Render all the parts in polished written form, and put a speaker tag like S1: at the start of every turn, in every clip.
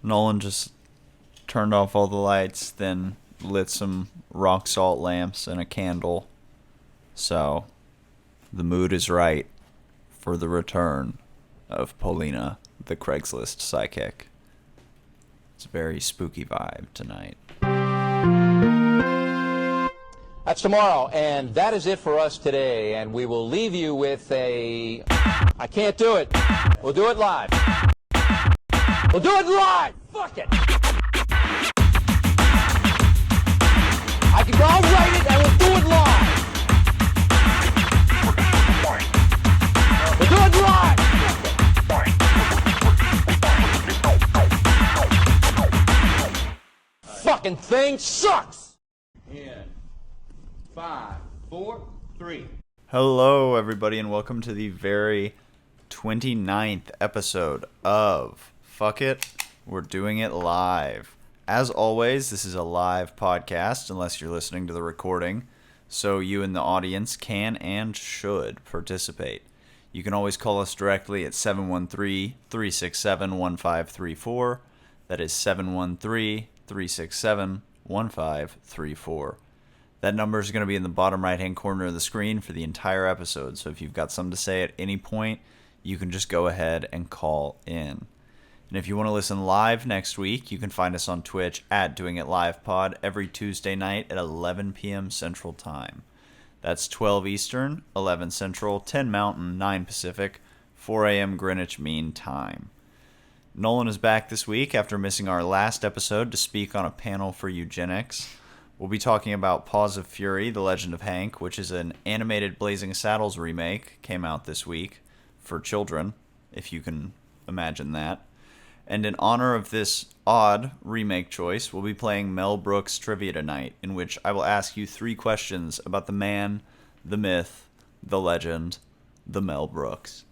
S1: Nolan just turned off all the lights, then lit some rock salt lamps and a candle. So, the mood is right for the return of Polina, the Craigslist psychic. It's a very spooky vibe tonight.
S2: That's tomorrow, and that is it for us today, and we will leave you with a... I can't do it. We'll do it live. We'll do it live! Fuck it! I'll write it and we'll do it live! We'll do it live! Fucking thing sucks!
S3: In 5, 4, 3.
S1: Hello, everybody, and welcome to the very 29th episode of Fuck It, We're Doing It Live. As always, this is a live podcast, unless you're listening to the recording, so you in the audience can and should participate. You can always call us directly at 713-367-1534. That is 713-367-1534. That number is going to be in the bottom right-hand corner of the screen for the entire episode, so if you've got something to say at any point, you can just go ahead and call in. And if you want to listen live next week, you can find us on Twitch at Doing It Live Pod every Tuesday night at 11 p.m. Central Time. That's 12 Eastern, 11 Central, 10 Mountain, 9 Pacific, 4 a.m. Greenwich Mean Time. Nolan is back this week after missing our last episode to speak on a panel for eugenics. We'll be talking about Paws of Fury, The Legend of Hank, which is an animated Blazing Saddles remake, came out this week, for children, if you can imagine that. And in honor of this odd remake choice, we'll be playing Mel Brooks Trivia tonight, in which I will ask you 3 questions about the man, the myth, the legend, the Mel Brooks.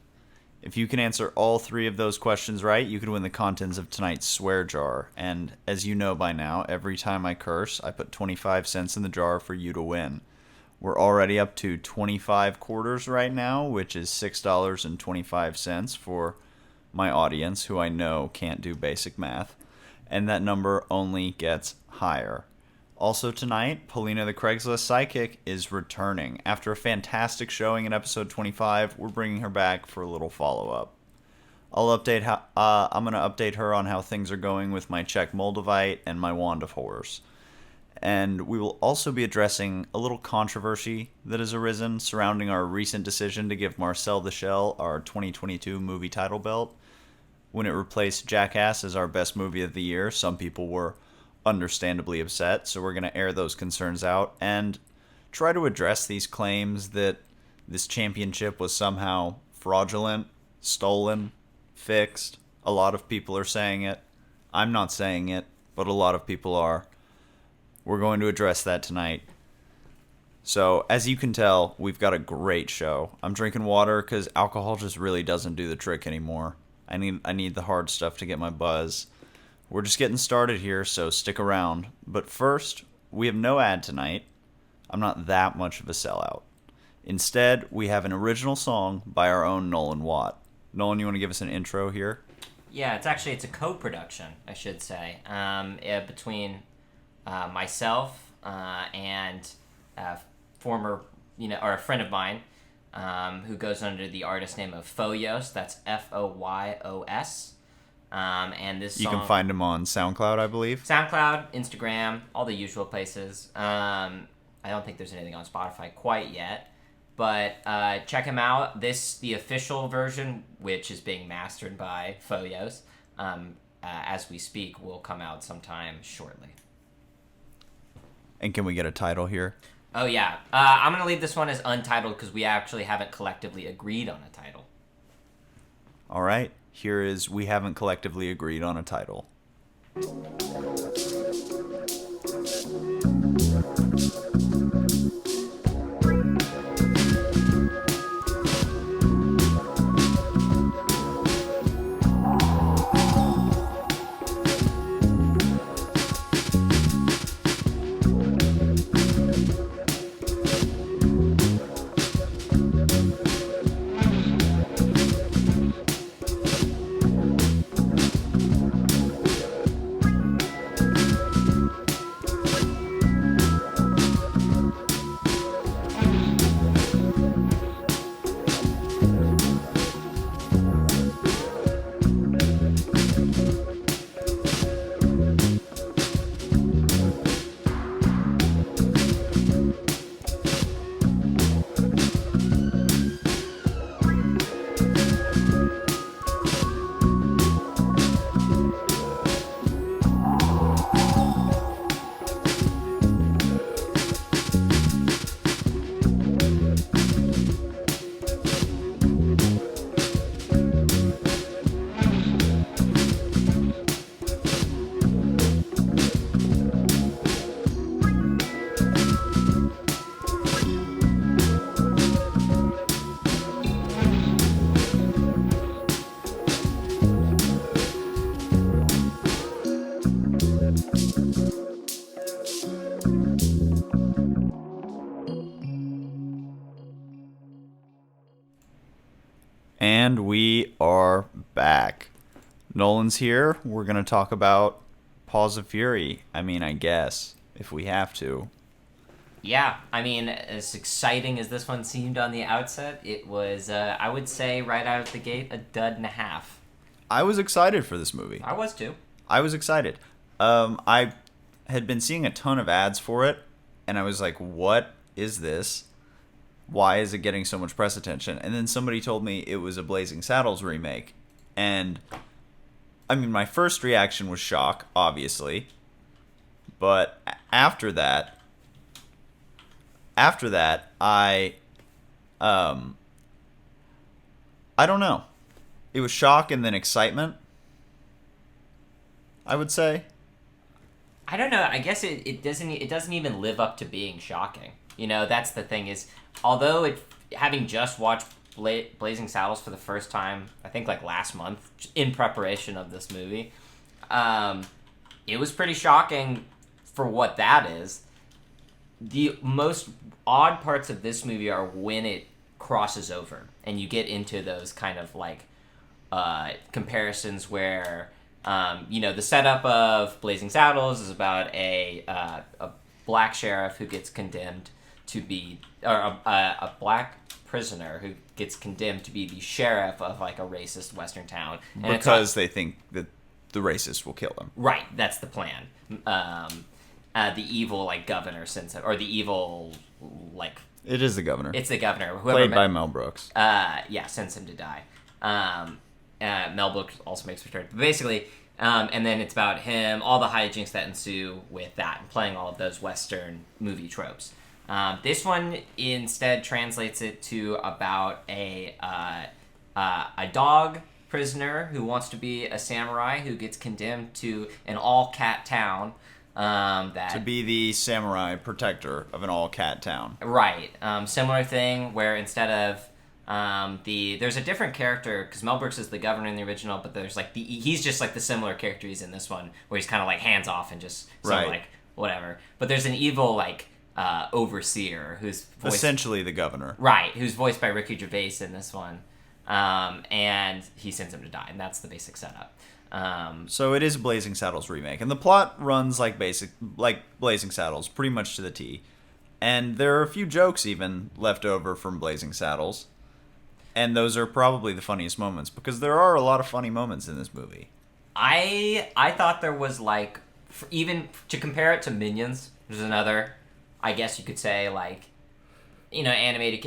S1: If you can answer all 3 of those questions right, you can win the contents of tonight's swear jar. And as you know by now, every time I curse, I put 25 cents in the jar for you to win. We're already up to 25 quarters right now, which is $6.25 for my audience, who I know can't do basic math, and that number only gets higher. Also tonight, Polina the Craigslist psychic is returning. After a fantastic showing in episode 25, we're bringing her back for a little follow-up. I'm going to update her on how things are going with my Czech Moldavite and my Wand of Horrors. And we will also be addressing a little controversy that has arisen surrounding our recent decision to give Marcel the Shell our 2022 movie title belt. When it replaced Jackass as our best movie of the year, some people were understandably upset, so we're going to air those concerns out and try to address these claims that this championship was somehow fraudulent, stolen, fixed. A lot of people are saying it. I'm not saying it, but a lot of people are. We're going to address that tonight. So, as you can tell, we've got a great show. I'm drinking water because alcohol just really doesn't do the trick anymore. I need the hard stuff to get my buzz. We're just getting started here, so stick around. But first, we have no ad tonight. I'm not that much of a sellout. Instead, we have an original song by our own Nolan Watt. Nolan, you want to give us an intro here?
S4: Yeah, it's a co-production, I should say, between myself and a friend of mine who goes under the artist name of Foyos. That's Foyos. And this song,
S1: you can find him on SoundCloud, I believe.
S4: SoundCloud, Instagram, all the usual places. I don't think there's anything on Spotify quite yet, but check him out. The official version, which is being mastered by Foyos, as we speak, will come out sometime shortly.
S1: And can we get a title here?
S4: Oh, yeah. I'm going to leave this one as untitled because we actually haven't collectively agreed on a title.
S1: All right. Here is We Haven't Collectively Agreed on a Title. And we are back. Nolan's here. We're going to talk about Paws of Fury. I mean, I guess, if we have to.
S4: Yeah, I mean, as exciting as this one seemed on the outset, it was, I would say, right out of the gate, a dud and a half.
S1: I was excited for this movie.
S4: I was too.
S1: I was excited. I had been seeing a ton of ads for it, and I was like, what is this? Why is it getting so much press attention? And then somebody told me it was a Blazing Saddles remake. And, I mean, my first reaction was shock, obviously. But after that, I don't know. It was shock and then excitement, I would say.
S4: I don't know. I guess it doesn't even live up to being shocking. You know, that's the thing is, although having just watched Blazing Saddles for the first time, I think like last month in preparation of this movie, it was pretty shocking for what that is. The most odd parts of this movie are when it crosses over and you get into those kind of like comparisons where the setup of Blazing Saddles is about a black sheriff who gets condemned to be, or a black prisoner who gets condemned to be the sheriff of like a racist Western town, and
S1: because they think that the racist will kill him.
S4: Right, that's the plan. The evil like governor sends him, or the evil like
S1: it is the governor.
S4: It's the governor,
S1: played by Mel Brooks.
S4: Sends him to die. Mel Brooks also makes a return. But basically, and then it's about him, all the hijinks that ensue with that, and playing all of those Western movie tropes. This one instead translates it to about a dog prisoner who wants to be a samurai who gets condemned to an all-cat town.
S1: To be the samurai protector of an all-cat town.
S4: Right. Similar thing where instead of there's a different character, because Mel Brooks is the governor in the original, but there's like he's just like the similar character he's in this one, where he's kind of like hands off and just
S1: right.
S4: like whatever. But there's an evil like overseer who's
S1: essentially the governor.
S4: Right, who's voiced by Ricky Gervais in this one. And he sends him to die, and that's the basic setup.
S1: So it is a Blazing Saddles remake, and the plot runs like Blazing Saddles, pretty much to the T. And there are a few jokes even left over from Blazing Saddles, and those are probably the funniest moments, because there are a lot of funny moments in this movie.
S4: I thought there was like, even to compare it to Minions, there's another, I guess you could say, like, animated,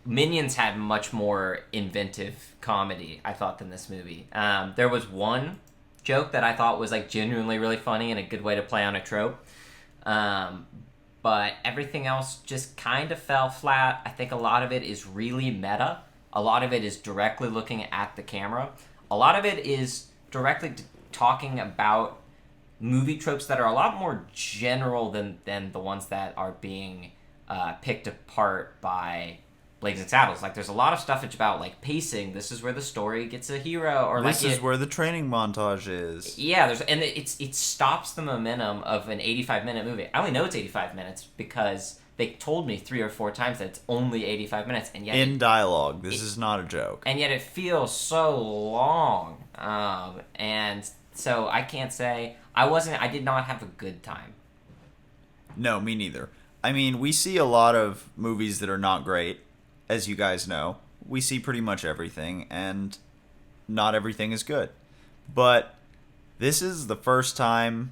S4: Minions had much more inventive comedy, I thought, than this movie. There was one joke that I thought was like genuinely really funny and a good way to play on a trope. But everything else just kind of fell flat. I think a lot of it is really meta. A lot of it is directly looking at the camera. A lot of it is directly talking about movie tropes that are a lot more general than the ones that are being picked apart by Blazing Saddles. Like, there's a lot of stuff it's about, like, pacing. This is where the story gets a hero, or
S1: this is where the training montage is.
S4: Yeah, it stops the momentum of an 85-minute movie. I only know it's 85 minutes because they told me 3 or 4 times that it's only 85 minutes, and yet
S1: in dialogue. This is not a joke,
S4: and yet it feels so long. And so I can't say I did not have a good time.
S1: No, me neither. I mean, we see a lot of movies that are not great. As you guys know, we see pretty much everything, and not everything is good. But this is the first time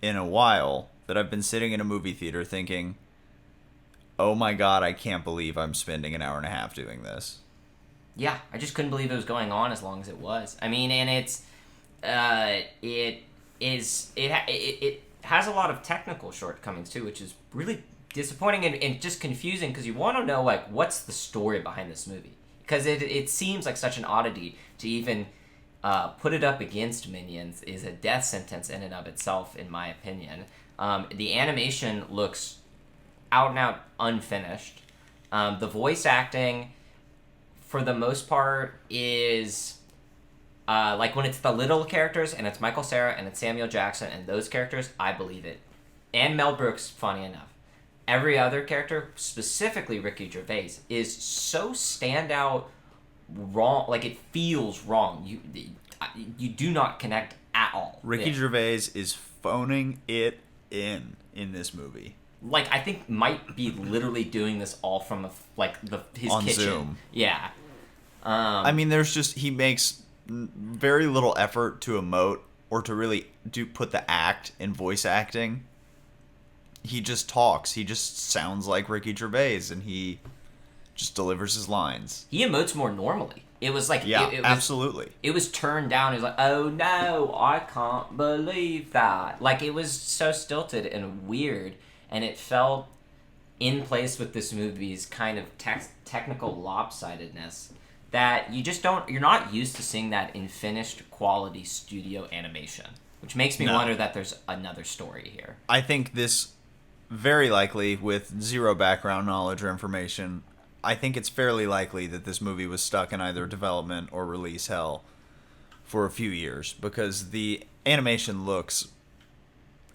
S1: in a while that I've been sitting in a movie theater thinking, oh my god, I can't believe I'm spending an hour and a half doing this.
S4: Yeah, I just couldn't believe it was going on as long as it was. I mean, and it has a lot of technical shortcomings too, which is really disappointing and just confusing, because you want to know, like, what's the story behind this movie, because it seems like such an oddity to even put it up against Minions is a death sentence in and of itself, in my opinion. The animation looks out and out unfinished. The voice acting, for the most part, is Like when it's the little characters and it's Michael Cera and it's Samuel Jackson and those characters, I believe it. And Mel Brooks, funny enough. Every other character, specifically Ricky Gervais, is so standout wrong. Like it feels wrong. You do not connect at all.
S1: Ricky Gervais is phoning it in this movie.
S4: Like I think might be literally doing this all from his
S1: on
S4: kitchen.
S1: Zoom.
S4: Yeah.
S1: I mean, he makes very little effort to emote or to really put the act in voice acting. He just talks. He just sounds like Ricky Gervais, and he just delivers his lines.
S4: He emotes more normally. It was like
S1: yeah,
S4: it was,
S1: absolutely.
S4: It was turned down. It was like, oh no, I can't believe that. Like it was so stilted and weird, and it felt in place with this movie's kind of technical lopsidedness that you just don't. You're not used to seeing that in finished quality studio animation, which makes me wonder that there's another story here.
S1: I think this. Very likely, with zero background knowledge or information, I think it's fairly likely that this movie was stuck in either development or release hell for a few years because the animation looks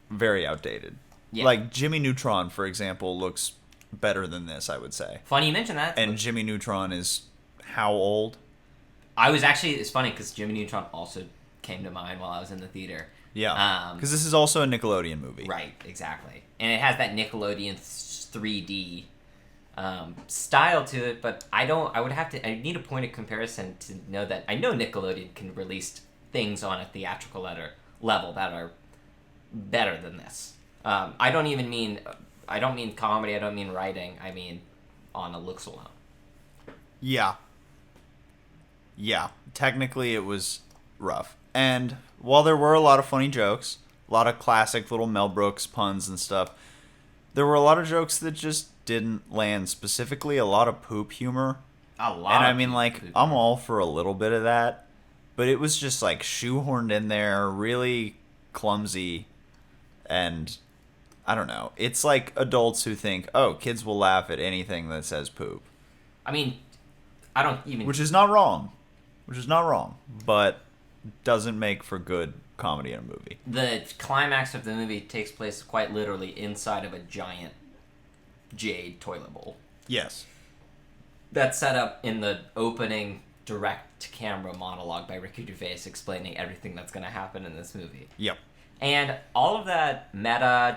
S1: very outdated. Yeah. Like Jimmy Neutron, for example, looks better than this, I would say.
S4: Funny you mention that.
S1: And Jimmy Neutron is how old?
S4: It's funny because Jimmy Neutron also came to mind while I was in the theater.
S1: Yeah, because this is also a Nickelodeon movie.
S4: Right, exactly. And it has that Nickelodeon 3D style to it, but I need a point of comparison to know that I know Nickelodeon can release things on a theatrical level that are better than this. I don't mean comedy, I don't mean writing, I mean on a looks alone.
S1: Yeah. Yeah, technically it was rough. And while there were a lot of funny jokes, a lot of classic little Mel Brooks puns and stuff, there were a lot of jokes that just didn't land. Specifically, a lot of poop humor. And I mean, like, I'm all for a little bit of that, but it was just, like, shoehorned in there, really clumsy, and I don't know. It's like adults who think, oh, kids will laugh at anything that says poop.
S4: I mean, I don't even...
S1: Which is not wrong. But doesn't make for good comedy in a movie.
S4: The climax of the movie takes place quite literally inside of a giant jade toilet bowl.
S1: Yes.
S4: That's set up in the opening direct-to-camera monologue by Ricky Gervais explaining everything that's going to happen in this movie.
S1: Yep.
S4: And all of that meta,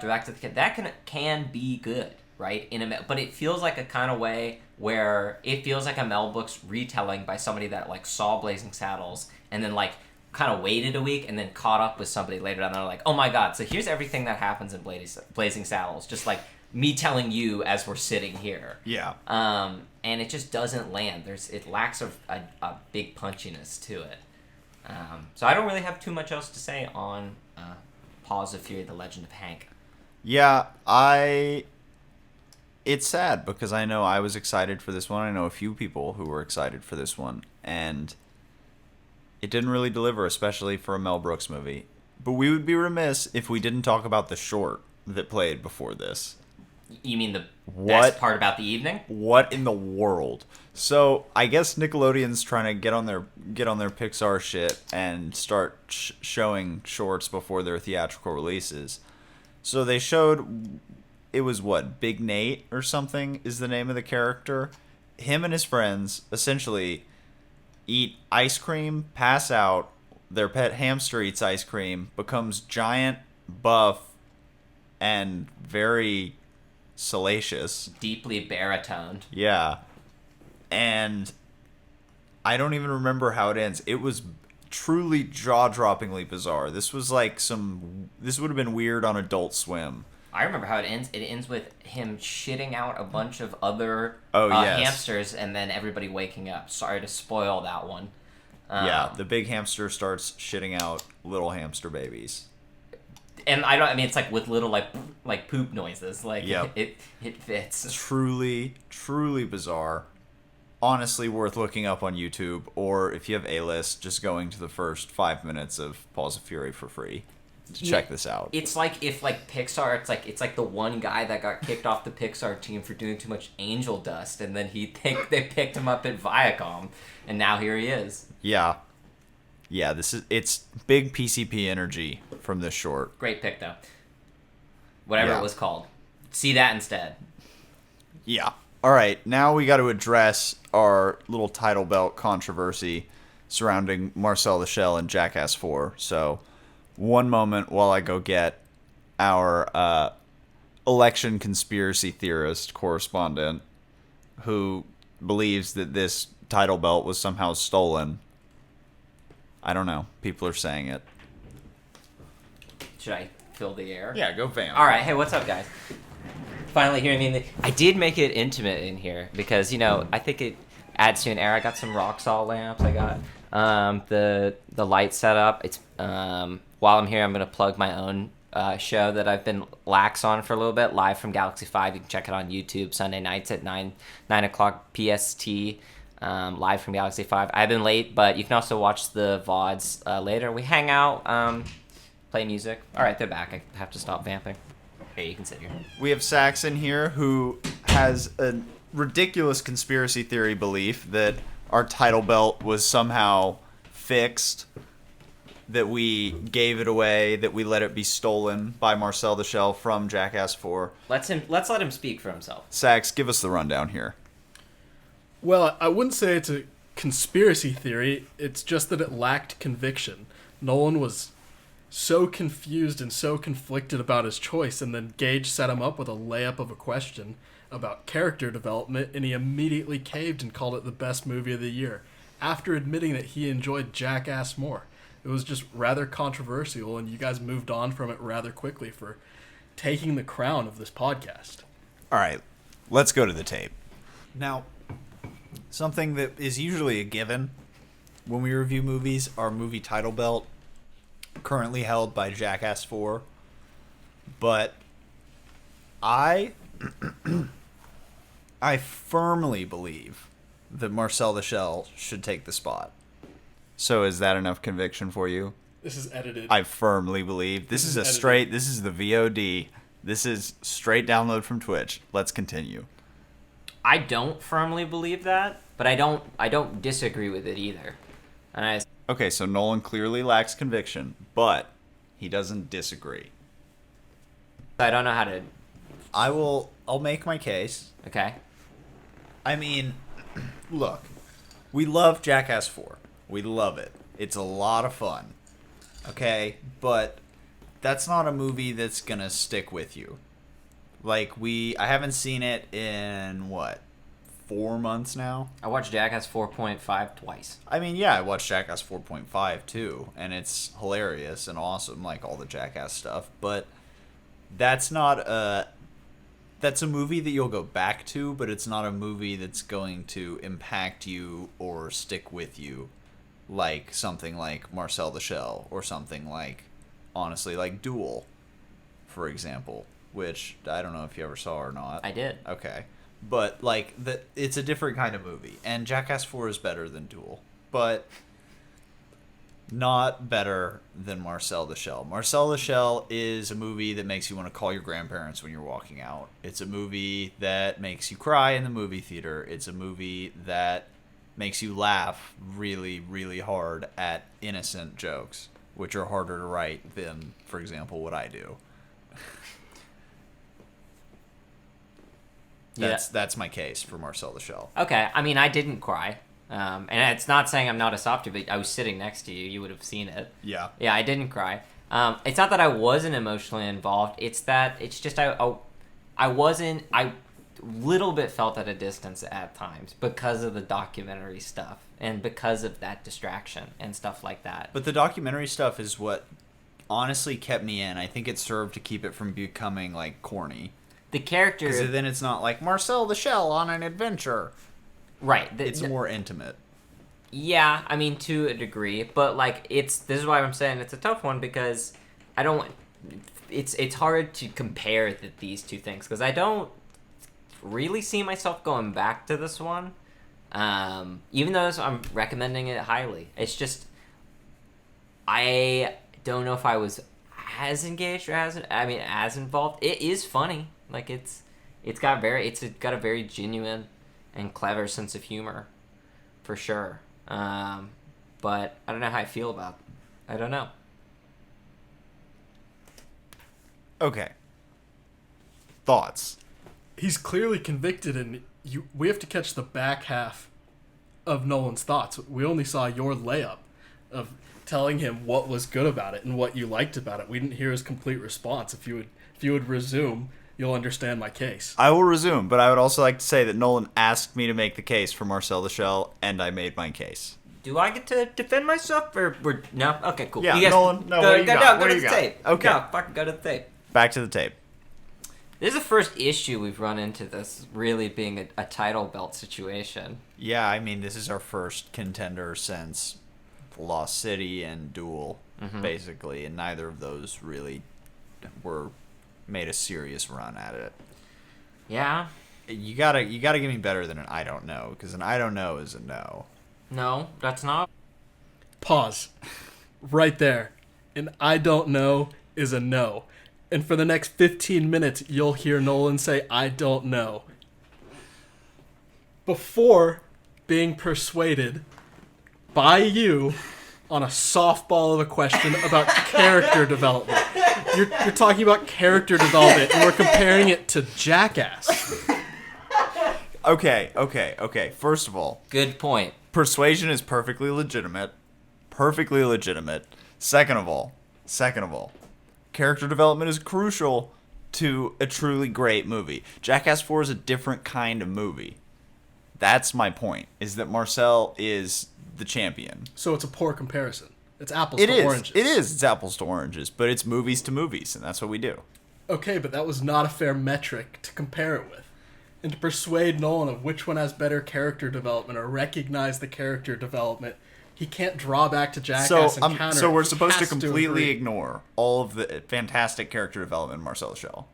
S4: that can be good, right? But it feels like a kind of way where it feels like a Mel Brooks retelling by somebody that, like, saw Blazing Saddles and then, like, kind of waited a week and then caught up with somebody later on. They're like, oh my god, so here's everything that happens in Blazing Saddles. Just like me telling you as we're sitting here.
S1: Yeah.
S4: And it just doesn't land. It lacks a big punchiness to it. So I don't really have too much else to say on Paws of Fury, The Legend of Hank.
S1: Yeah, it's sad because I know I was excited for this one. I know a few people who were excited for this one. And it didn't really deliver, especially for a Mel Brooks movie. But we would be remiss if we didn't talk about the short that played before this.
S4: You mean the best part about the evening?
S1: What in the world? So I guess Nickelodeon's trying to get on their Pixar shit and start showing shorts before their theatrical releases. So they showed, it was what, Big Nate or something is the name of the character. Him and his friends essentially eat ice cream, pass out, their pet hamster eats ice cream, becomes giant, buff, and very salacious.
S4: Deeply baritoned.
S1: Yeah. And I don't even remember how it ends. It was truly jaw-droppingly bizarre. This was like this would have been weird on Adult Swim.
S4: I remember how it ends. It ends with him shitting out a bunch of other
S1: yes.
S4: hamsters and then everybody waking up. Sorry to spoil that one.
S1: Yeah, the big hamster starts shitting out little hamster babies.
S4: And it's like with little like poop noises. Like yep. it fits.
S1: Truly, truly bizarre. Honestly worth looking up on YouTube, or if you have A-List, just going to the first 5 minutes of Paws of Fury for free. Check this out.
S4: It's like if like Pixar, it's like the one guy that got kicked off the Pixar team for doing too much angel dust, and then they picked him up at Viacom, and now here he is.
S1: Yeah, Yeah, it's big PCP energy from this short.
S4: Great pick, though. Whatever
S1: Yeah.
S4: it was called. See that instead.
S1: Yeah. All right, now we got to address our little title belt controversy surrounding Marcel the Shell and Jackass 4. So, one moment while I go get our election conspiracy theorist correspondent who believes that this title belt was somehow stolen. I don't know. People are saying it.
S4: Should I fill the air?
S1: Yeah, go vamp.
S4: All right. Hey, what's up, guys? Finally hearing me. I did make it intimate in here because, I think it adds to an air. I got some Roxol lamps. I got the light set up. It's while I'm here, I'm going to plug my own show that I've been lax on for a little bit, live from Galaxy 5. You can check it on YouTube Sunday nights at 9 o'clock PST, live from Galaxy 5. I've been late, but you can also watch the VODs later. We hang out, play music. All right, they're back. I have to stop vamping. Hey, you can sit here.
S1: We have Saxon here who has a ridiculous conspiracy theory belief that our title belt was somehow fixed, that we gave it away, that we let it be stolen by Marcel the Shell from Jackass 4.
S4: Let's let him speak for himself.
S1: Sax, give us the rundown here.
S5: Well, I wouldn't say it's a conspiracy theory. It's just that it lacked conviction. Nolan was so confused and so conflicted about his choice, and then Gage set him up with a layup of a question about character development, and he immediately caved and called it the best movie of the year, after admitting that he enjoyed Jackass more. It was just rather controversial, and you guys moved on from it rather quickly for taking the crown of this podcast.
S1: All right, let's go to the tape. Now, something that is usually a given when we review movies, our movie title belt, currently held by Jackass 4. But I firmly believe that Marcel the Shell should take the spot. So is that enough conviction for you?
S5: This is edited.
S1: I firmly believe. This is this is the VOD. This is straight download from Twitch. Let's continue.
S4: I don't firmly believe that, but I don't disagree with it either. And
S1: Okay, so Nolan clearly lacks conviction, but he doesn't disagree.
S4: I don't know how to.
S1: I'll make my case.
S4: Okay.
S1: I mean, look, we love Jackass 4. We love it. It's a lot of fun. Okay, but that's not a movie that's gonna stick with you. Like, I haven't seen it in, 4 months now?
S4: I watched Jackass 4.5 twice.
S1: I mean, yeah, I watched Jackass 4.5 too, and it's hilarious and awesome, like all the Jackass stuff, but that's a movie that you'll go back to, but it's not a movie that's going to impact you or stick with you like something like Marcel the Shell or something like, honestly, like Duel, for example, which I don't know if you ever saw or not.
S4: I did.
S1: Okay. But, it's a different kind of movie. And Jackass 4 is better than Duel. But not better than Marcel the Shell. Marcel the Shell is a movie that makes you want to call your grandparents when you're walking out. It's a movie that makes you cry in the movie theater. It's a movie that makes you laugh really, really hard at innocent jokes, which are harder to write than, for example, what I do. That's my case for Marcel the Shell.
S4: Okay, I mean, I didn't cry. And it's not saying I'm not a softie, but I was sitting next to you. You would have seen it.
S1: Yeah.
S4: Yeah, I didn't cry. It's not that I wasn't emotionally involved. It's that it's just I wasn't. I little bit felt at a distance at times because of the documentary stuff and because of that distraction and stuff like that.
S1: But the documentary stuff is what honestly kept me in. I think it served to keep it from becoming, corny.
S4: The character...
S1: Because then it's not like Marcel the Shell on an adventure.
S4: Right.
S1: It's more intimate.
S4: Yeah, I mean, to a degree. But, this is why I'm saying it's a tough one, because I don't... It's hard to compare these two things, because I don't really see myself going back to this one. Even though I'm recommending it highly. It's just... I don't know if I was as engaged or as involved. It is funny. It's got a very genuine and clever sense of humor, for sure. but I don't know how I feel about them. I don't know.
S1: Okay. Thoughts?
S5: He's clearly convicted, and we have to catch the back half of Nolan's thoughts. We only saw your layup of telling him what was good about it and what you liked about it. We didn't hear his complete response. If you would resume, you'll understand my case.
S1: I will resume, but I would also like to say that Nolan asked me to make the case for Marcel the Shell, and I made my case.
S4: Do I get to defend myself, or no? Okay, cool.
S1: Yeah,
S4: you guys,
S1: Nolan, no, what do you got?
S4: Go
S1: What
S4: to
S1: do
S4: the
S1: you got?
S4: tape.
S1: Okay.
S4: No, fucking go to the tape.
S1: Back to the tape.
S4: This is the first issue we've run into this really being a title belt situation.
S1: Yeah, I mean, this is our first contender since Lost City and Duel, basically, and neither of those really made a serious run at it.
S4: Yeah.
S1: You gotta give me better than an I don't know, because an I don't know is a no.
S4: No, that's not.
S5: Pause. Right there. And I don't know is a no. And for the next 15 minutes, you'll hear Nolan say, I don't know. Before being persuaded by you on a softball of a question about character development. You're talking about character development, and we're comparing it to Jackass.
S1: Okay. First of all,
S4: Good point.
S1: persuasion is perfectly legitimate. Perfectly legitimate. Second of all, character development is crucial to a truly great movie. Jackass 4 is a different kind of movie. That's my point, is that Marcel is the champion.
S5: So it's a poor comparison. It's apples
S1: It
S5: to
S1: is.
S5: oranges.
S1: It is. It's apples to oranges, but it's movies to movies, and that's what we do.
S5: Okay, but that was not a fair metric to compare it with. And to persuade Nolan of which one has better character development or recognize the character development, he can't draw back to Jackass and counter
S1: So
S5: it.
S1: we're
S5: He
S1: supposed to
S5: has
S1: completely
S5: agree.
S1: ignore all of the fantastic character development in Marcel Shell.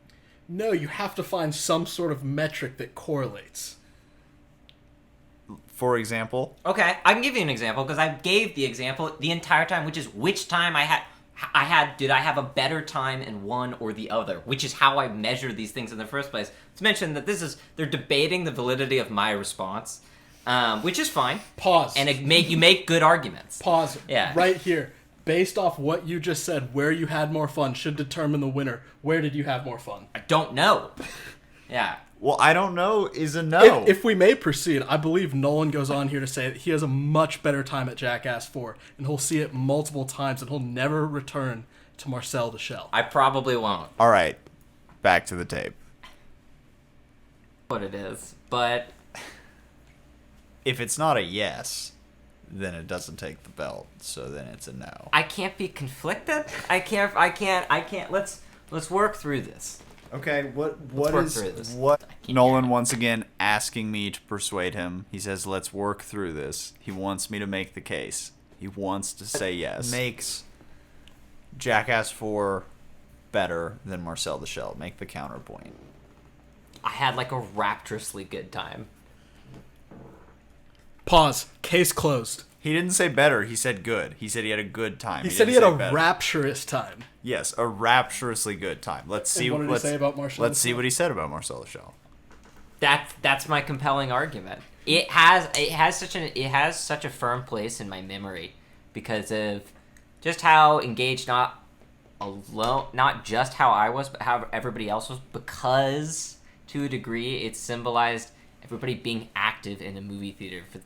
S5: No, you have to find some sort of metric that correlates.
S1: For example,
S4: Okay, I can give you an example because I gave the example the entire time, which is which time did I have a better time in one or the other, which is how I measure these things in the first place. To mention that they're debating the validity of my response, which is fine.
S5: Pause.
S4: And you make good arguments.
S5: Pause.
S4: Yeah.
S5: Right here. Based off what you just said, where you had more fun should determine the winner. Where did you have more fun?
S4: I don't know. Yeah.
S1: well, I don't know is a no.
S5: If we may proceed, I believe Nolan goes on here to say that he has a much better time at Jackass 4, and he'll see it multiple times, and he'll never return to Marcel the Shell.
S4: I probably won't.
S1: All right, back to the tape.
S4: What it is, but
S1: If it's not a yes, then it doesn't take the belt, so then it's a no.
S4: I can't be conflicted. I can't. Let's work through this.
S1: Okay, what
S4: work
S1: is
S4: through this.
S1: what
S4: keep
S1: Nolan
S4: hearing.
S1: once again asking me to persuade him. He says, "Let's work through this." He wants me to make the case. He wants to say yes. Makes Jackass 4 better than Marcel the Shell. Make the counterpoint.
S4: I had like a rapturously good time.
S5: Pause. Case closed.
S1: He didn't say better. He said good. He said he had a good time.
S5: He said he had
S1: didn't
S5: a
S1: say better.
S5: rapturous time.
S1: Yes, a rapturously good time. Let's see.
S5: what did he say about Marcel
S1: Let's
S5: the
S1: see
S5: Shell?
S1: what he said about Marcel the Shell.
S4: That's my compelling argument. It has such a firm place in my memory because of just how engaged not just how I was, but how everybody else was. Because to a degree, it symbolized everybody being active in a movie theater for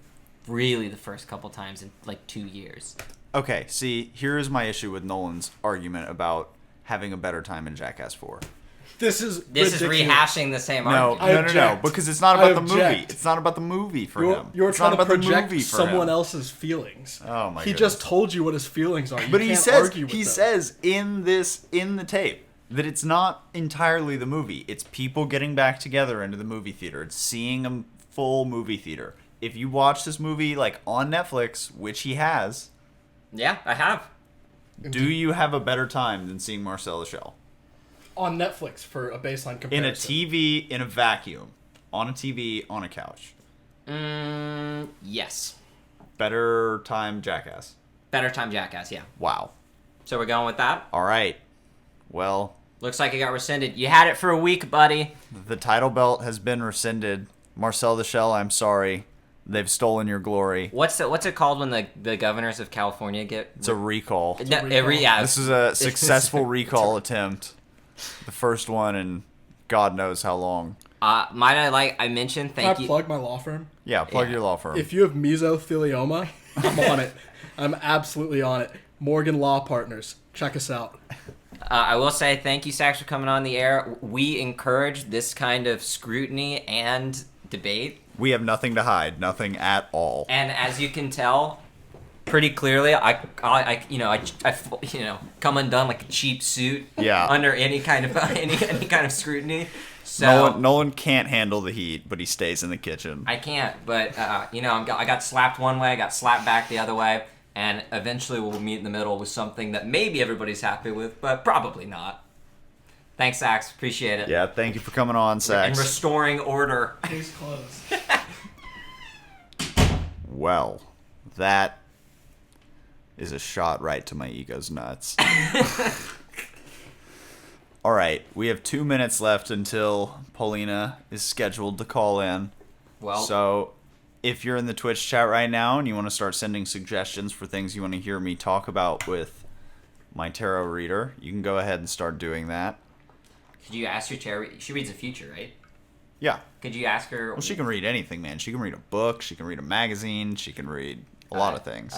S4: really the first couple times in like 2 years.
S1: Okay, see, here is my issue with Nolan's argument about having a better time in Jackass 4.
S5: This is
S4: This is
S5: ridiculous.
S4: rehashing the same
S1: No,
S4: argument.
S1: no,
S5: object.
S1: because it's not
S5: I
S1: about the movie.
S5: object.
S1: It's not about the movie for him.
S5: You're
S1: It's
S5: trying
S1: not
S5: to
S1: about the
S5: project
S1: movie for
S5: someone
S1: him.
S5: else's feelings.
S1: Oh my
S5: He
S1: goodness.
S5: just told you what his feelings are. You
S1: But he
S5: can't
S1: says
S5: argue with
S1: he
S5: them.
S1: says in the tape that it's not entirely the movie. It's people getting back together into the movie theater. It's seeing a full movie theater. If you watch this movie like on Netflix, which he has,
S4: Yeah, I have.
S1: do you have a better time than seeing Marcel the Shell?
S5: on Netflix for a baseline comparison.
S1: In a TV, in a vacuum, on a TV, on a couch.
S4: Yes.
S1: Better time Jackass.
S4: Better time Jackass, yeah.
S1: Wow.
S4: So we're going with that?
S1: All right. Well,
S4: Looks like it got rescinded. You had it for a week, buddy.
S1: the title belt has been rescinded. Marcel the Shell, I'm sorry. They've stolen your glory.
S4: What's it called when the governors of California get?
S1: It's a recall.
S4: No, yeah.
S1: This is a successful recall attempt. The first one in God knows how long.
S4: I mentioned
S5: Can I
S4: thank you.
S5: plug my law firm?
S1: Yeah, plug your law firm.
S5: If you have mesothelioma, I'm on it. I'm absolutely on it. Morgan Law Partners. Check us out.
S4: I will say thank you, Sax, for coming on the air. We encourage this kind of scrutiny and debate.
S1: We have nothing to hide, nothing at all.
S4: And as you can tell, pretty clearly, I come undone like a cheap suit.
S1: Yeah.
S4: Under any kind of any kind of scrutiny. So
S1: Nolan can't handle the heat, but he stays in the kitchen.
S4: I can't, but I got slapped one way, I got slapped back the other way, and eventually we'll meet in the middle with something that maybe everybody's happy with, but probably not. Thanks, Sax. Appreciate it.
S1: Yeah, thank you for coming on, Sax.
S4: And restoring order.
S5: Case closed.
S1: Well, that is a shot right to my ego's nuts. All right, we have 2 minutes left until Polina is scheduled to call in.
S4: Well,
S1: So if you're in the Twitch chat right now and you want to start sending suggestions for things you want to hear me talk about with my tarot reader, you can go ahead and start doing that.
S4: could you ask your chair? She reads the future, right?
S1: Yeah.
S4: Could you ask her?
S1: Well, she can read anything, man. She can read a book. She can read a magazine. She can read a lot of things.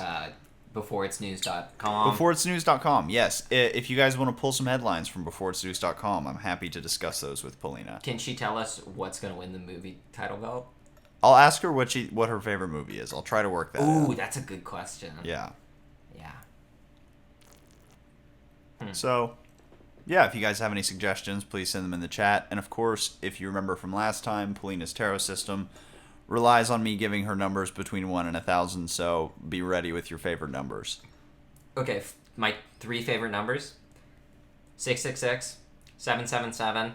S4: Beforeitsnews.com.
S1: Beforeitsnews.com. Yes. If you guys want to pull some headlines from beforeitsnews.com, I'm happy to discuss those with Polina.
S4: Can she tell us what's going to win the movie title vote?
S1: I'll ask her what her favorite movie is. I'll try to work that out.
S4: Ooh, that's a good question.
S1: Yeah.
S4: Yeah.
S1: So, yeah, if you guys have any suggestions, please send them in the chat. And of course, if you remember from last time, Polina's tarot system relies on me giving her numbers between 1 and 1,000, so be ready with your favorite numbers.
S4: Okay, my 3 favorite numbers: 666, 777.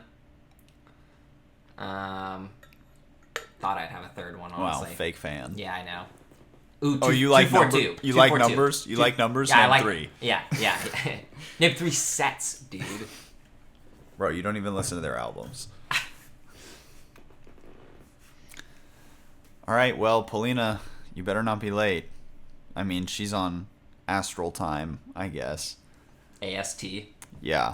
S4: Thought I'd have a third one, honestly.
S1: Wow, fake fan.
S4: Yeah, I know. Ooh,
S1: Oh, you like
S4: 242.
S1: You like numbers? You like numbers?
S4: Yeah, I
S1: Name
S4: like
S1: 3.
S4: Yeah. Name 3 sets, dude.
S1: Bro, you don't even listen to their albums. All right, well, Polina, you better not be late. I mean, she's on astral time, I guess.
S4: AST.
S1: Yeah.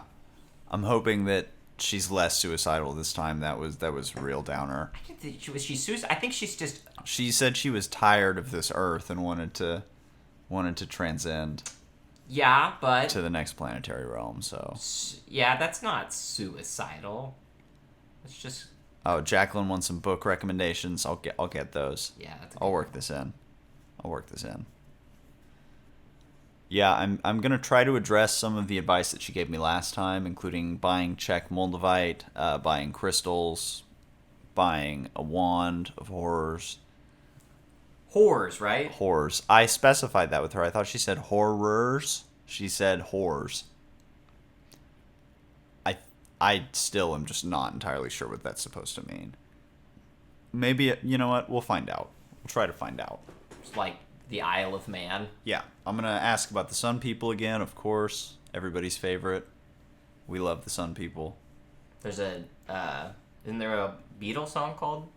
S1: I'm hoping that she's less suicidal this time. That was a real downer.
S4: Was she suicide? I think she's just.
S1: She said she was tired of this earth and wanted to transcend
S4: Yeah, but.
S1: to the next planetary realm, so.
S4: Yeah, that's not suicidal. It's just.
S1: Oh, Jacqueline wants some book recommendations. I'll get those.
S4: Yeah, that's.
S1: I'll work this in. Yeah, I'm gonna try to address some of the advice that she gave me last time, including buying Czech Moldavite, buying crystals, buying a wand of horrors.
S4: Horrors, right?
S1: Horrors. I specified that with her. I thought she said horrors. She said whores. I still am just not entirely sure what that's supposed to mean. Maybe, you know what? We'll find out. We'll try to find out.
S4: It's like the Isle of Man.
S1: Yeah. I'm going to ask about the Sun People again, of course. Everybody's favorite. We love the Sun People.
S4: There's isn't there a Beatles song called?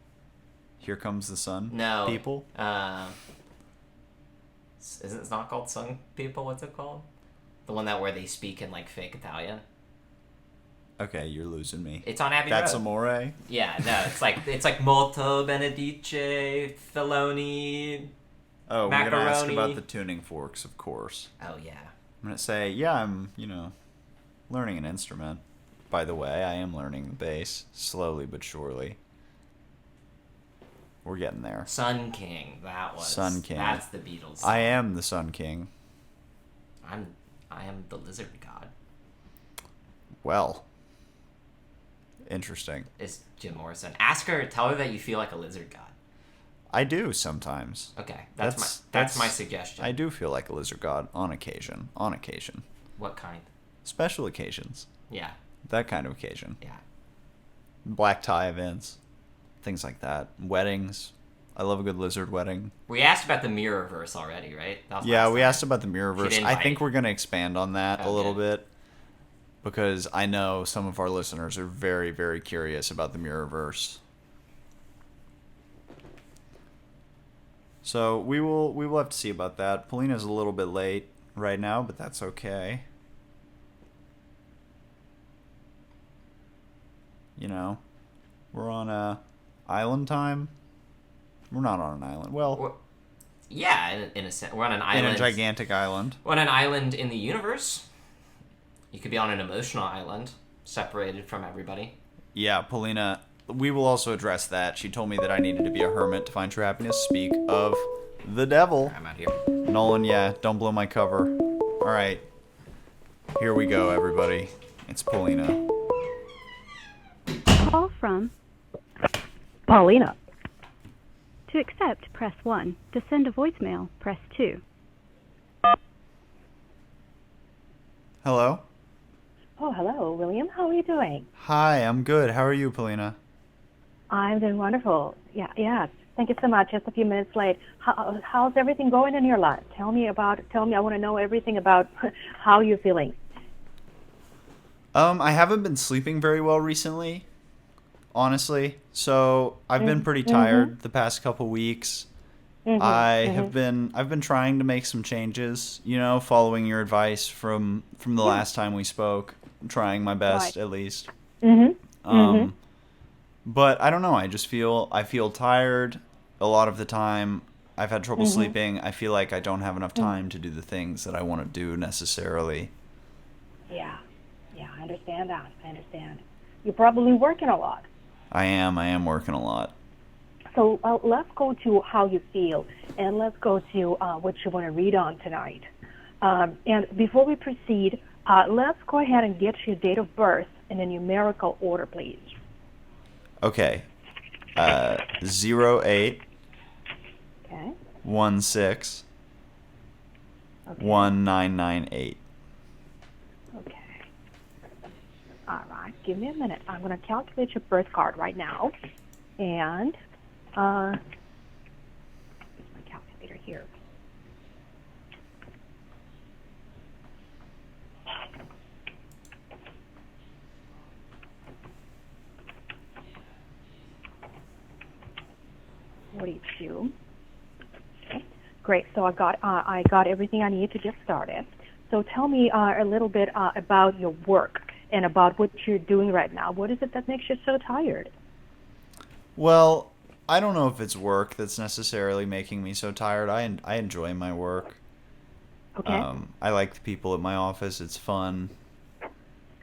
S1: Here Comes the Sun
S4: No.
S1: People?
S4: It's not called Sun People? What's it called? The one where they speak in like fake Italian.
S1: Okay, you're losing me.
S4: It's on Abbey
S1: That's
S4: Road.
S1: Amore?
S4: Yeah, no, it's like molto benedice, Filoni.
S1: Oh, we're going to ask
S4: Macaroni.
S1: about the tuning forks, of course.
S4: Oh yeah.
S1: I'm going to say, yeah, I'm, learning an instrument. By the way, I am learning the bass, slowly but surely. We're getting there.
S4: Sun King. That was.
S1: Sun King.
S4: That's the Beatles.
S1: I am the Sun King.
S4: I am the lizard god.
S1: Well, interesting.
S4: Is Jim Morrison. Ask her, tell her that you feel like a lizard god.
S1: I do sometimes.
S4: Okay, that's my suggestion.
S1: I do feel like a lizard god on occasion. On occasion.
S4: What kind?
S1: Special occasions.
S4: Yeah.
S1: That kind of occasion.
S4: Yeah.
S1: Black tie events. Things like that. Weddings. I love a good lizard wedding.
S4: We asked about the Mirrorverse already, right? That was
S1: Yeah,
S4: last
S1: we
S4: time.
S1: asked about the
S4: She
S1: Mirrorverse.
S4: didn't
S1: I
S4: bite.
S1: think we're going to expand on that a little
S4: Okay.
S1: bit because I know some of our listeners are very, very curious about the Mirrorverse. So we will have to see about that. Polina's a little bit late right now, but that's okay. You know, we're on island time. We're not on an island. Well,
S4: Yeah, in a sense, we're on an
S1: in
S4: island.
S1: a gigantic island.
S4: We're on an island in the universe. You could be on an emotional island, separated from everybody.
S1: Yeah, Polina, we will also address that. She told me that I needed to be a hermit to find true happiness. Speak of the devil.
S4: I'm out here.
S1: Nolan, yeah, don't blow my cover. All right. Here we go, everybody. It's Polina.
S6: Call from Paulina. To accept, press 1. To send a voicemail, press 2.
S1: Hello?
S7: Oh, hello, William. How are you doing?
S1: Hi, I'm good. How are you, Polina?
S7: I'm doing wonderful. Yeah. Thank you so much. Just a few minutes late. How's everything going in your life? Tell me. I want to know everything about how you're feeling.
S1: I haven't been sleeping very well recently, honestly. So I've been pretty tired the past couple weeks. I've been trying to make some changes, following your advice from the last time we spoke. I'm trying my best,
S7: Right.
S1: at least.
S7: Mm-hmm.
S1: But I don't know. I feel tired a lot of the time. I've had trouble sleeping. I feel like I don't have enough time to do the things that I want to do necessarily.
S7: Yeah, I understand that. You're probably working a lot.
S1: I am working a lot.
S7: So let's go to how you feel, and let's go to what you want to read on tonight. And before we proceed, let's go ahead and get your date of birth in a numerical order, please.
S1: Okay. 08
S7: Okay.
S1: 16
S7: Okay.
S1: 1998.
S7: Okay. All right. Give me a minute. I'm going to calculate your birth card right now. And here's my calculator here. $42. Okay. Great. So I got everything I need to get started. So tell me a little bit about your work and about what you're doing right now. What is it that makes you so tired?
S1: Well, I don't know if it's work that's necessarily making me so tired. I enjoy my work.
S7: Okay.
S1: I like the people at my office. It's fun.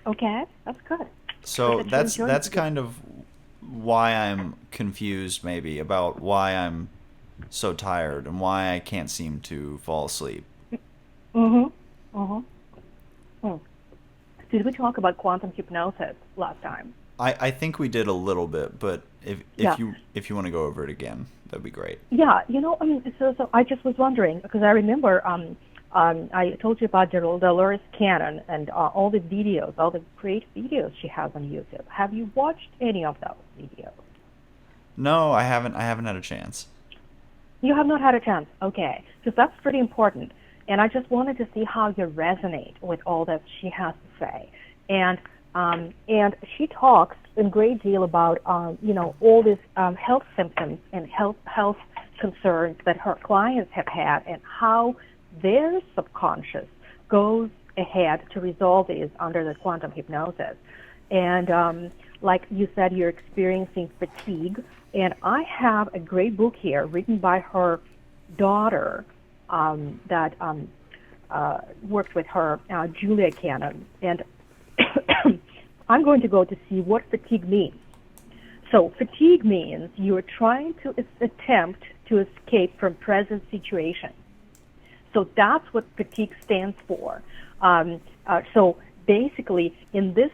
S7: Okay. That's good.
S1: So
S7: Good that you enjoy
S1: that's
S7: it.
S1: kind of why I'm confused maybe about why I'm so tired and why I can't seem to fall asleep.
S7: Did we talk about quantum hypnosis last time?
S1: I think we did a little bit, but if
S7: Yeah.
S1: you want to go over it again, that'd be great.
S7: Yeah, so I just was wondering because I remember I told you about Dolores Cannon and all the great videos she has on YouTube. Have you watched any of those videos?
S1: No, I haven't had a chance.
S7: You have not had a chance. Okay, because that's pretty important. And I just wanted to see how you resonate with all that she has to say. And she talks a great deal about all these health symptoms and health concerns that her clients have had and how their subconscious goes ahead to resolve these under the quantum hypnosis. And like you said, you're experiencing fatigue. And I have a great book here written by her daughter that worked with her, Julia Cannon. And I'm going to go to see what fatigue means. So fatigue means you are trying to attempt to escape from present situation. So that's what fatigue stands for. So basically, in this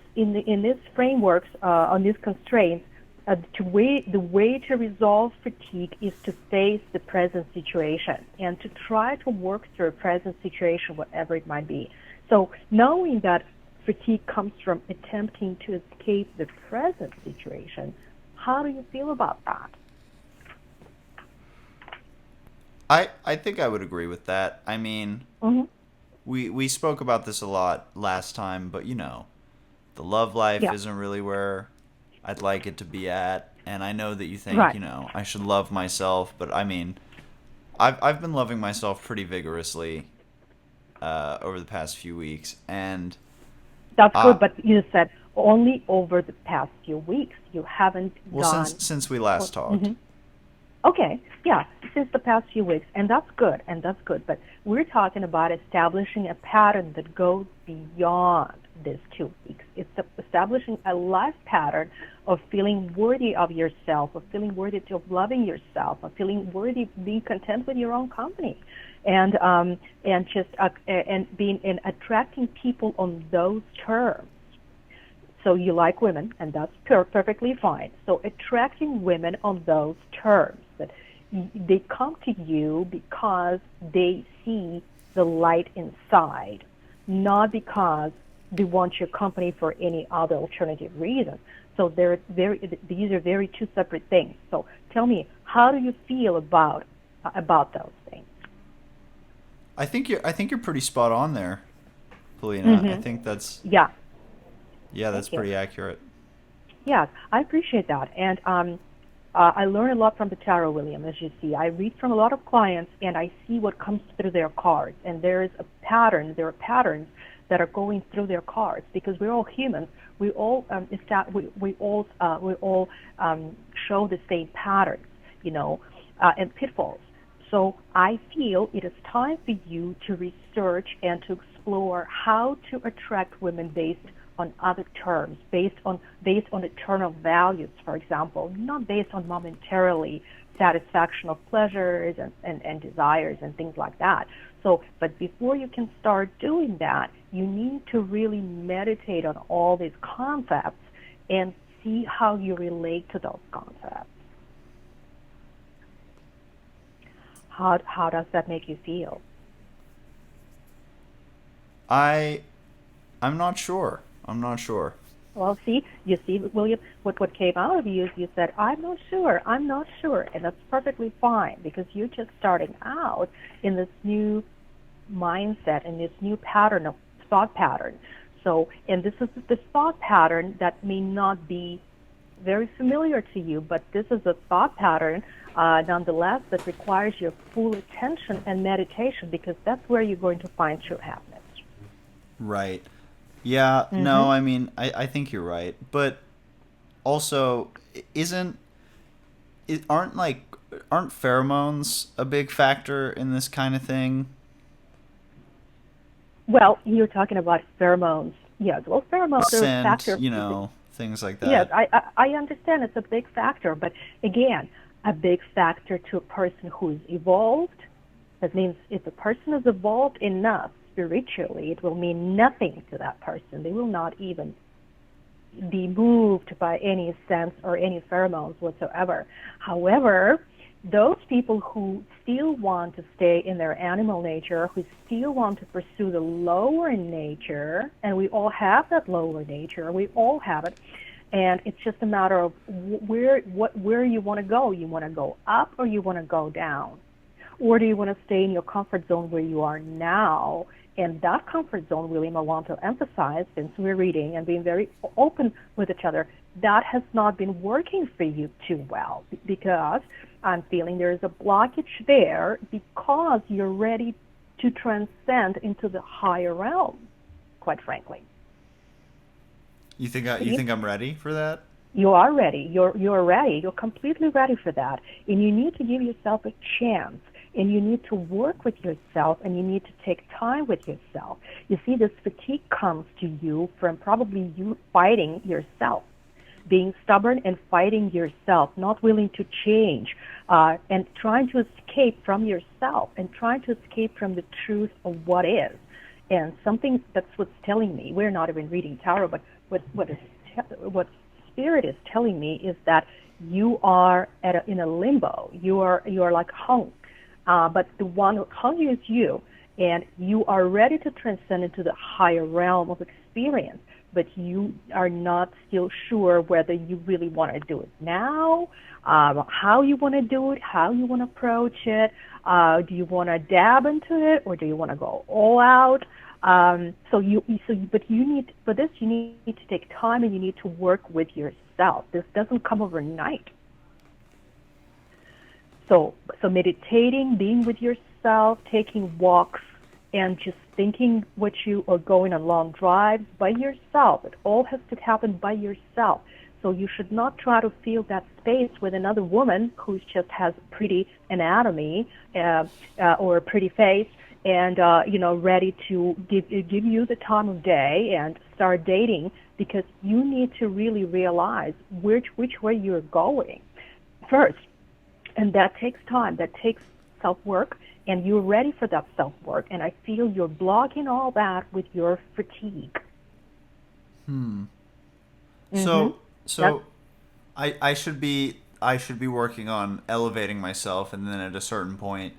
S7: frameworks, on these constraints, the way to resolve fatigue is to face the present situation and to try to work through a present situation, whatever it might be. So knowing that fatigue comes from attempting to escape the present situation, how do you feel about that?
S1: I think I would agree with that. I mean, we spoke about this a lot last time, but the love life isn't really where I'd like it to be at. And I know that you think,
S7: Right.
S1: I should love myself, but I mean, I've been loving myself pretty vigorously over the past few weeks, and
S7: That's good, but you said only over the past few weeks. You haven't
S1: well,
S7: gone.
S1: since we last talked.
S7: Okay, yeah, since the past few weeks, and that's good, But we're talking about establishing a pattern that goes beyond these 2 weeks. It's establishing a life pattern of feeling worthy of yourself, of feeling worthy of loving yourself, of feeling worthy, being content with your own company, and just and being and attracting people on those terms. So you like women, and that's perfectly fine. So attracting women on those terms, that they come to you because they see the light inside, not because they want your company for any other alternative reason. So these are very two separate things. So tell me, how do you feel about those things?
S1: I think you're pretty spot on there, Polina. I think that's that's pretty accurate.
S7: Yes, I appreciate that, and I learn a lot from the tarot, William. As you see, I read from a lot of clients, and I see what comes through their cards, and there is a pattern. There are patterns that are going through their cards because we're all humans. We all show the same patterns, and pitfalls. So I feel it is time for you to research and to explore how to attract women based on other terms, based on eternal values, for example, not based on momentarily satisfaction of pleasures and desires and things like that. So, but before you can start doing that, you need to really meditate on all these concepts and see how you relate to those concepts. How does that make you feel?
S1: I'm not sure.
S7: Well, you see, William, what came out of you is you said, I'm not sure, and that's perfectly fine because you're just starting out in this new mindset and this new thought pattern. So, and this is the thought pattern that may not be very familiar to you, but this is a thought pattern, nonetheless, that requires your full attention and meditation because that's where you're going to find true happiness.
S1: Right. Yeah, no, I mean, I think you're right. But also, aren't pheromones a big factor in this kind of thing?
S7: Well, you're talking about pheromones. Yes, well, pheromones are a factor.
S1: Things like that.
S7: Yes, I understand it's a big factor, but again, a big factor to a person who's evolved. That means if a person is evolved enough spiritually, it will mean nothing to that person. They will not even be moved by any sense or any pheromones whatsoever. However, those people who still want to stay in their animal nature, who still want to pursue the lower nature, and we all have that lower nature, we all have it, and it's just a matter of where you want to go. You want to go up or you want to go down? Or do you want to stay in your comfort zone where you are now? And that comfort zone, William, I want to emphasize, since we're reading and being very open with each other, that has not been working for you too well because I'm feeling there is a blockage there because you're ready to transcend into the higher realm, quite frankly.
S1: You think I'm ready for that?
S7: You are ready. You're ready. You're completely ready for that. And you need to give yourself a chance. And you need to work with yourself, and you need to take time with yourself. You see, this fatigue comes to you from probably you fighting yourself, being stubborn and fighting yourself, not willing to change, and trying to escape from yourself and trying to escape from the truth of what is. And something that's what's telling me, we're not even reading tarot, but what Spirit is telling me is that you are in a limbo. You are like hung. But the one who hung you is you, and you are ready to transcend into the higher realm of experience, but you are not still sure whether you really want to do it now, how you want to do it, how you want to approach it, do you want to dab into it, or do you want to go all out? But you need to take time, and you need to work with yourself. This doesn't come overnight. So meditating, being with yourself, taking walks, and just thinking what you are going on long drives by yourself. It all has to happen by yourself. So you should not try to fill that space with another woman who just has pretty anatomy or a pretty face and ready to give you the time of day and start dating, because you need to really realize which way you're going first. And that takes time. That takes self-work, and you're ready for that self-work. And I feel you're blocking all that with your fatigue.
S1: So I should be working on elevating myself, and then at a certain point,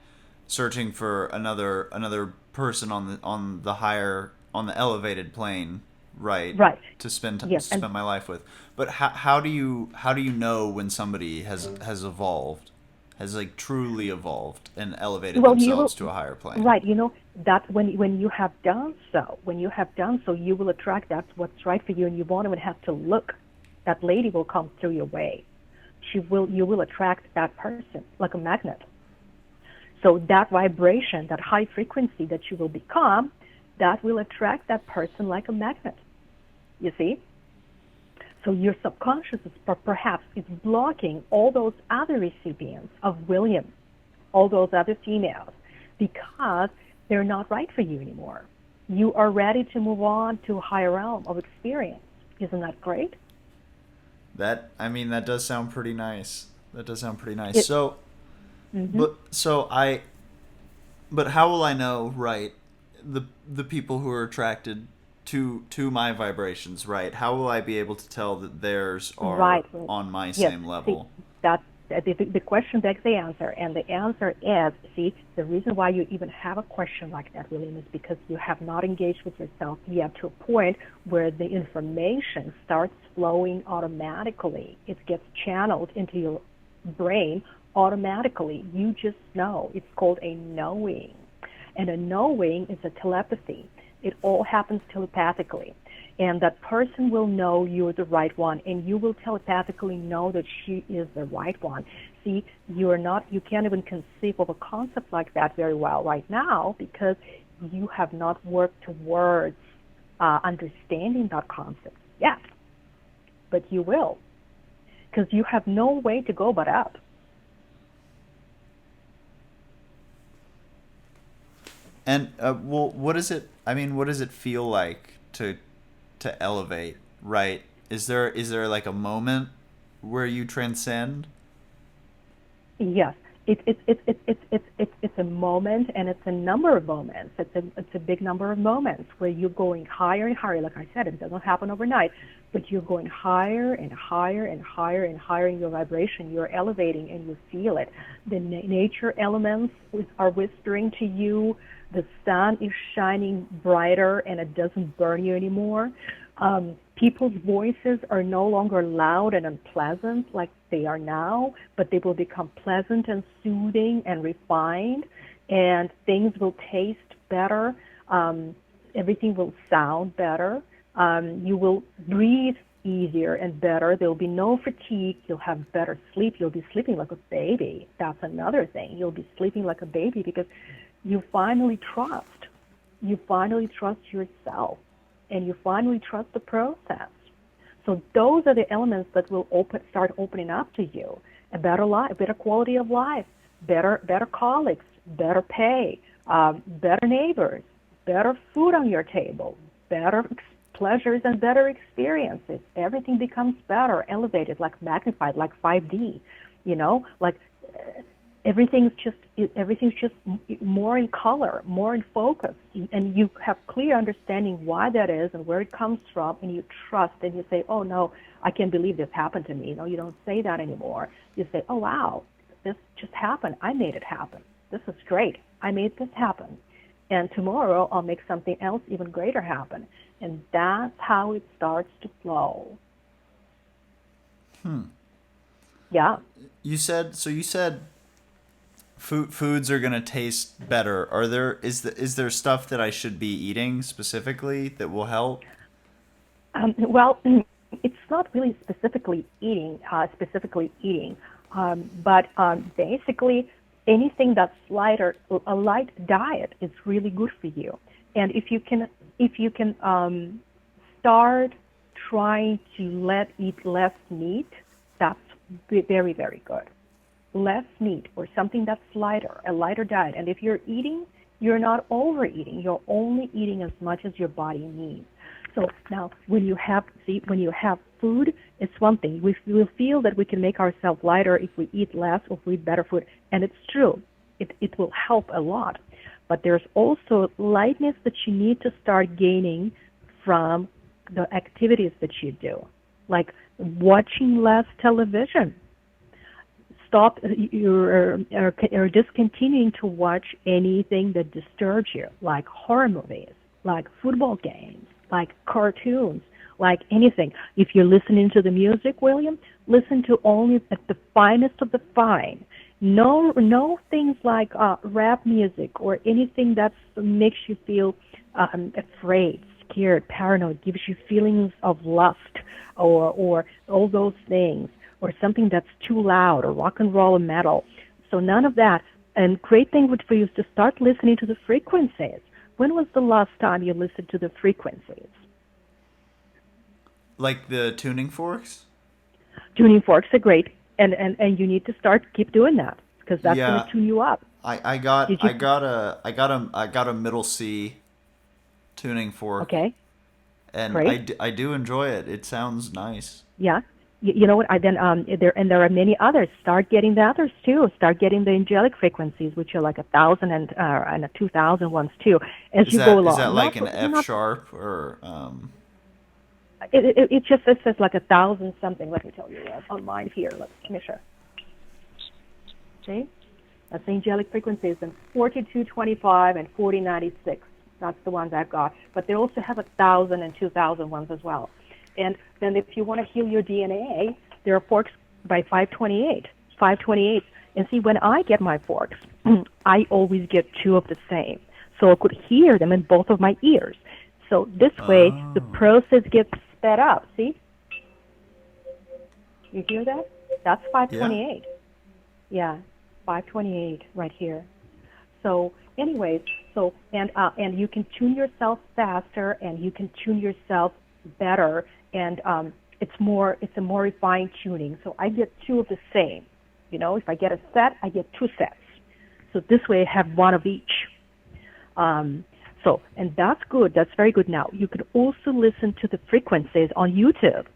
S1: searching for another person on the elevated plane, right?
S7: Right.
S1: To spend
S7: Yes,
S1: spend my life with. But how do you know when somebody has evolved, has like truly evolved and elevated themselves to a higher plane?
S7: Right. That when you have done so, you will attract that's what's right for you, and you won't even have to look. That lady will come through your way. You will attract that person like a magnet. So that vibration, that high frequency that you will become, that will attract that person like a magnet. You see? So your subconscious perhaps is blocking all those other recipients of William, all those other females, because they're not right for you anymore. You are ready to move on to a higher realm of experience. Isn't that great?
S1: That does sound pretty nice. But how will I know, right, the people who are attracted to my vibrations, right? How will I be able to tell that theirs are on my same level?
S7: See, that's the question begs the answer, and the answer is, the reason why you even have a question like that, William, is because you have not engaged with yourself yet to a point where the information starts flowing automatically. It gets channeled into your brain automatically. You just know. It's called a knowing. And a knowing is a telepathy. It all happens telepathically. And that person will know you're the right one, and you will telepathically know that she is the right one. See, you can't even conceive of a concept like that very well right now, because you have not worked towards understanding that concept yet. But you will, because you have no way to go but up.
S1: And what does it feel like to elevate, right? Is there like a moment where you transcend?
S7: Yes, it's a moment, and it's a number of moments. It's a big number of moments where you're going higher and higher. Like I said, it doesn't happen overnight, but you're going higher and higher and higher and higher in your vibration. You're elevating, and you feel it. The nature elements are whispering to you. The sun is shining brighter, and it doesn't burn you anymore. People's voices are no longer loud and unpleasant like they are now, but they will become pleasant and soothing and refined, and things will taste better. Everything will sound better. You will breathe easier and better. There will be no fatigue. You'll have better sleep. You'll be sleeping like a baby. That's another thing. You'll be sleeping like a baby because you finally trust. You finally trust yourself, and you finally trust the process. So those are the elements that will start opening up to you. A better life, better quality of life, better colleagues, better pay, better neighbors, better food on your table, better pleasures and better experiences. Everything becomes better, elevated, like magnified, like 5D. Like everything's just more in color, more in focus, and you have clear understanding why that is and where it comes from, and you trust, and you say, oh no, I can't believe this happened to me. You don't say that anymore. You say, oh wow, this just happened. I made it happen. This is great. I made this happen, and tomorrow I'll make something else even greater happen. And that's how it starts to flow. Yeah.
S1: You said foods are gonna taste better. Is there stuff that I should be eating specifically that will help?
S7: Well, it's not really specifically eating. But basically, anything that's lighter, a light diet is really good for you. And if you can start trying to eat less meat, that's very, very good. Less meat or something that's lighter, a lighter diet. And if you're eating, you're not overeating. You're only eating as much as your body needs. So now, when you have food, it's one thing. We feel that we can make ourselves lighter if we eat less or if we eat better food, and it's true. It will help a lot. But there's also lightness that you need to start gaining from the activities that you do, like watching less television. Stop or discontinuing to watch anything that disturbs you, like horror movies, like football games, like cartoons, like anything. If you're listening to the music, William, listen to only at the finest of the fine. No things like rap music or anything that makes you feel afraid, scared, paranoid, gives you feelings of lust or all those things, or something that's too loud, or rock and roll or metal. So none of that. And great thing for you is to start listening to the frequencies. When was the last time you listened to the frequencies?
S1: Like the tuning forks?
S7: Tuning forks are great, and you need to keep doing that, because that's going to tune you up.
S1: I got a middle C tuning fork.
S7: Okay.
S1: And
S7: great.
S1: I do enjoy it. It sounds nice.
S7: Yeah. You know what? There are many others. Start getting the others too. Start getting the angelic frequencies, which are like 1,000 and a 2,000 ones too. As you go along.
S1: Is that like an F sharp or?
S7: It just says like 1,000 something. Let me tell you on mine here. Let me show. See, that's the angelic frequencies, and 4225 and 4096. That's the ones I've got. But they also have 1,000 and 2,000 ones as well. And then if you want to heal your DNA, there are forks by 528. 528. And see, when I get my forks, I always get two of the same. So I could hear them in both of my ears. So this way, the process gets sped up. See? You hear that? That's 528. Yeah, 528 right here. So anyways, and you can tune yourself faster, and you can tune yourself better, and it's a more refined tuning. So I get two of the same. You know, if I get a set, I get two sets. So this way I have one of each. And that's good. That's very good. Now, you can also listen to the frequencies on YouTube.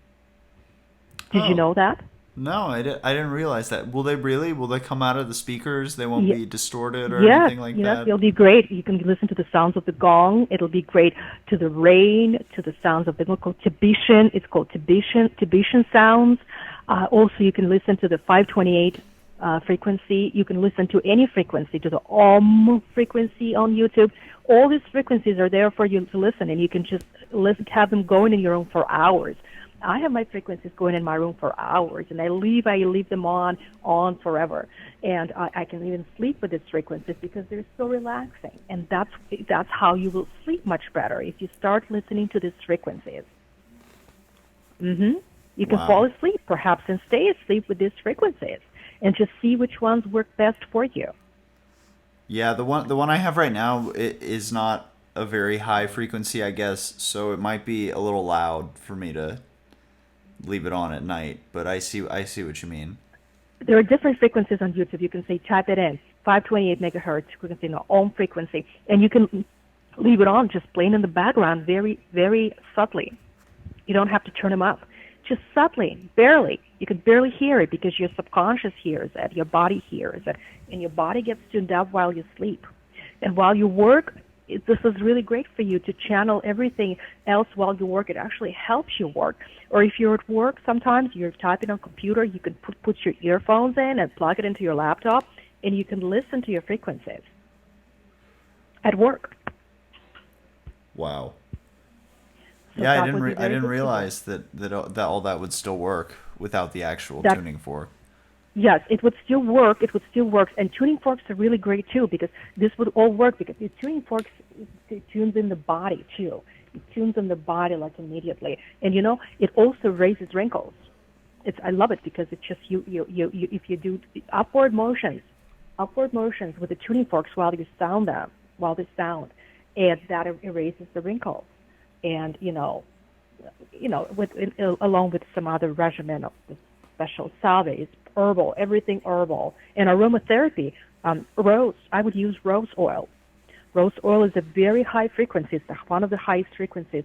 S7: Did you know that?
S1: No, I didn't realize that. Will they come out of the speakers? They won't be distorted or anything like that?
S7: Yes, it'll be great. You can listen to the sounds of the gong. It'll be great to the rain, to the sounds of the local Tibetan. It's called Tibetan sounds. Also, you can listen to the 528 frequency. You can listen to any frequency, to the Om frequency on YouTube. All these frequencies are there for you to listen, and you can just have them going in your room for hours. I have my frequencies going in my room for hours, and I leave them on forever. And I can even sleep with these frequencies because they're so relaxing. And that's how you will sleep much better, if you start listening to these frequencies. You can fall asleep, perhaps, and stay asleep with these frequencies, and just see which ones work best for you.
S1: Yeah, the one I have right now is not a very high frequency, I guess, so it might be a little loud for me to leave it on at night, but I see what you mean.
S7: There are different frequencies on YouTube. You can say, type it in, 528 megahertz frequency, Om frequency, and you can leave it on just plain in the background, very, very subtly. You don't have to turn them up. Just subtly, barely. You can barely hear it because your subconscious hears it, your body hears it, and your body gets tuned up while you sleep. And while you work, this is really great for you to channel everything else while you work. It actually helps you work. Or if you're at work, sometimes you're typing on a computer, you can put your earphones in and plug it into your laptop, and you can listen to your frequencies at work.
S1: Wow.
S7: So
S1: yeah, I didn't realize that all that would still work without the actual tuning fork.
S7: Yes, it would still work. And tuning forks are really great too, because this would all work, because the tuning forks, it tunes in the body too. It tunes in the body like immediately. And it also raises wrinkles. I love it because it's just you if you do upward motions with the tuning forks while you sound them, and that erases the wrinkles. And with along with some other regimen of the special salves, herbal, everything herbal, and aromatherapy. Rose, I would use rose oil. Rose oil is a very high frequency. It's one of the highest frequencies,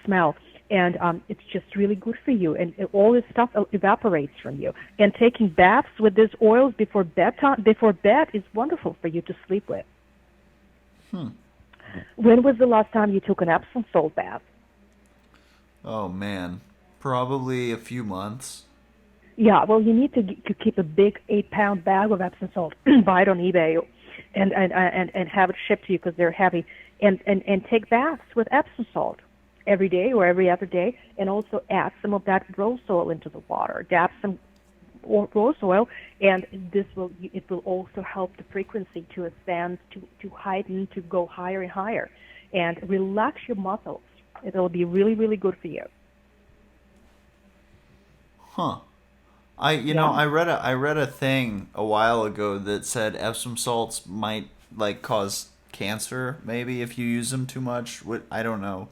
S7: smell, and it's just really good for you. And all this stuff evaporates from you. And taking baths with these oils before bed is wonderful for you to sleep with. When was the last time you took an Epsom salt bath?
S1: Oh man, probably a few months.
S7: Yeah, well, you need to keep a big 8-pound bag of Epsom salt, buy it on eBay, and have it shipped to you because they're heavy, and take baths with Epsom salt every day or every other day, and also add some of that rose oil into the water. Dab some rose oil, and it will also help the frequency to ascend, to heighten, to go higher and higher, and relax your muscles. It'll be really, really good for you.
S1: Huh. I read a thing a while ago that said Epsom salts might like cause cancer maybe if you use them too much. I don't know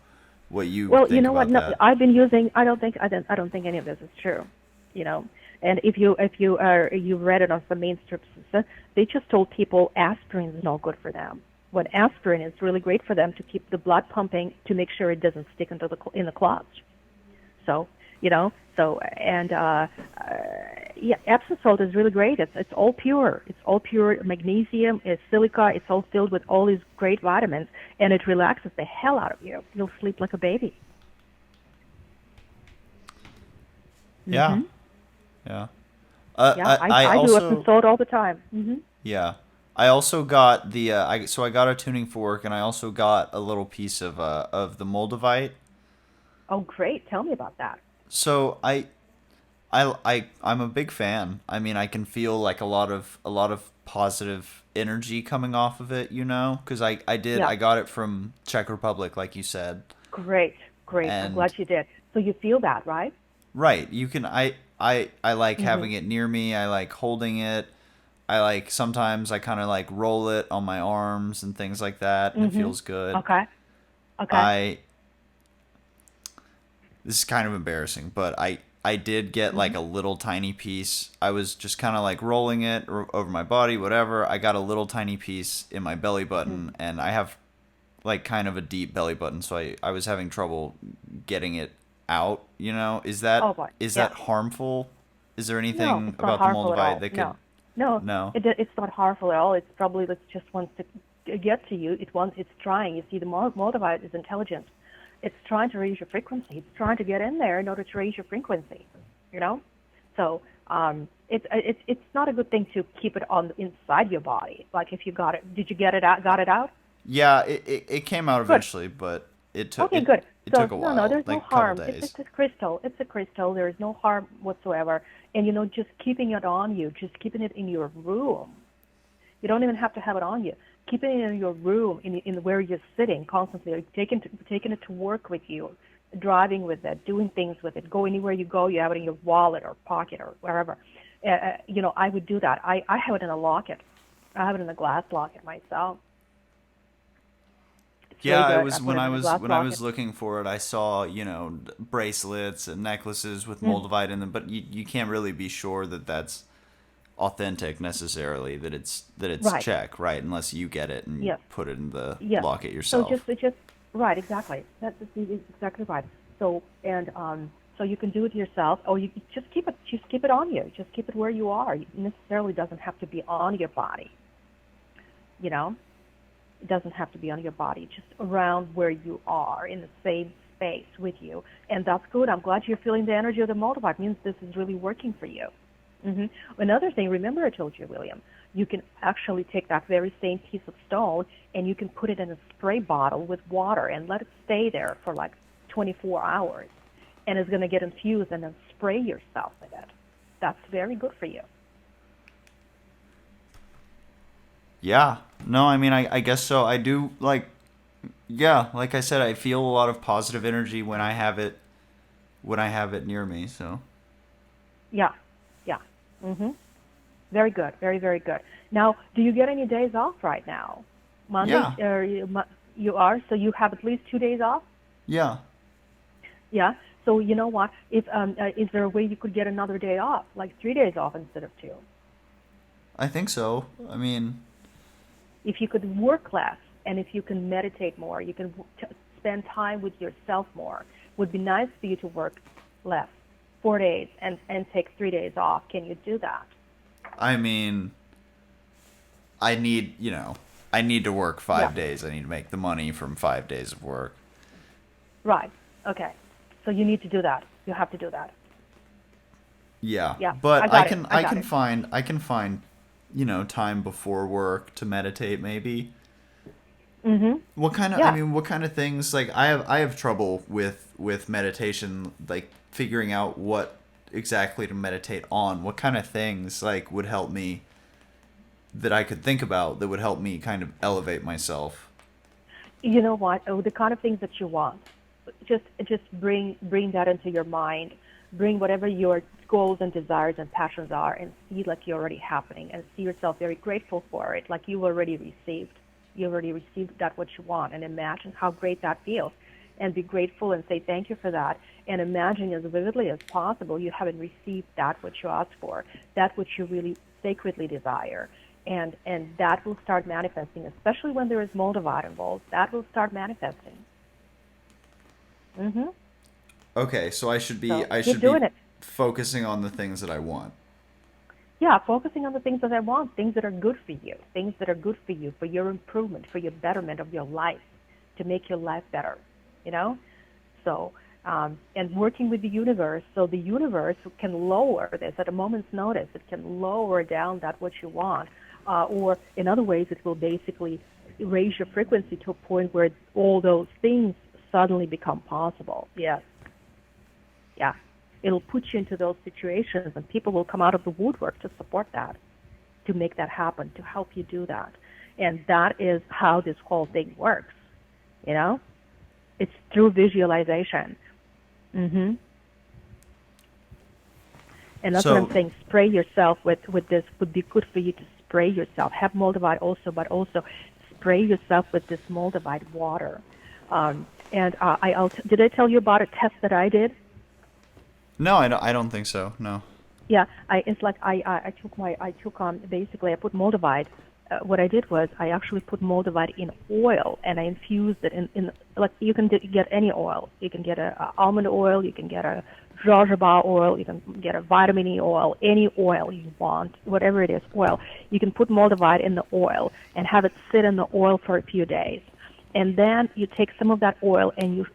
S1: what you
S7: well,
S1: think
S7: you know what?
S1: about
S7: No,
S1: that.
S7: I've been using. I don't think any of this is true. And if you read it on some mainstream, they just told people aspirin is not good for them. When aspirin is really great for them to keep the blood pumping to make sure it doesn't stick in the clots. So Epsom salt is really great. It's all pure. It's all pure magnesium, it's silica. It's all filled with all these great vitamins, and it relaxes the hell out of you. You'll sleep like a baby.
S1: Yeah. Yeah.
S7: I do
S1: also,
S7: Epsom salt all the time.
S1: Yeah. I also got I got a tuning fork, and I also got a little piece of the Moldavite.
S7: Oh, great! Tell me about that.
S1: So I'm a big fan. I mean, I can feel like a lot of positive energy coming off of it, because I got it from Czech Republic, like you said.
S7: Great. I'm glad you did. So you feel that, right?
S1: Right. You can I like having it near me. I like holding it. I like sometimes I kind of like roll it on my arms and things like that, and it feels good.
S7: Okay.
S1: This is kind of embarrassing, but I did get like a little tiny piece. I was just kind of like rolling it over my body, whatever. I got a little tiny piece in my belly button, and I have like kind of a deep belly button, so I was having trouble getting it out. Is that harmful? Is there anything about the Moldavite that could?
S7: No. It's not harmful at all. It's probably it just wants to get to you. It's trying. You see, the Moldavite is intelligent. It's trying to raise your frequency. It's trying to get in there in order to raise your frequency. So it's not a good thing to keep it on inside your body. Like if you got it, did you get it out? Got it out?
S1: Yeah, it came out eventually, but it took
S7: good.
S1: It took a while.
S7: No, there's
S1: like
S7: no harm.
S1: Days.
S7: It's a crystal. It's a crystal. There is no harm whatsoever. And just keeping it on you, just keeping it in your room. You don't even have to have it on you. Keeping it in your room, in where you're sitting constantly, taking it to work with you, driving with it, doing things with it. Go anywhere you go, you have it in your wallet or pocket or wherever. I would do that. I have it in a locket. I have it in a glass locket myself.
S1: Yeah, it was when I was looking for it. I saw bracelets and necklaces with Moldavite in them, but you can't really be sure that that's authentic necessarily. That it's
S7: right.
S1: Czech, right? Unless you get it and put it in the locket yourself.
S7: So just right, exactly. That's exactly right. So so you can do it yourself, or you just keep it on you. Just keep it where you are. It necessarily doesn't have to be on your body. It doesn't have to be on your body, just around where you are in the same space with you. And that's good. I'm glad you're feeling the energy of the Moldavite. It means this is really working for you. Another thing, remember I told you, William, you can actually take that very same piece of stone and you can put it in a spray bottle with water and let it stay there for like 24 hours. And it's going to get infused and then spray yourself with it. That's very good for you.
S1: Yeah. No, I mean, I guess so. I do, like I said, I feel a lot of positive energy when I have it near me, so.
S7: Yeah, yeah. Very good, very, very good. Now, do you get any days off right now? Monday,
S1: Yeah.
S7: you are, so you have at least 2 days off?
S1: Yeah.
S7: Yeah. So you know what? If is there a way you could get another day off, like 3 days off instead of two?
S1: I think so. I mean,
S7: If you could work less and if you can meditate more, you can spend time with yourself more. Would be nice for you to work less, 4 days, and take 3 days off. Can you do that?
S1: I mean, I need, I need to work
S7: Yeah.
S1: 5 days. I need to make the money from 5 days of work.
S7: Right. Okay. So you need to do that. You have to do that.
S1: Yeah.
S7: Yeah,
S1: But
S7: I got it. I got
S1: can
S7: it.
S1: find, time before work to meditate maybe. What kind of
S7: Yeah.
S1: I mean, what kind of things, like I have trouble with meditation, like figuring out what exactly to meditate on. What kind of things like would help me, that I could think about, that would help me kind of elevate myself?
S7: You know what? Oh, the kind of things that you want. Just bring that into your mind. Bring whatever your goals and desires and passions are, and see like you're already happening, and see yourself very grateful for it, like you already received. You already received that what you want, and imagine how great that feels, and be grateful and say thank you for that, and imagine as vividly as possible you haven't received that what you asked for, that which you really sacredly desire, and that will start manifesting, especially when there is Moldavite involved. That will start manifesting.
S1: Okay, so I should be
S7: So
S1: I
S7: keep
S1: should
S7: doing
S1: be
S7: it.
S1: focusing on the things that I want.
S7: Yeah, focusing on the things that I want, things that are good for you, things that are good for you, for your improvement, for your betterment of your life, to make your life better, you know? So, and working with the universe, so the universe can lower this at a moment's notice. It can lower down that what you want, or in other ways, it will basically raise your frequency to a point where all those things suddenly become possible. Yes. Yeah. It'll put you into those situations, and people will come out of the woodwork to support that, to make that happen, to help you do that. And that is how this whole thing works, you know? It's through visualization. And that's what I'm saying. Spray yourself with this. Would be good for you to spray yourself. Have Moldavite also, but also spray yourself with this Moldavite water. Did I tell you about a test that I did?
S1: No, I don't think so. No.
S7: Yeah, I basically I put Moldavite. What I did was I actually put Moldavite in oil, and I infused it in like you can get any oil. You can get a almond oil, you can get a jojoba oil, you can get a vitamin E oil, any oil you want, whatever it is, oil. You can put Moldavite in the oil and have it sit in the oil for a few days, and then you take some of that oil and you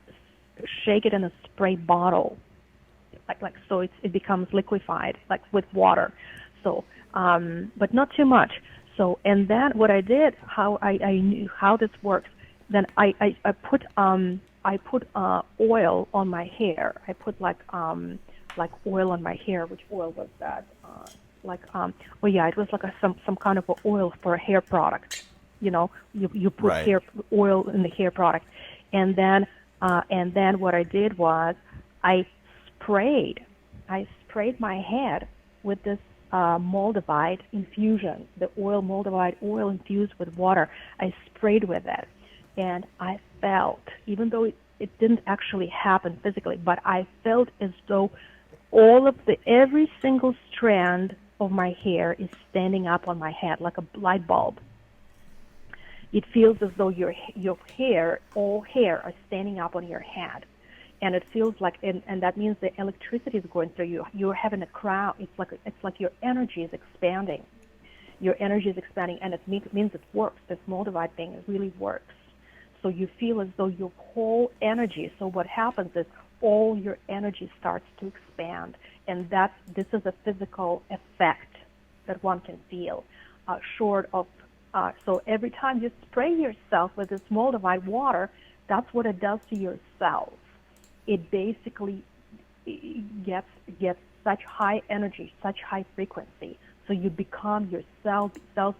S7: shake it in a spray bottle. Like so it becomes liquefied, like with water. So, but not too much. So, and then what I did, how I knew how this works, then I put oil on my hair. I put like oil on my hair. Which oil was that? It was like some kind of a oil for a hair product. You know, you put
S1: Right.
S7: hair oil in the hair product, and then what I did was I sprayed my head with this Moldavite infusion, the Moldavite oil infused with water. I sprayed with it, and I felt, even though it didn't actually happen physically, but I felt as though every single strand of my hair is standing up on my head like a light bulb. It feels as though your hair, all hair, are standing up on your head. And it feels like, and that means the electricity is going through you. You're having a crown. It's like your energy is expanding. Your energy is expanding, and it means it works. This Moldavite thing, it really works. So you feel as though your whole energy. So what happens is all your energy starts to expand, and this is a physical effect that one can feel. Short of, so every time you spray yourself with this Moldavite water, that's what it does to your cells. It basically gets such high energy, such high frequency. So you become, your cells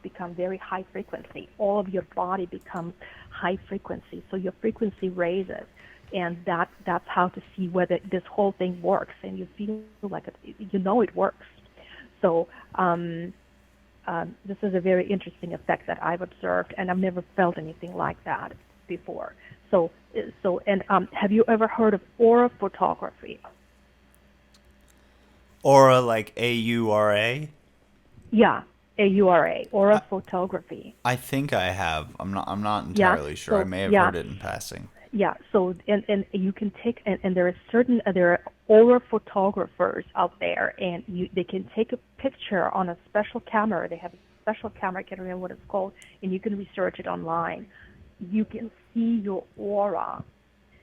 S7: become very high frequency. All of your body becomes high frequency. So your frequency raises. and that's how to see whether this whole thing works, and you feel like it works. So this is a very interesting effect that I've observed, and I've never felt anything like that before. So have you ever heard of aura photography?
S1: Aura, like AURA?
S7: Yeah, AURA, aura photography.
S1: I think I have. I'm not entirely sure. I may have heard it in passing.
S7: Yeah. So and you can take and there are aura photographers out there, and they can take a picture on a special camera. They have a special camera. I can't remember what it's called, and you can research it online. You can see your aura.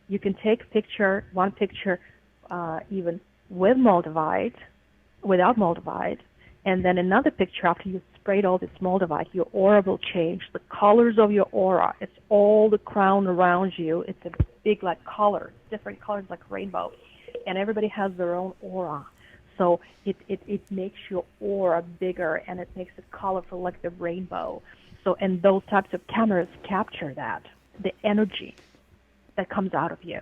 S7: You can take one picture, even with moldavite, without moldavite, and then another picture after you sprayed all this moldavite. Your aura will change. The colors of your aura. It's all the crown around you. It's a big like color, different colors like rainbow, and everybody has their own aura. So it makes your aura bigger, and it makes it colorful like the rainbow. So, and those types of cameras capture that, the energy that comes out of you.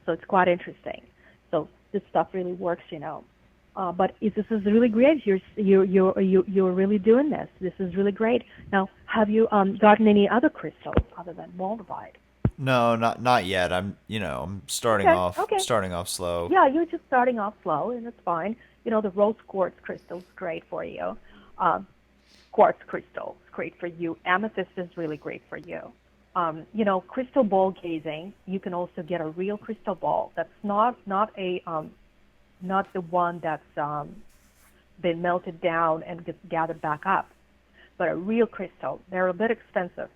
S7: So it's quite interesting. So this stuff really works, But this is really great. You're really doing this. This is really great. Now, have you gotten any other crystals other than moldavite?
S1: No, not yet. I'm starting off slow.
S7: Yeah, you're just starting off slow, and it's fine. The rose quartz crystal is great for you. Quartz crystal is great for you. Amethyst is really great for you. Crystal ball gazing. You can also get a real crystal ball. That's not the one that's been melted down and gets gathered back up, but a real crystal. They're a bit expensive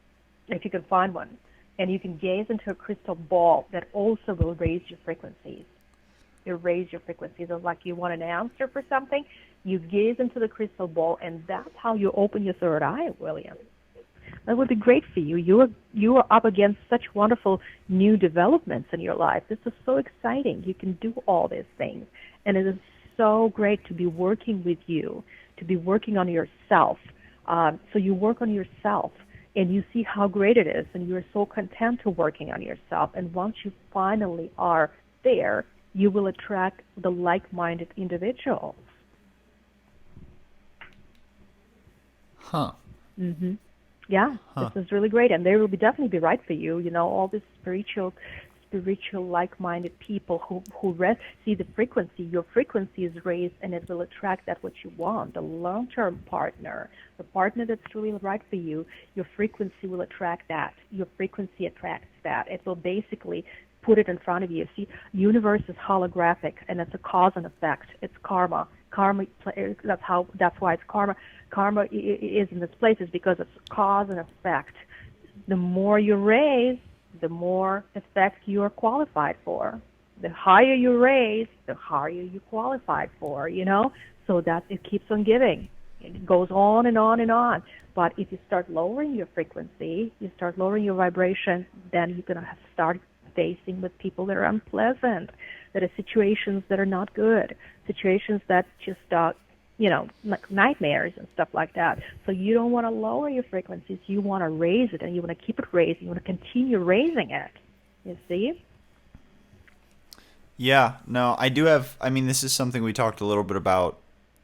S7: if you can find one, and you can gaze into a crystal ball that also will raise your frequencies. It raise your frequencies. It's like you want an answer for something. You gaze into the crystal ball, and that's how you open your third eye, William. That would be great for you. You are up against such wonderful new developments in your life. This is so exciting. You can do all these things, and it is so great to be working with you, to be working on yourself. So you work on yourself, and you see how great it is, and you're so content to working on yourself. And once you finally are there, you will attract the like-minded individuals.
S1: Huh.
S7: Mm-hmm. Yeah, This is really great, and they will definitely be right for you. All these spiritual, like-minded people who see the frequency. Your frequency is raised, and it will attract that what you want. The long-term partner, the partner that's really right for you. Your frequency will attract that. Your frequency attracts that. It will basically put it in front of you. See, universe is holographic, and it's a cause and effect. It's karma. That's why it's karma. Karma is in this place is because it's cause and effect. The more you raise, the more effect you are qualified for. The higher you raise, the higher you qualified for, So that it keeps on giving. It goes on and on and on. But if you start lowering your frequency, you start lowering your vibration, then you're going to start facing with people that are unpleasant, that are situations that are not good, situations that just, like nightmares and stuff like that. So you don't want to lower your frequencies. You want to raise it, and you want to keep it raising. You want to continue raising it. You see?
S1: Yeah. No, I do have. This is something we talked a little bit about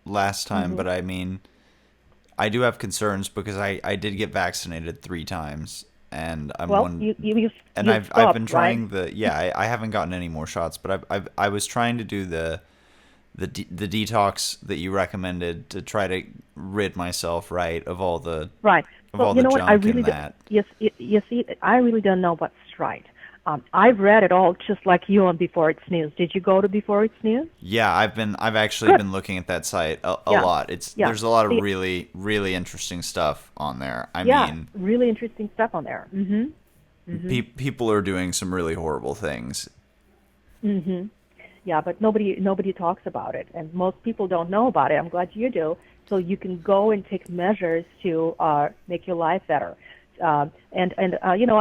S1: last time, but I do have concerns because I did get vaccinated 3 times. And I've been trying
S7: right?
S1: I haven't gotten any more shots, but I was trying to do the detox that you recommended to try to rid myself of all the
S7: right.
S1: of all the junk
S7: I really
S1: in that.
S7: Yes, you see, I really don't know what's right. I've read it all just like you on Before It's News. Did you go to Before It's News?
S1: Yeah, I've actually been looking at that site a lot. There's a lot of really, really interesting stuff on there. I mean,
S7: really interesting stuff on there. Mm-hmm.
S1: People are doing some really horrible things.
S7: Mm-hmm. Yeah, but nobody talks about it, and most people don't know about it. I'm glad you do. So you can go and take measures to make your life better. I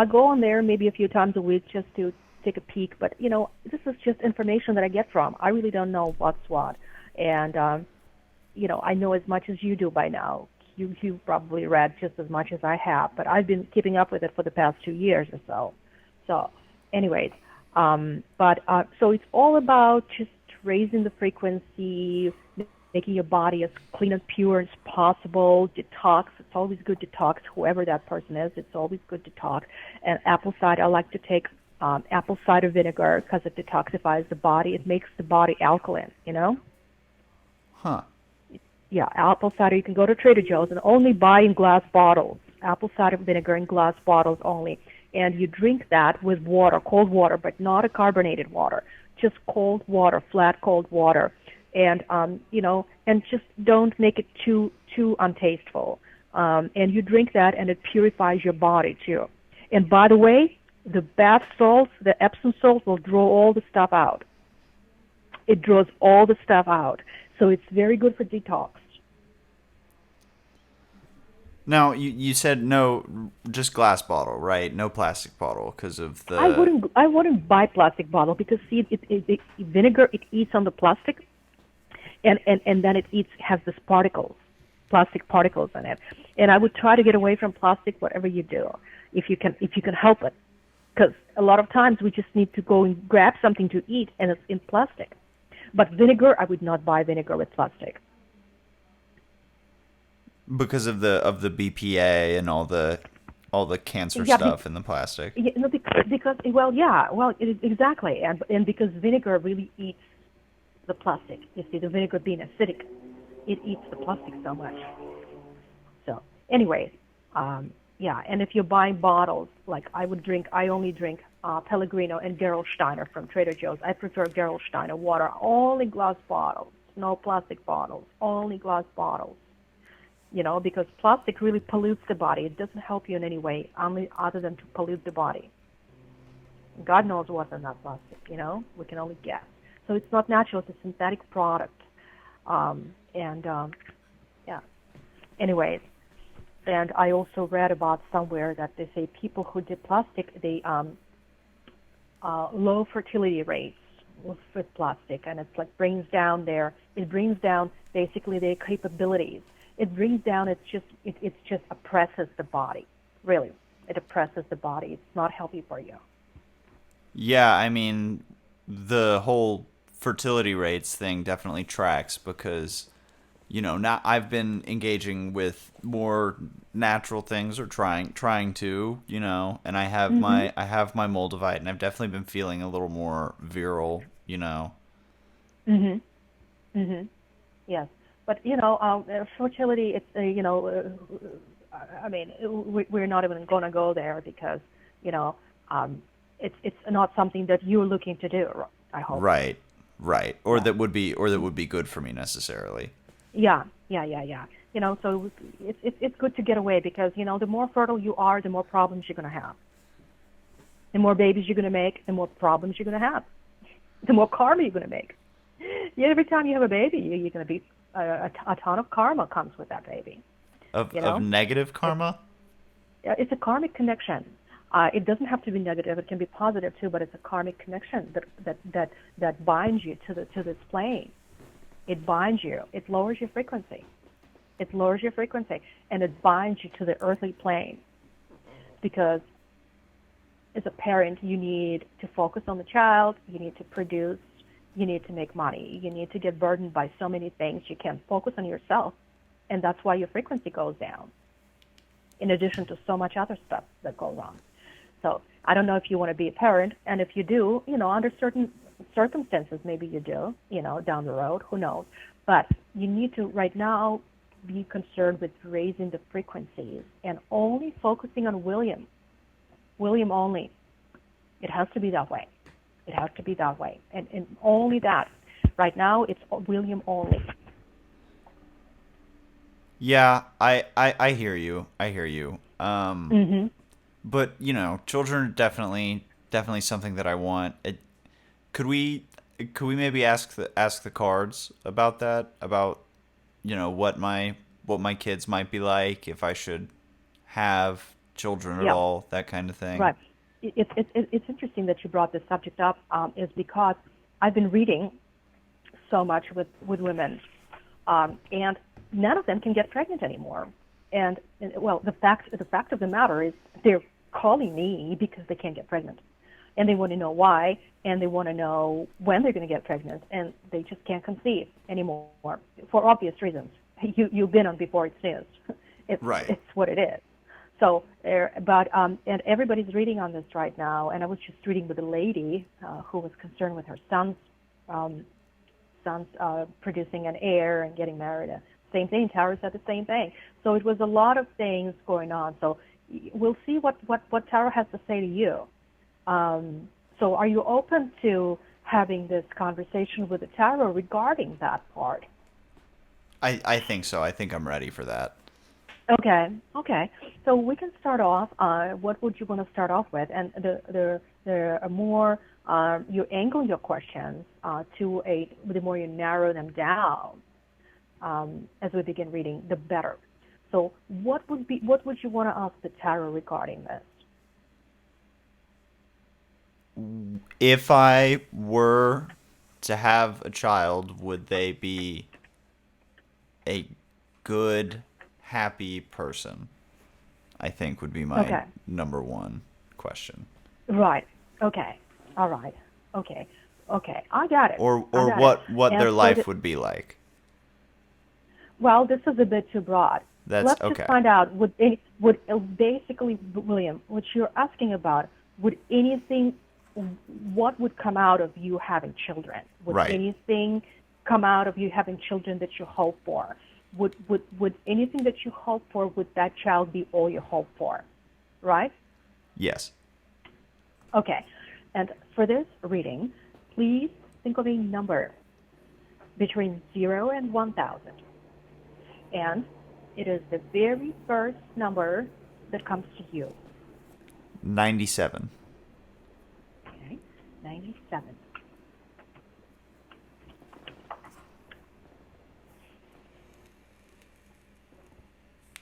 S7: go on there maybe a few times a week just to take a peek. But this is just information that I get from. I really don't know what's what, and I know as much as you do by now. You've probably read just as much as I have, but I've been keeping up with it for the past 2 years or so. So, anyways, So it's all about just raising the frequency, making your body as clean and pure as possible. Detox. It's always good to detox. Whoever that person is, it's always good to detox. And apple cider, I like to take apple cider vinegar because it detoxifies the body. It makes the body alkaline.
S1: Huh.
S7: Yeah, apple cider. You can go to Trader Joe's and only buy in glass bottles. Apple cider vinegar in glass bottles only. And you drink that with water, cold water, but not a carbonated water. Just cold water, flat cold water. And and just don't make it too untasteful. And you drink that, and it purifies your body too. And by the way, the bath salts, the Epsom salt, will draw all the stuff out. It draws all the stuff out, so it's very good for detox.
S1: Now you said no, just glass bottle, right? No plastic bottle because of the.
S7: I wouldn't buy plastic bottle because see, vinegar, it eats on the plastic. And then it has this plastic particles in it. And I would try to get away from plastic, whatever you do, if you can help it, because a lot of times we just need to go and grab something to eat, and it's in plastic. But vinegar, I would not buy vinegar with plastic.
S1: Because of the BPA and all the cancer stuff in the plastic.
S7: Yeah, no, because exactly, and because vinegar really eats the plastic. You see, the vinegar being acidic, it eats the plastic so much. So, anyways, and if you're buying bottles, like I only drink Pellegrino and Gerolsteiner from Trader Joe's. I prefer Gerolsteiner water, only glass bottles, no plastic bottles, only glass bottles. Because plastic really pollutes the body. It doesn't help you in any way, only other than to pollute the body. God knows what's in that plastic, we can only guess. So it's not natural, it's a synthetic product. Anyways, and I also read about somewhere that they say people who did plastic, they low fertility rates with plastic, and it's like brings down basically their capabilities. It brings down, it just oppresses the body, really. It oppresses the body. It's not healthy for you.
S1: Yeah, I mean, the whole fertility rates thing definitely tracks because, now I've been engaging with more natural things or trying to, and I have my Moldavite, and I've definitely been feeling a little more virile,
S7: Yes. But, fertility, it's, we're not even going to go there because, it's not something that you're looking to do, I hope.
S1: Right. Or that would be good for me necessarily.
S7: Yeah. So it's good to get away because, the more fertile you are, the more problems you're going to have. The more babies you're going to make, the more problems you're going to have. The more karma you're going to make. Every time you have a baby, you're going to be a ton of karma comes with that baby.
S1: Of negative karma?
S7: It's a karmic connection. It doesn't have to be negative. It can be positive too, but it's a karmic connection that binds you to this plane. It binds you. It lowers your frequency. And it binds you to the earthly plane. Because as a parent, you need to focus on the child. You need to produce. You need to make money. You need to get burdened by so many things. You can't focus on yourself, and that's why your frequency goes down, in addition to so much other stuff that goes on. So I don't know if you want to be a parent, and if you do, under certain circumstances, maybe you do, down the road, who knows. But you need to, right now, be concerned with raising the frequencies and only focusing on William only. It has to be that way. And only that. Right now, it's William only.
S1: Yeah, I hear you. But children are definitely something that I want. Could we maybe ask the cards about that? About what my kids might be like, if I should have children at all, that kind of thing.
S7: Right. It's interesting that you brought this subject up, is because I've been reading so much with women, and none of them can get pregnant anymore. And the fact of the matter is they're calling me because they can't get pregnant. and they want to know why, and they want to know when they're going to get pregnant, and they just can't conceive anymore for obvious reasons. You've been on before it sneezed.
S1: Right.
S7: It's what it is. So, and everybody's reading on this right now, and I was just reading with a lady who was concerned with her son's producing an heir and getting married. Same thing. Tarot said the same thing. So it was a lot of things going on. So we'll see what Tarot has to say to you. So are you open to having this conversation with the Tarot regarding that part?
S1: I think so. I think I'm ready for that.
S7: Okay. So we can start off. What would you want to start off with? And the more you angle your questions the more you narrow them down as we begin reading, the better. So what would you want to ask the Tarot regarding this?
S1: If I were to have a child, would they be a good, happy person? I think would be my number one question.
S7: Right. Okay. All right. Okay. I got it.
S1: Or what their life would be like.
S7: Well, this is a bit too broad. Let's just find out. Would basically, William, what you're asking about, what would come out of you having children? Would anything come out of you having children that you hope for? Would anything that you hope for, would that child be all you hope for? Right?
S1: Yes.
S7: Okay. And for this reading, please think of a number between 0 and 1,000. And it is the very first number that comes to you.
S1: 97.
S7: Okay, 97.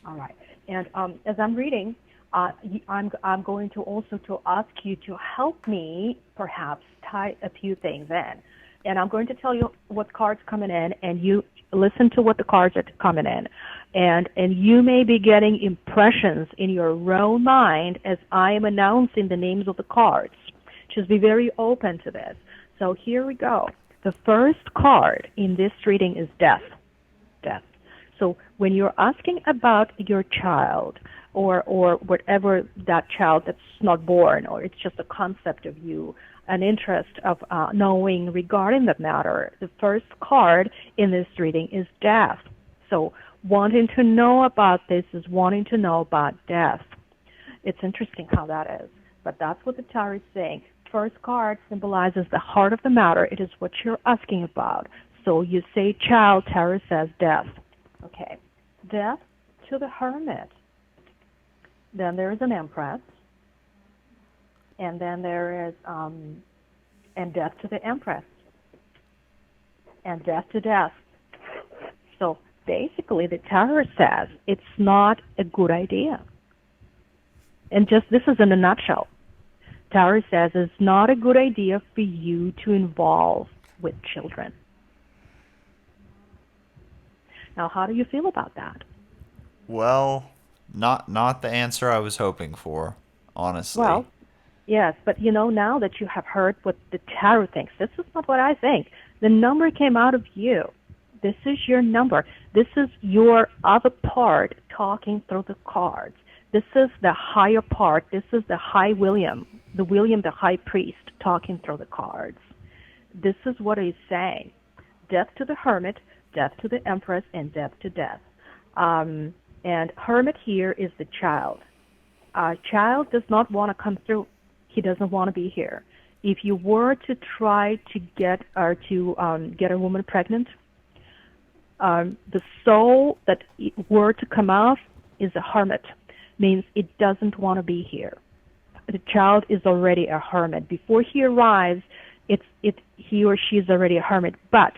S7: All right. And as I'm reading, I'm going to also to ask you to help me perhaps tie a few things in. And I'm going to tell you what cards coming in, and you listen to what the cards are coming in. And you may be getting impressions in your own mind as I am announcing the names of the cards. Just be very open to this. So here we go. The first card in this reading is death. Death. So when you're asking about your child or whatever that child that's not born, or it's just a concept of you, an interest of knowing regarding that matter, the first card in this reading is death. So wanting to know about this is wanting to know about death. It's interesting how that is, but that's what the tarot is saying. First card symbolizes the heart of the matter. It is what you're asking about. So you say child, tarot says death. Okay. Death to the Hermit. Then there is an Empress. And then there is, and death to the Empress. And death to death. So basically the tarot says it's not a good idea. And just this is in a nutshell. Tarot says it's not a good idea for you to involve with children. Now, how do you feel about that?
S1: Well, not the answer I was hoping for, honestly.
S7: Well, yes, but now that you have heard what the tarot thinks, this is not what I think. The number came out of you. This is your number. This is your other part talking through the cards. This is the higher part. This is the high William, the high priest, talking through the cards. This is what he's saying. Death to the Hermit, death to the Empress, and death to death. And Hermit here is the child. Child does not want to come through. He doesn't want to be here. If you were to try to get a woman pregnant, the soul that were to come out is a hermit, means it doesn't want to be here. The child is already a hermit. Before he arrives, he or she is already a hermit. But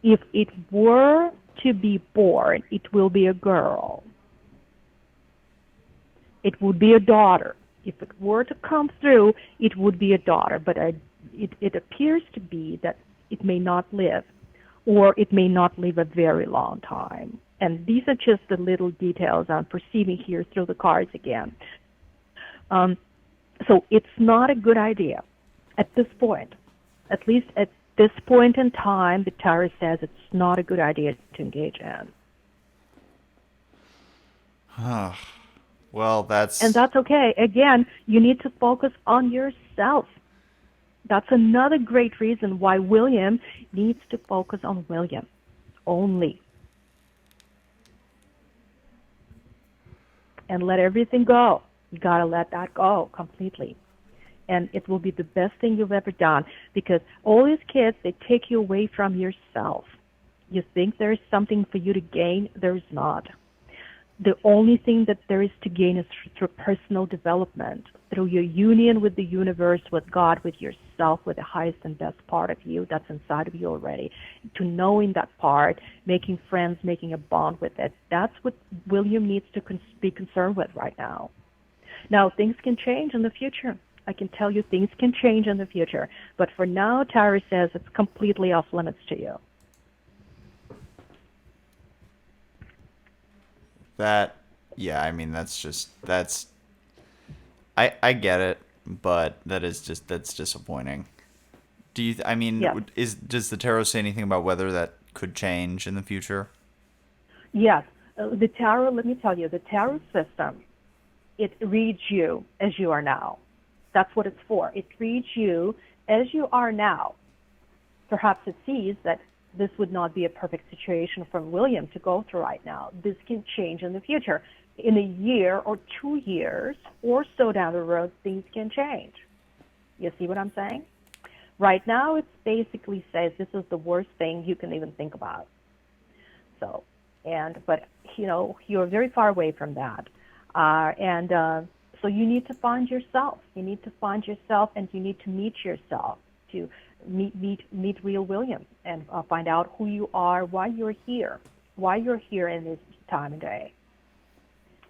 S7: if it were to be born, it will be a girl. It would be a daughter. If it were to come through, it would be a daughter. But it appears to be that it may not live, or it may not live a very long time. And these are just the little details I'm perceiving here through the cards again. So it's not a good idea at this point. At least at this point in time, the tarot says it's not a good idea to engage in.
S1: Well,
S7: And that's okay. Again, you need to focus on yourself. That's another great reason why William needs to focus on William only. And let everything go. You got to let that go completely. And it will be the best thing you've ever done, because all these kids, they take you away from yourself. You think there's something for you to gain, there's not. The only thing that there is to gain is through personal development, through your union with the universe, with God, with yourself, with the highest and best part of you that's inside of you already. To knowing that part, making friends, making a bond with it. That's what William needs to be concerned with right now. Now, things can change in the future. I can tell you things can change in the future. But for now, Tarot says it's completely off limits to you.
S1: I mean, I get it, but that's disappointing. Do you, does the tarot say anything about whether that could change in the future?
S7: Yes. The tarot, let me tell you, the tarot system, it reads you as you are now. That's what it's for. It reads you as you are now. Perhaps it sees that this would not be a perfect situation for William to go through right now. This can change in the future. In a year or 2 years or so down the road, things can change. You see what I'm saying? Right now, it basically says this is the worst thing you can even think about. So, but you're very far away from that. So you need to find yourself. You need to find yourself, and you need to meet yourself, to meet real William, and find out who you are, why you're here in this time and day.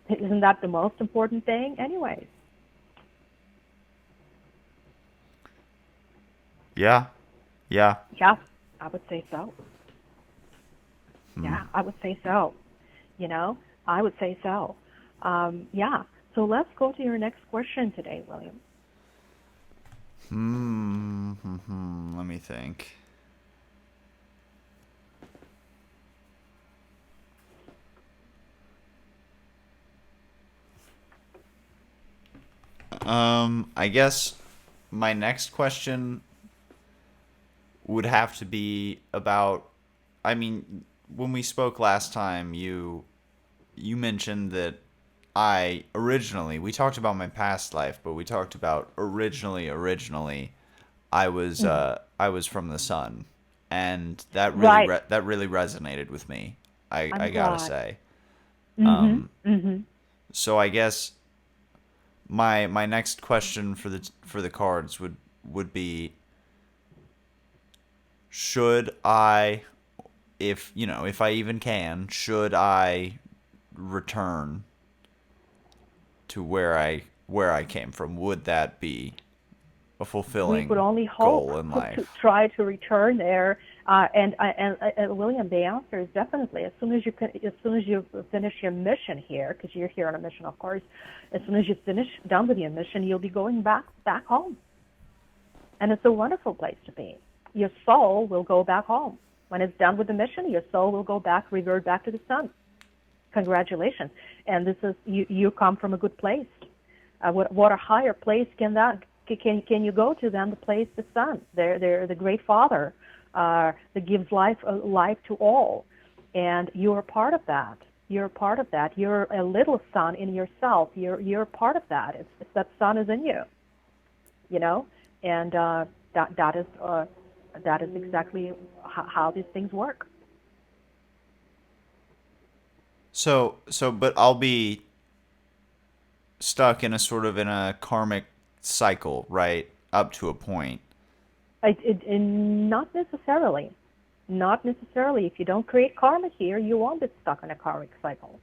S7: Isn't that the most important thing anyways?
S1: Yeah,
S7: I would say so. Yeah, I would say so. I would say so. So let's go to your next question today, William.
S1: Let me think. I guess my next question would have to be about, when we spoke last time, you mentioned that we talked about my past life, but we talked about originally I was from the sun, and that really resonated with me. I gotta say. So I guess my next question for the cards would be, should I, if I even can, should I return to where I came from? Would that be a fulfilling
S7: we could only hope
S1: goal in life?
S7: To try to return there. And William, the answer is definitely as soon as you finish your mission here, because you're here on a mission, of course. As soon as you done with your mission, you'll be going back home, and it's a wonderful place to be. Your soul will go back home when it's done with the mission. Your soul will revert back to the sun. Congratulations. And this is you come from a good place. What a higher place can you go to than the place, the sun? They're the great Father that gives life to all, and you're a part of that. You're a part of that. You're a little sun in yourself. You're a part of that. It's that sun is in you, and that is exactly how these things work.
S1: So, but I'll be stuck in a karmic cycle, right? Up to a point.
S7: Not necessarily. Not necessarily. If you don't create karma here, you won't be stuck in a karmic cycle.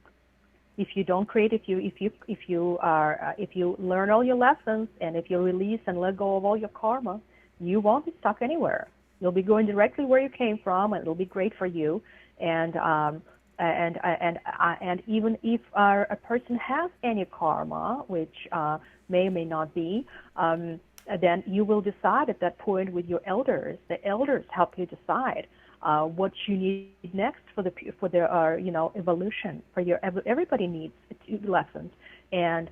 S7: If you don't create, if you learn all your lessons, and if you release and let go of all your karma, you won't be stuck anywhere. You'll be going directly where you came from, and it'll be great for you. And And even if a person has any karma, which may or may not be, then you will decide at that point with your elders. The elders help you decide what you need next for their evolution. Everybody needs lessons, and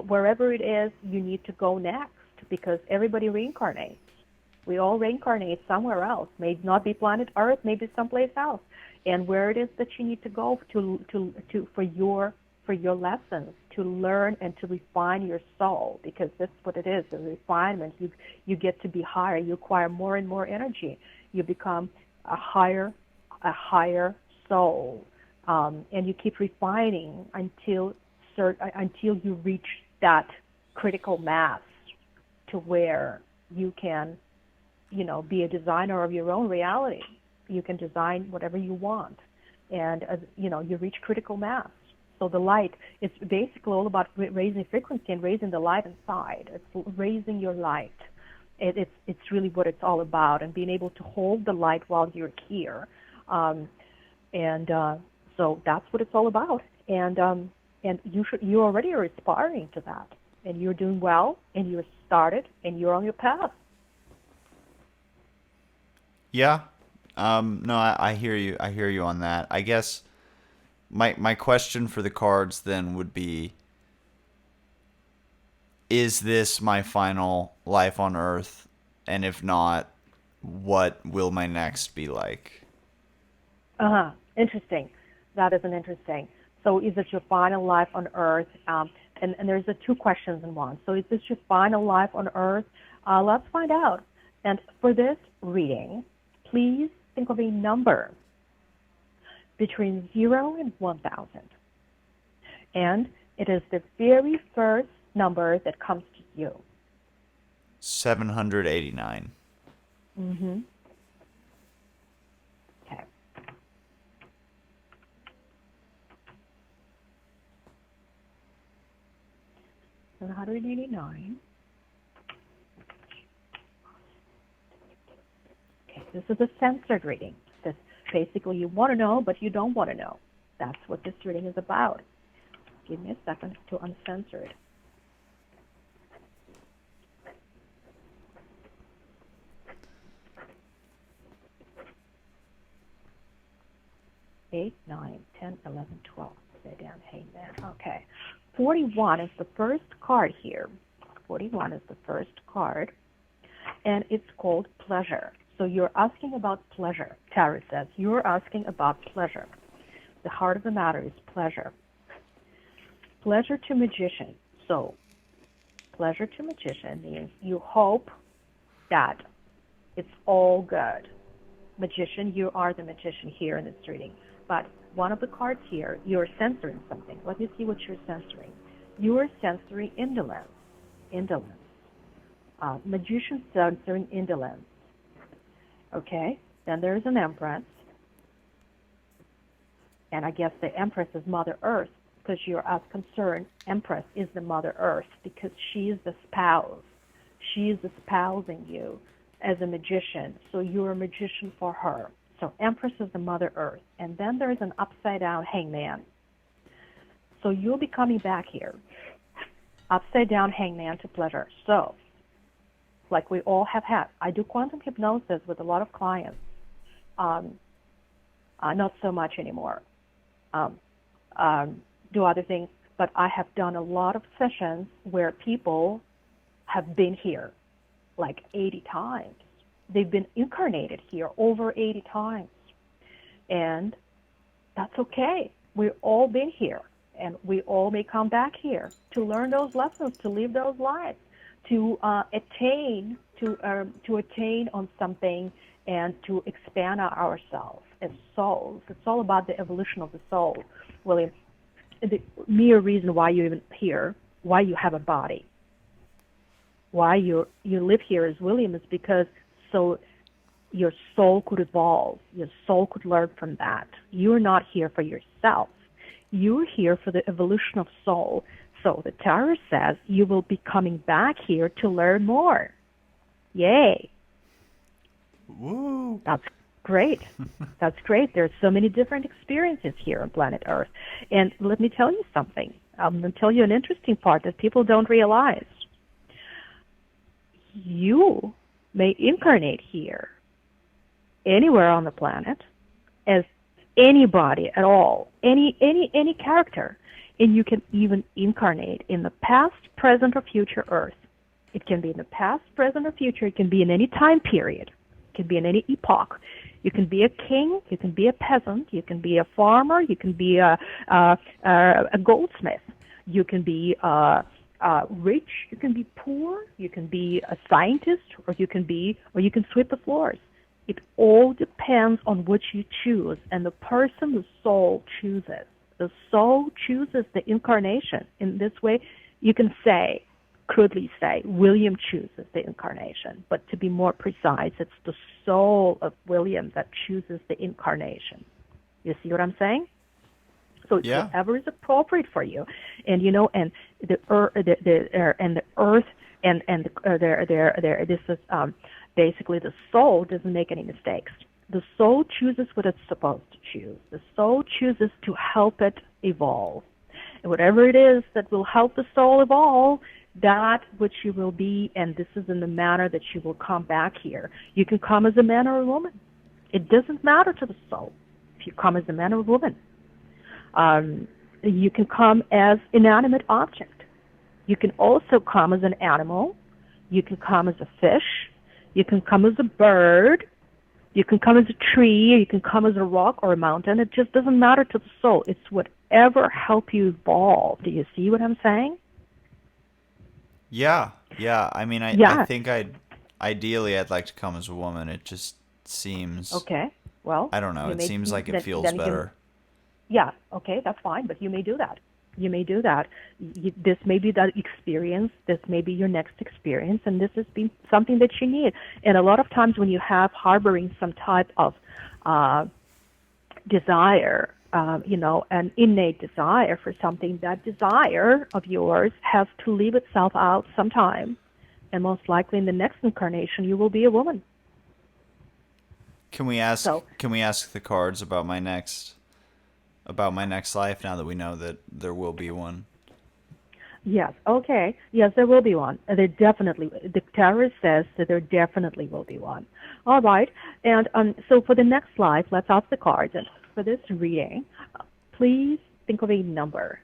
S7: wherever it is, you need to go next, because everybody reincarnates. We all reincarnate somewhere else. May not be planet Earth, maybe someplace else. And where it is that you need to go for your lessons, to learn and to refine your soul, because that's what it is, the refinement. You get to be higher. You acquire more and more energy. You become a higher soul, and you keep refining until you reach that critical mass to where you can, be a designer of your own reality. You can design whatever you want, and you reach critical mass. So the light, it's basically all about raising frequency and raising the light inside. It's raising your light. It's really what it's all about, and being able to hold the light while you're here. So that's what it's all about. And you already are aspiring to that, and you're doing well, and you're started, and you're on your path.
S1: Yeah. No, I hear you. I hear you on that. I guess my question for the cards then would be, is this my final life on Earth? And if not, what will my next be like?
S7: Interesting. That is an interesting. So is it your final life on Earth? And there's two questions in one. So is this your final life on Earth? Let's find out. And for this reading, please think of a number between 0 and 1,000. And it is the very first number that comes to you.
S1: 789.
S7: Mm-hmm. Okay. 789. Okay, this is a censored reading. This basically you want to know, but you don't want to know. That's what this reading is about. Give me a second to uncensor it. Eight, 9, 10, 11, 12. Say down, hey man. Okay. 41 is the first card here. 41 is the first card, and it's called pleasure. So you're asking about pleasure. Tarot says you're asking about pleasure. The heart of the matter is pleasure. Pleasure to magician. So pleasure to magician means you hope that it's all good. Magician, you are the magician here in this reading. But one of the cards here, you're censoring something. Let me see what you're censoring. You are censoring indolence. Indolence. Magician censoring indolence. Okay? Then there's an empress. And I guess the empress is Mother Earth, because you're as concerned. Empress is the Mother Earth, because she is the spouse. She is espousing you as a magician. So you're a magician for her. So Empress is the Mother Earth. And then there's an upside-down hangman. So you'll be coming back here. Upside-down hangman to pleasure. So, like we all have had. I do quantum hypnosis with a lot of clients. Not so much anymore. Do other things. But I have done a lot of sessions where people have been here like 80 times. They've been incarnated here over 80 times. And that's okay. We've all been here. And we all may come back here to learn those lessons, to live those lives, to attain on something, and to expand ourselves as souls. It's all about the evolution of the soul. William, the mere reason why you're even here, why you have a body, why you live here as William, is because so your soul could evolve. Your soul could learn from that. You're not here for yourself. You're here for the evolution of soul. So the tarot says you will be coming back here to learn more. Yay.
S1: Woo.
S7: great. That's great. There's so many different experiences here on planet Earth. And let me tell you something. I'm going to tell you an interesting part that people don't realize. You may incarnate here, anywhere on the planet, as anybody at all, any character, and you can even incarnate in the past, present, or future Earth. It can be in the past, present, or future. It can be in any time period. It can be in any epoch. You can be a king. You can be a peasant. You can be a farmer. You can be a goldsmith. You can be rich. You can be poor. You can be a scientist, or you can sweep the floors. It all depends on what you choose, and the person, the soul, chooses. The soul chooses the incarnation. In this way, you can crudely say, William chooses the incarnation. But to be more precise, it's the soul of William that chooses the incarnation. You see what I'm saying? So it's whatever is appropriate for you, and and the earth, this is basically the soul doesn't make any mistakes. The soul chooses what it's supposed to choose. The soul chooses to help it evolve, and whatever it is that will help the soul evolve, that which you will be, and this is in the manner that you will come back here. You can come as a man or a woman. It doesn't matter to the soul if you come as a man or a woman. You can come as inanimate object. You can also come as an animal. You can come as a fish. You can come as a bird. You can come as a tree. Or you can come as a rock or a mountain. It just doesn't matter to the soul. It's whatever help you evolve. Do you see what I'm saying?
S1: Yeah. I mean, I think ideally I'd like to come as a woman. It just seems...
S7: Okay, well...
S1: I don't know. It seems like it feels better.
S7: Yeah, okay, that's fine, but you may do that. You may do that. This may be that experience. This may be your next experience, and this has been something that you need. And a lot of times when you have harboring some type of desire, an innate desire for something, that desire of yours has to leave itself out sometime. And most likely in the next incarnation, you will be a woman.
S1: Can we ask the cards about my next life now that we know that there will be one?
S7: Yes, okay. Yes, there will be one. There definitely, the tarot says that there definitely will be one. All right. And so for the next life, let's ask the cards. And for this reading, please think of a number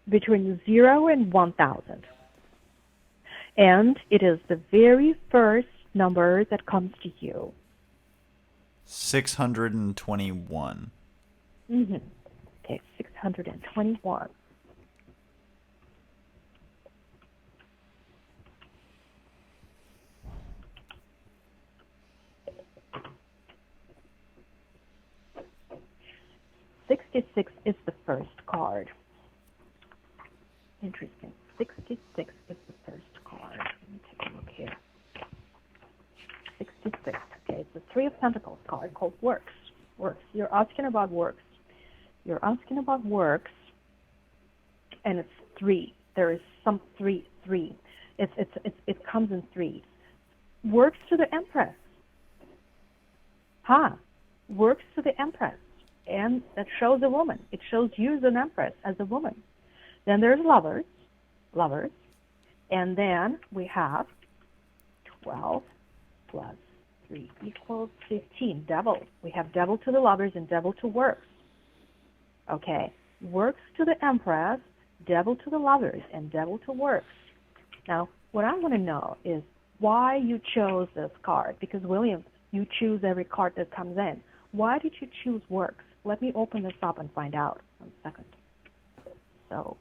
S7: between 0 and 1,000. And it is the very first number that comes to you.
S1: 621.
S7: Mm-hmm. Okay, 621. $66 is the first card. Interesting. 66 is the first card. Let me take a look here. 66. Okay, it's the Three of Pentacles card called Works. Works. You're asking about works. You're asking about works, and it's 3. There is some 3. It comes in 3. Works to the Empress. Works to the Empress. And that shows a woman. It shows you as an Empress, as a woman. Then there's lovers. And then we have 12 plus 3 equals 15. Devil. We have devil to the lovers and devil to works. Okay. Works to the Empress, devil to the lovers, and devil to works. Now, what I want to know is why you chose this card. Because, William, you choose every card that comes in. Why did you choose works? Let me open this up and find out. 1 second. So,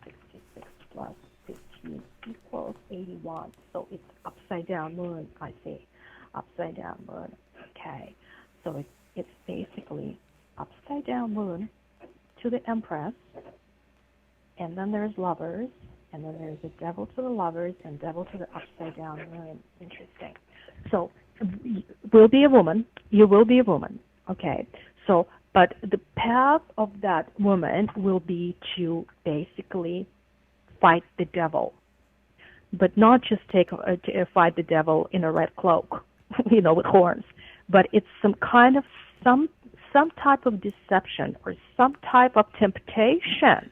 S7: 66 plus 15 equals 81. So it's upside down moon, I see. Upside down moon. Okay. So it's basically upside down moon to the Empress, and then there's lovers, and then there's a devil to the lovers and devil to the upside down moon. Interesting. So will be a woman. You will be a woman. Okay. So, but the path of that woman will be to basically fight the devil, but not just fight the devil in a red cloak with horns, but it's some type of deception or some type of temptation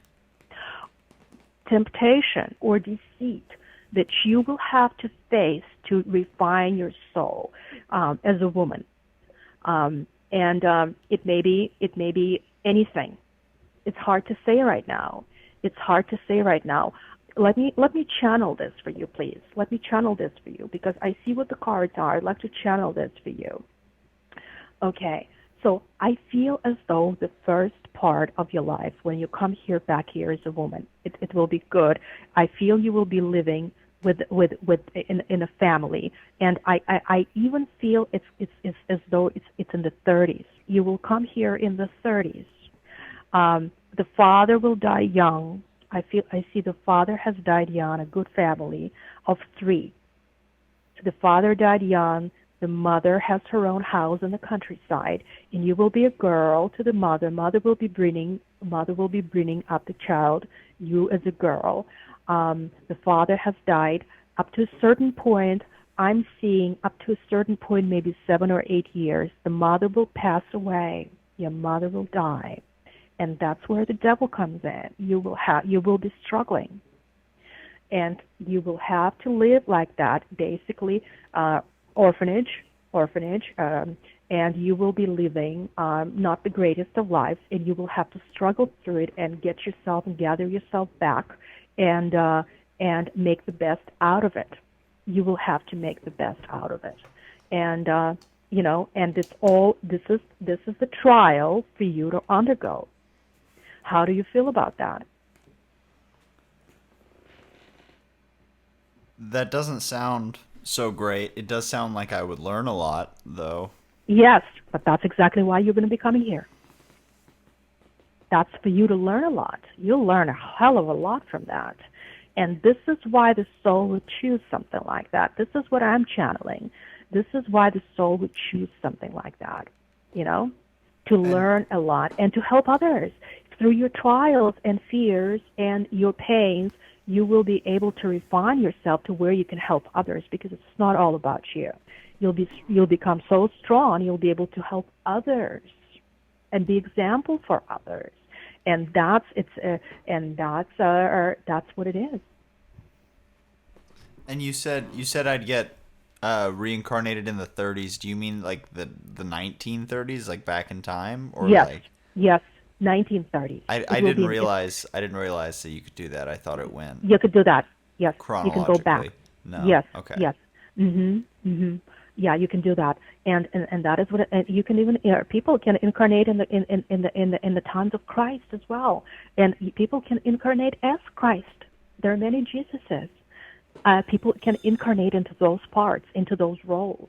S7: or deceit that you will have to face to refine your soul as a woman. It may be anything. It's hard to say right now. Let me channel this for you, please. Let me channel this for you because I see what the cards are. I'd like to channel this for you. Okay, so I feel as though the first part of your life, when you come back here as a woman, it will be good. I feel you will be living in a family, and I even feel it's as though it's in the 30s. You will come here in the 30s. The father will die young. I see the father has died young, a good family of 3. So the father died young. The mother has her own house in the countryside, and you will be a girl to the mother. Mother will be bringing up the child, you as a girl. The father has died up to a certain point. I'm seeing up to a certain point, maybe 7 or 8 years. The mother will pass away. Your mother will die, and that's where the devil comes in. You will be struggling, and you will have to live like that, basically. Orphanage, and you will be living not the greatest of lives, and you will have to struggle through it and get yourself and gather yourself back and make the best out of it. You will have to make the best out of it, and and this is the trial for you to undergo. How do you feel about that?
S1: That doesn't sound so great. It does sound like I would learn a lot, though.
S7: Yes, but that's exactly why you're going to be coming here. That's for you to learn a lot. You'll learn a hell of a lot from that. And this is why the soul would choose something like that. This is what I'm channeling. This is why the soul would choose something like that, to learn a lot and to help others. Through your trials and fears and your pains, you will be able to refine yourself to where you can help others, because it's not all about you. You'll become so strong, you'll be able to help others and be example for others, and that's what it is.
S1: And you said I'd get reincarnated in the 30s. Do you mean like the 1930s, like back in time, or
S7: Yes. 1930s.
S1: I didn't realize that you could do that. I thought it went.
S7: You could do that. Yes.
S1: Chronologically.
S7: You can go back.
S1: No.
S7: Yes.
S1: Okay.
S7: Yes. Yeah, you can do that, and that is what. And you can even people can incarnate in the times of Christ as well, and people can incarnate as Christ. There are many Jesuses. People can incarnate into those parts, into those roles.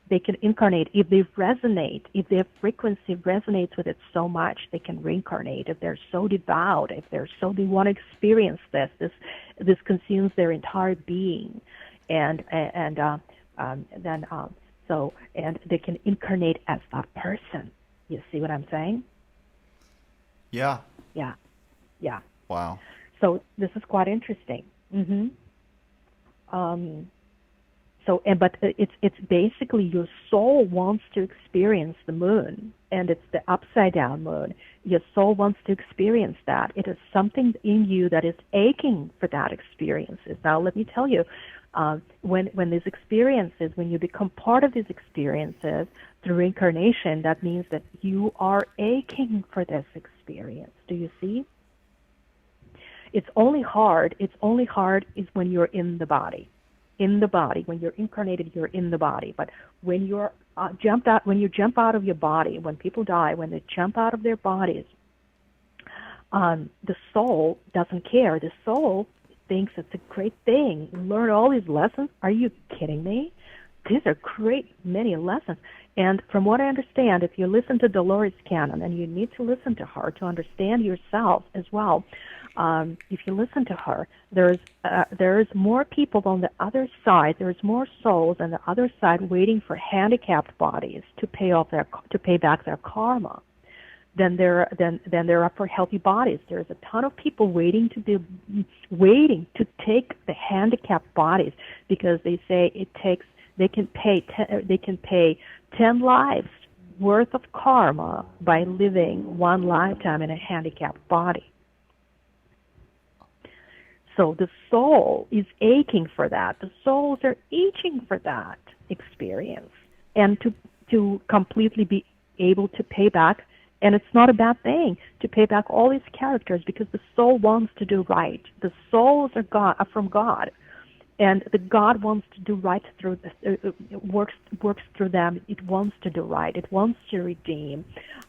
S7: They can incarnate if they resonate, if their frequency resonates with it so much, they can reincarnate. If they're so devout, they want to experience this consumes their entire being, and they can incarnate as that person. You see what I'm saying?
S1: Yeah.
S7: Yeah.
S1: Wow.
S7: So this is quite interesting. But it's basically your soul wants to experience the moon, and it's the upside down moon. Your soul wants to experience that. It is something in you that is aching for that experiences. Now, let me tell you, when these experiences, when you become part of these experiences through incarnation, that means that you are aching for this experience. Do you see? It's only hard is when you're in the body. In the body, when you're incarnated, you're in the body. But when you're when you jump out of your body, when people die, when they jump out of their bodies, the soul doesn't care. The soul thinks it's a great thing. Learn all these lessons. Are you kidding me? These are great many lessons. And from what I understand, if you listen to Dolores Cannon, and you need to listen to her to understand yourself as well, if you listen to her, there's more people on the other side. There's more souls on the other side waiting for handicapped bodies to pay back their karma than there are for healthy bodies. There's a ton of people waiting to take the handicapped bodies, because they say it takes They can pay 10 lives worth of karma by living one lifetime in a handicapped body. So the soul is aching for that. The souls are itching for that experience and to completely be able to pay back. And it's not a bad thing to pay back all these characters because the soul wants to do right. The souls are from God, and the God wants to do right through works through them. It wants to do right. It wants to redeem,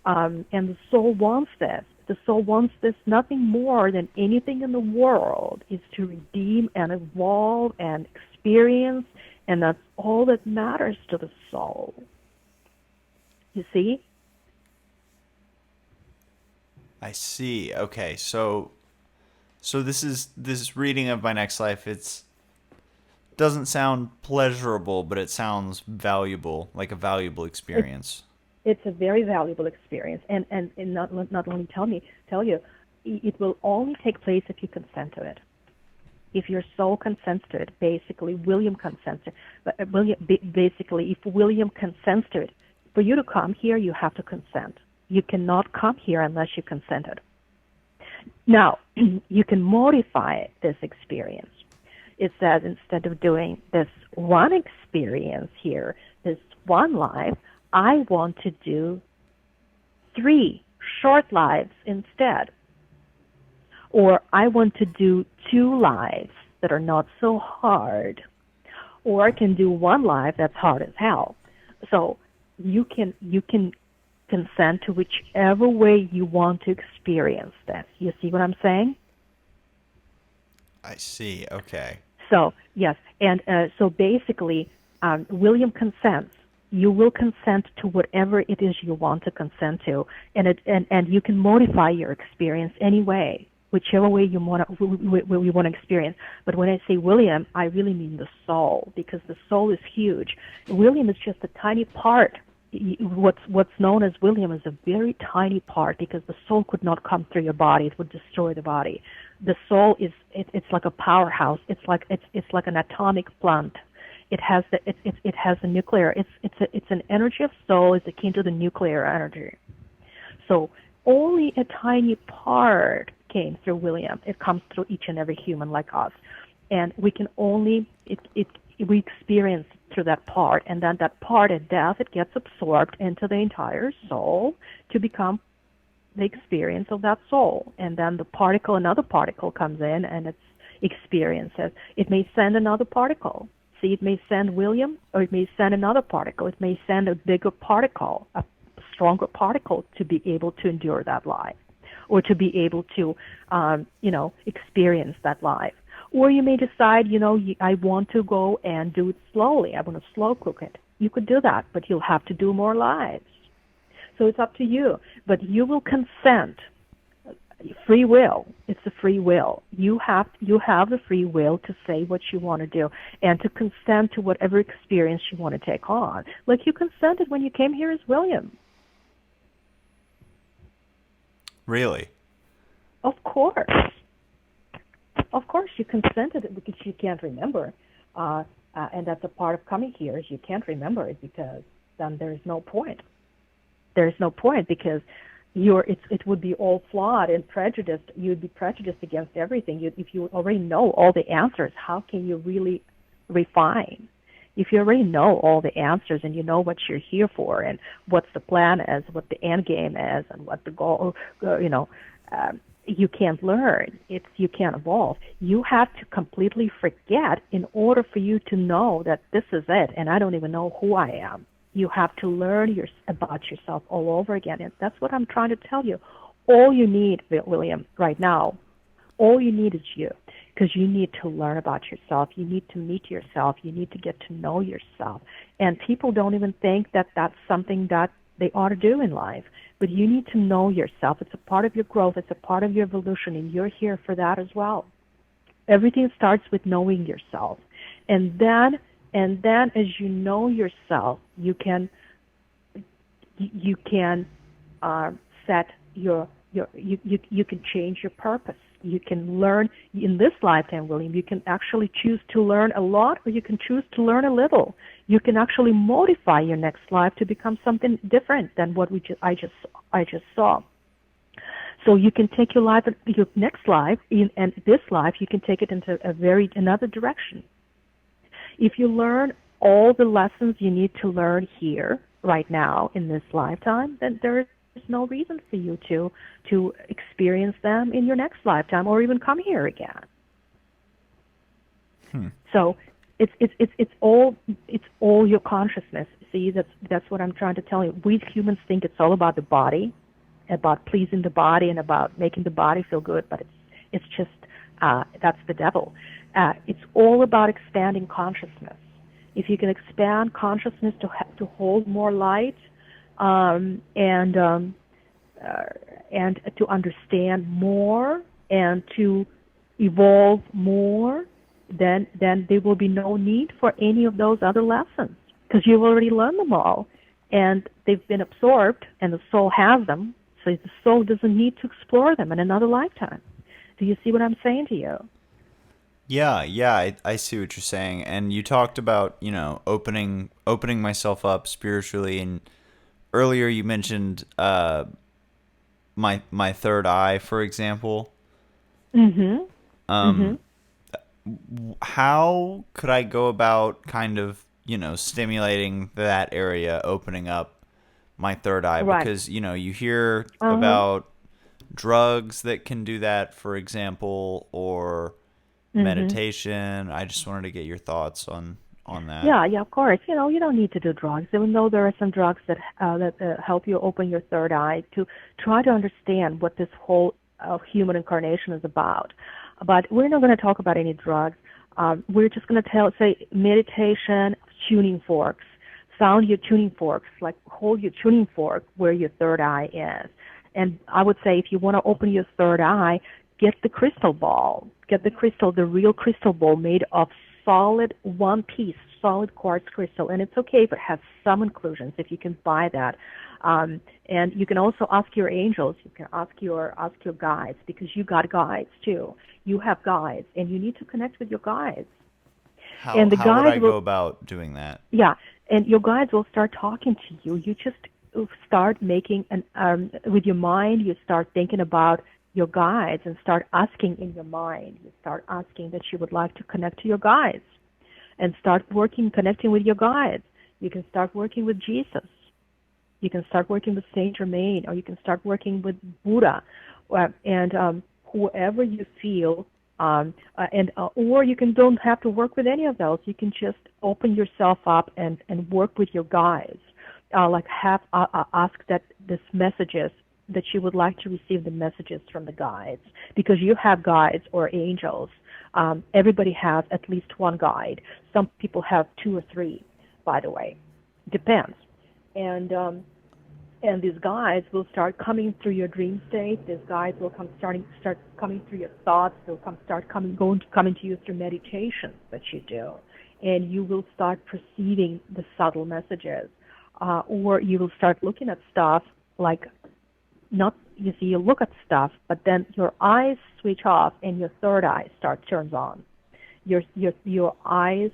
S7: and the soul wants this. The soul wants this nothing more than anything in the world is to redeem and evolve and experience, and that's all that matters to the soul. You see?
S1: I see. Okay, so this reading of My Next Life. It's doesn't sound pleasurable, but it sounds valuable, like a valuable experience.
S7: It's a very valuable experience, and not only tell you, it will only take place if you consent to it. If your soul consents to it, basically William consents to it. But basically, if William consents to it, for you to come here, you have to consent. You cannot come here unless you consented. Now, you can modify this experience. It says instead of doing this one experience here, this one life, I want to do 3 short lives instead. Or I want to do 2 lives that are not so hard. Or I can do 1 life that's hard as hell. So you can consent to whichever way you want to experience that. You see what I'm saying?
S1: I see. Okay.
S7: So, yes. And so basically, William consents. You will consent to whatever it is you want to consent to. And you can modify your experience anyway, whichever way you want to experience. But when I say William, I really mean the soul, because the soul is huge. William is just a tiny part. What's known as William is a very tiny part, because the soul could not come through your body; it would destroy the body. The soul is it's like a powerhouse. It's like an atomic plant. It has a nuclear. It's an energy of soul is akin to the nuclear energy. So only a tiny part came through William. It comes through each and every human like us, and we can only we experience through that part, and then that part at death, it gets absorbed into the entire soul to become the experience of that soul. And then another particle comes in and it's experiences. It may send another particle. See, it may send William, or it may send another particle. It may send a bigger particle, a stronger particle, to be able to endure that life, or to be able to, experience that life. Or you may decide, I want to go and do it slowly. I want to slow cook it. You could do that, but you'll have to do more lives. So it's up to you. But you will consent. Free will. It's a free will. You have the free will to say what you want to do and to consent to whatever experience you want to take on. Like you consented when you came here as William.
S1: Really?
S7: Of course. Of course, you consented it because you can't remember, and that's a part of coming here is you can't remember it, because then there's no point. There's no point, because it would be all flawed and prejudiced. You'd be prejudiced against everything. If you already know all the answers, how can you really refine? If you already know all the answers and you know what you're here for and what the plan is, what the end game is, and what the goal, you can't learn. You can't evolve. You have to completely forget in order for you to know that this is it, and I don't even know who I am. You have to learn about yourself all over again, and that's what I'm trying to tell you. All you need, William, right now, all you need is you, because you need to learn about yourself. You need to meet yourself. You need to get to know yourself. And people don't even think that that's something that they ought to do in life. But you need to know yourself. It's a part of your growth. It's a part of your evolution, and you're here for that as well. Everything starts with knowing yourself. And then as you know yourself, you can set you can change your purpose. You can learn in this lifetime, William. You can actually choose to learn a lot, or you can choose to learn a little. You can actually modify your next life to become something different than what I just saw. So you can take your next life, and this life, you can take it into another direction. If you learn all the lessons you need to learn here, right now, in this lifetime, then there is no reason for you to experience them in your next lifetime or even come here again. So it's all your consciousness. See, that's what I'm trying to tell you. We humans think it's all about the body, about pleasing the body and about making the body feel good, but it's just that's the devil. It's all about expanding consciousness. If you can expand consciousness to hold more light and to understand more and to evolve more, then there will be no need for any of those other lessons, because you've already learned them all and they've been absorbed and the soul has them, so the soul doesn't need to explore them in another lifetime. Do you see what I'm saying to you?
S1: Yeah, I see what you're saying. And you talked about, opening myself up spiritually, and earlier you mentioned my third eye, for example. How could I go about kind of, stimulating that area, opening up my third eye?
S7: Right.
S1: Because, you hear about drugs that can do that, for example, or meditation. I just wanted to get your thoughts on that.
S7: Yeah, of course. You don't need to do drugs, even though there are some drugs that help you open your third eye to try to understand what this whole human incarnation is about. But we're not going to talk about any drugs. We're just going to say meditation, tuning forks. Sound your tuning forks, like hold your tuning fork where your third eye is. And I would say if you want to open your third eye, get the crystal ball. Get the real crystal ball made of solid, one-piece, solid quartz crystal. And it's okay if it has some inclusions, if you can buy that. And you can also ask your angels. You can ask your guides, because you got guides too. You have guides, and you need to connect with your guides.
S1: How would I go about doing that?
S7: Yeah, and your guides will start talking to you. You just start making with your mind. You start thinking about your guides and start asking in your mind. You start asking that you would like to connect to your guides, and start connecting with your guides. You can start working with Jesus. You can start working with Saint Germain, or you can start working with Buddha, and whoever you feel. Or you don't have to work with any of those. You can just open yourself up and work with your guides. Ask that this messages that you would like to receive the messages from the guides, because you have guides or angels. Everybody has at least one guide. Some people have 2 or 3, by the way. Depends. And these guides will start coming through your dream state. These guides will start coming through your thoughts. They'll coming to you through meditations that you do, and you will start perceiving the subtle messages, or you will start looking at stuff like you look at stuff, but then your eyes switch off and your third eye turns on. Your eye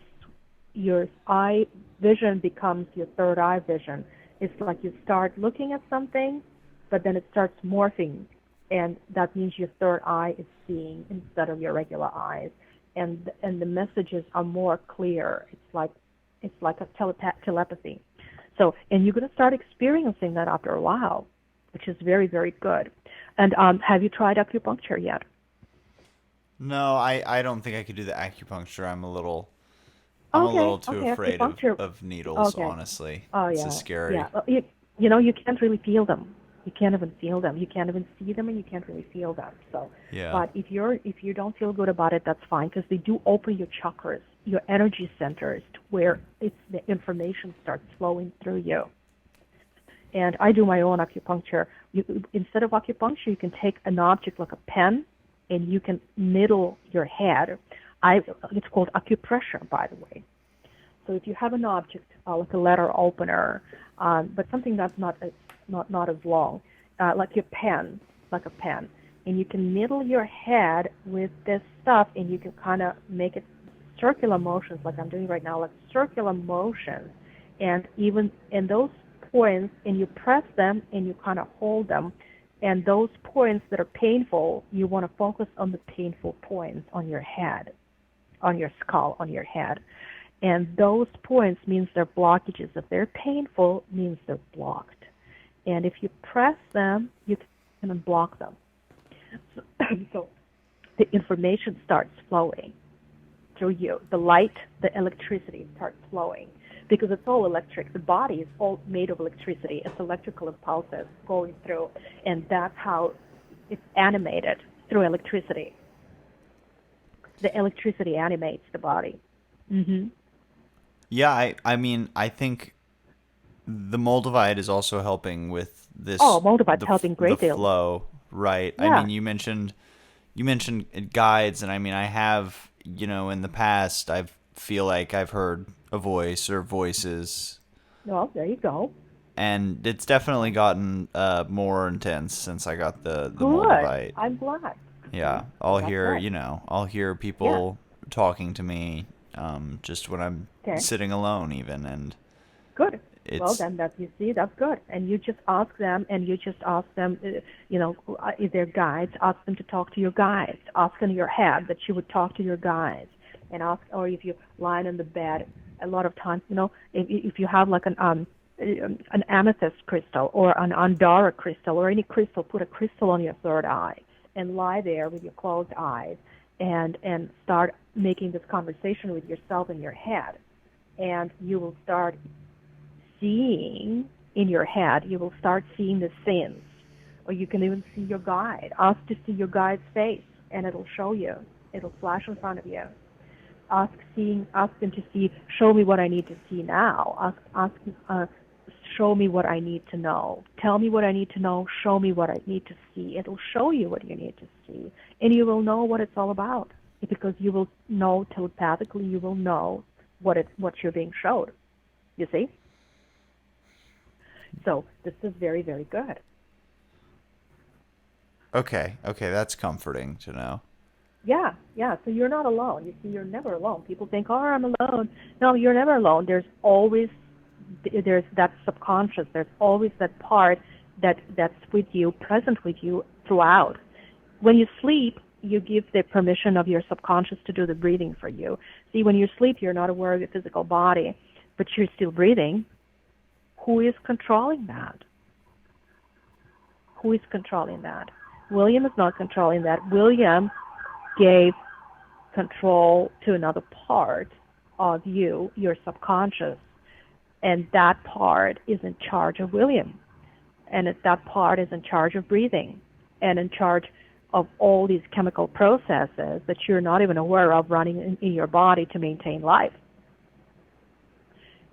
S7: vision becomes your third eye vision. It's like you start looking at something, but then it starts morphing, and that means your third eye is seeing instead of your regular eyes, and the messages are more clear. It's like a telepathy. So, and you're going to start experiencing that after a while, which is very, very good. And have you tried acupuncture yet?
S1: No, I don't think I could do the acupuncture. I'm a little too afraid of needles, honestly.
S7: Oh, yeah.
S1: It's just scary.
S7: Yeah. You can't really feel them. You can't even feel them. You can't even see them, and you can't really feel them. So,
S1: yeah.
S7: But if you don't feel good about it, that's fine, because they do open your chakras, your energy centers, to where the information starts flowing through you. And I do my own acupuncture. Instead of acupuncture, you can take an object like a pen, and you can needle your head. It's called acupressure, by the way. So if you have an object like a letter opener, but something that's not as long, like a pen, and you can needle your head with this stuff, and you can kind of make it circular motions like I'm doing right now, like circular motions. And even in those points, and you press them and you kind of hold them, and those points that are painful, you want to focus on the painful points on your head, on your skull, on your head. And those points means they're blockages. If they're painful, means they're blocked. And if you press them, you can unblock them. So the information starts flowing through you. The light, the electricity starts flowing, because it's all electric. The body is all made of electricity. It's electrical impulses going through, and that's how it's animated, through electricity. The electricity animates the body. Mm-hmm.
S1: Yeah, I mean, I think the Moldavite is also helping with this.
S7: Oh, Moldavite's helping great
S1: the
S7: deal.
S1: flow, right?
S7: Yeah.
S1: I mean, you mentioned guides, and I mean, I have, in the past, I feel like I've heard a voice or voices,
S7: Well, there you go.
S1: and it's definitely gotten more intense since I got the
S7: Good.
S1: Moldavite.
S7: I'm glad.
S1: Yeah, I'll
S7: That's
S1: hear,
S7: right.
S1: I'll hear people talking to me, just when I'm
S7: Okay.
S1: sitting alone, even, and
S7: Good. Well,
S1: it's
S7: then you see, that's good. And you just ask them, if they're guides, ask them to talk to your guides. Ask in your head that you would talk to your guides. And ask, or if you lie in the bed, a lot of times, if you have like an amethyst crystal or an andara crystal or any crystal, put a crystal on your third eye and lie there with your closed eyes and start making this conversation with yourself in your head. And you will start seeing in your head, you will start seeing the scenes. Or you can even see your guide. Ask to see your guide's face, and it'll show you. It'll flash in front of you. Ask them to see, show me what I need to see now. Show me what I need to know. Tell me what I need to know. Show me what I need to see. It'll show you what you need to see. And you will know what it's all about. Because you will know telepathically, you will know what you're being showed. You see? So this is very, very good.
S1: okay. That's comforting to know.
S7: Yeah. So you're not alone. You see, you're never alone. People think, oh, I'm alone. No, you're never alone. There's that subconscious. There's always that part that's with you, present with you throughout. When you sleep, you give the permission of your subconscious to do the breathing for you. See, when you sleep, you're not aware of your physical body, but you're still breathing. Who is controlling that? Who is controlling that? William is not controlling that. William gave control to another part of you, your subconscious, and that part is in charge of William. And that part is in charge of breathing and in charge of all these chemical processes that you're not even aware of running in your body to maintain life.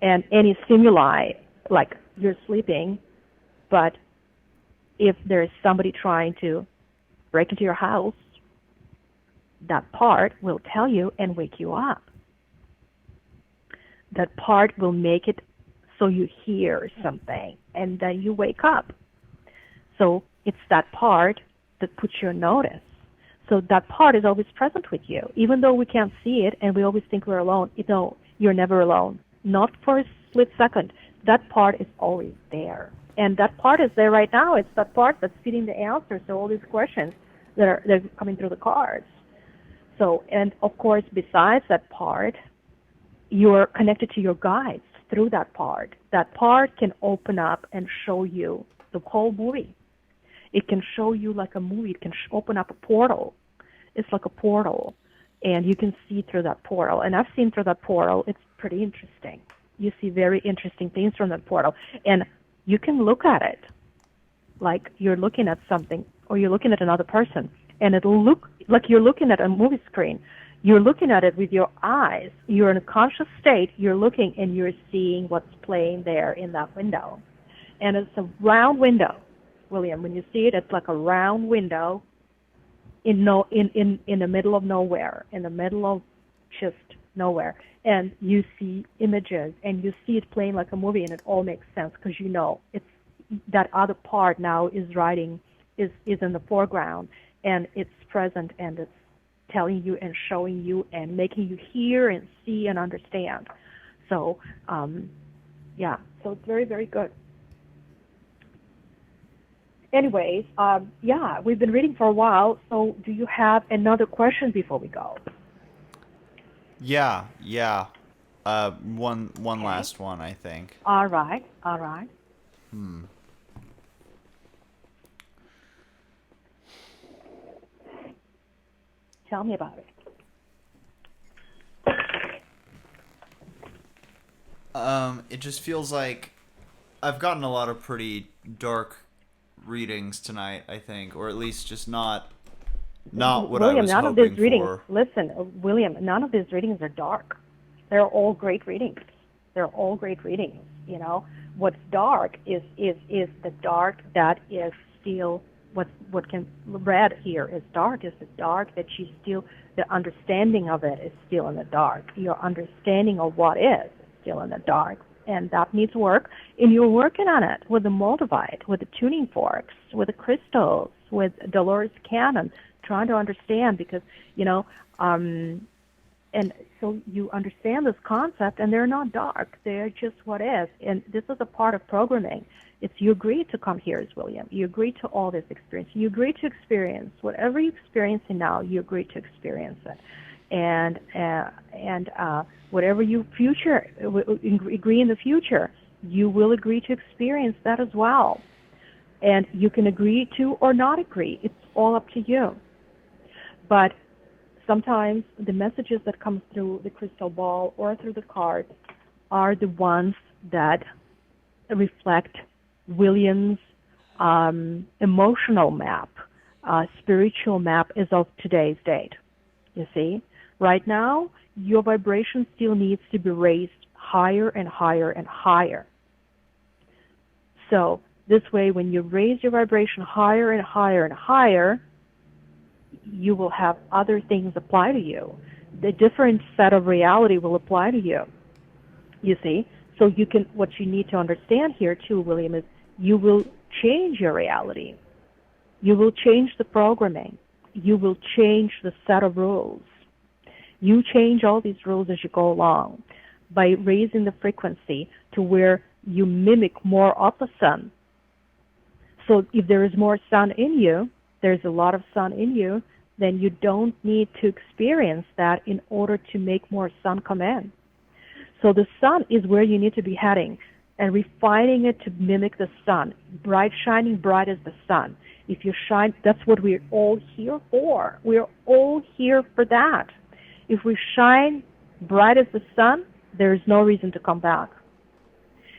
S7: And any stimuli, like you're sleeping, but if there's somebody trying to break into your house, that part will tell you and wake you up. That part will make it so you hear something and then you wake up. So it's that part that puts you on notice. So that part is always present with you. Even though we can't see it and we always think we're alone, you're never alone. Not for a split second. That part is always there. And that part is there right now. It's that part that's feeding the answers to all these questions that are coming through the cards. So, and of course, besides that part, you're connected to your guides through that part. That part can open up and show you the whole movie. It can show you like a movie. It can open up a portal. It's like a portal, and you can see through that portal. And I've seen through that portal. It's pretty interesting. You see very interesting things from that portal, and you can look at it like you're looking at something, or you're looking at another person, and it'll look like you're looking at a movie screen. You're looking at it with your eyes. You're in a conscious state. You're looking, and you're seeing what's playing there in that window. And it's a round window, William. When you see it, it's like a round window in the middle of nowhere, in the middle of just nowhere. And you see images, and you see it playing like a movie, and it all makes sense because it's that other part now is in the foreground, and it's present, and it's telling you and showing you and making you hear and see and understand. So, yeah, so it's very, very good. Anyways, yeah, we've been reading for a while, so do you have another question before we go?
S1: Yeah. One
S7: Okay.
S1: last one, I think.
S7: All right, all right. Tell me about it.
S1: It just feels like I've gotten a lot of pretty dark readings tonight, I think, or at least just not what I
S7: William,
S1: was
S7: none of
S1: hoping
S7: these readings,
S1: for.
S7: listen, William, none of these readings are dark. They're all great readings. They're all great readings, you know. What's dark is the dark that is still, what can read here is dark, is the dark that you still, the understanding of it is still in the dark. Your understanding of what is still in the dark. And that needs work, and you're working on it with the moldavite, with the tuning forks, with the crystals, with Dolores Cannon, trying to understand, because, you know, and so you understand this concept, and they're not dark. They're just what is. And this is a part of programming. It's you agree to come here as William. You agree to all this experience. You agree to experience whatever you're experiencing now. You agree to experience it, and whatever you future agree in the future, you will agree to experience that as well. And you can agree to or not agree. It's all up to you. But sometimes the messages that come through the crystal ball or through the cards are the ones that reflect William's emotional map, spiritual map as of today's date. You see? Right now, your vibration still needs to be raised higher and higher and higher. So this way, when you raise your vibration higher and higher and higher, you will have other things apply to you. The different set of reality will apply to you. You see? So you can, what you need to understand here too, William, is you will change your reality. You will change the programming. You will change the set of rules. You change all these rules as you go along by raising the frequency to where you mimic more of the sun. So if there is more sun in you, there's a lot of sun in you, then you don't need to experience that in order to make more sun come in. So the sun is where you need to be heading, and refining it to mimic the sun. Bright, shining bright as the sun. If you shine, that's what we're all here for. We're all here for that. If we shine bright as the sun, there is no reason to come back.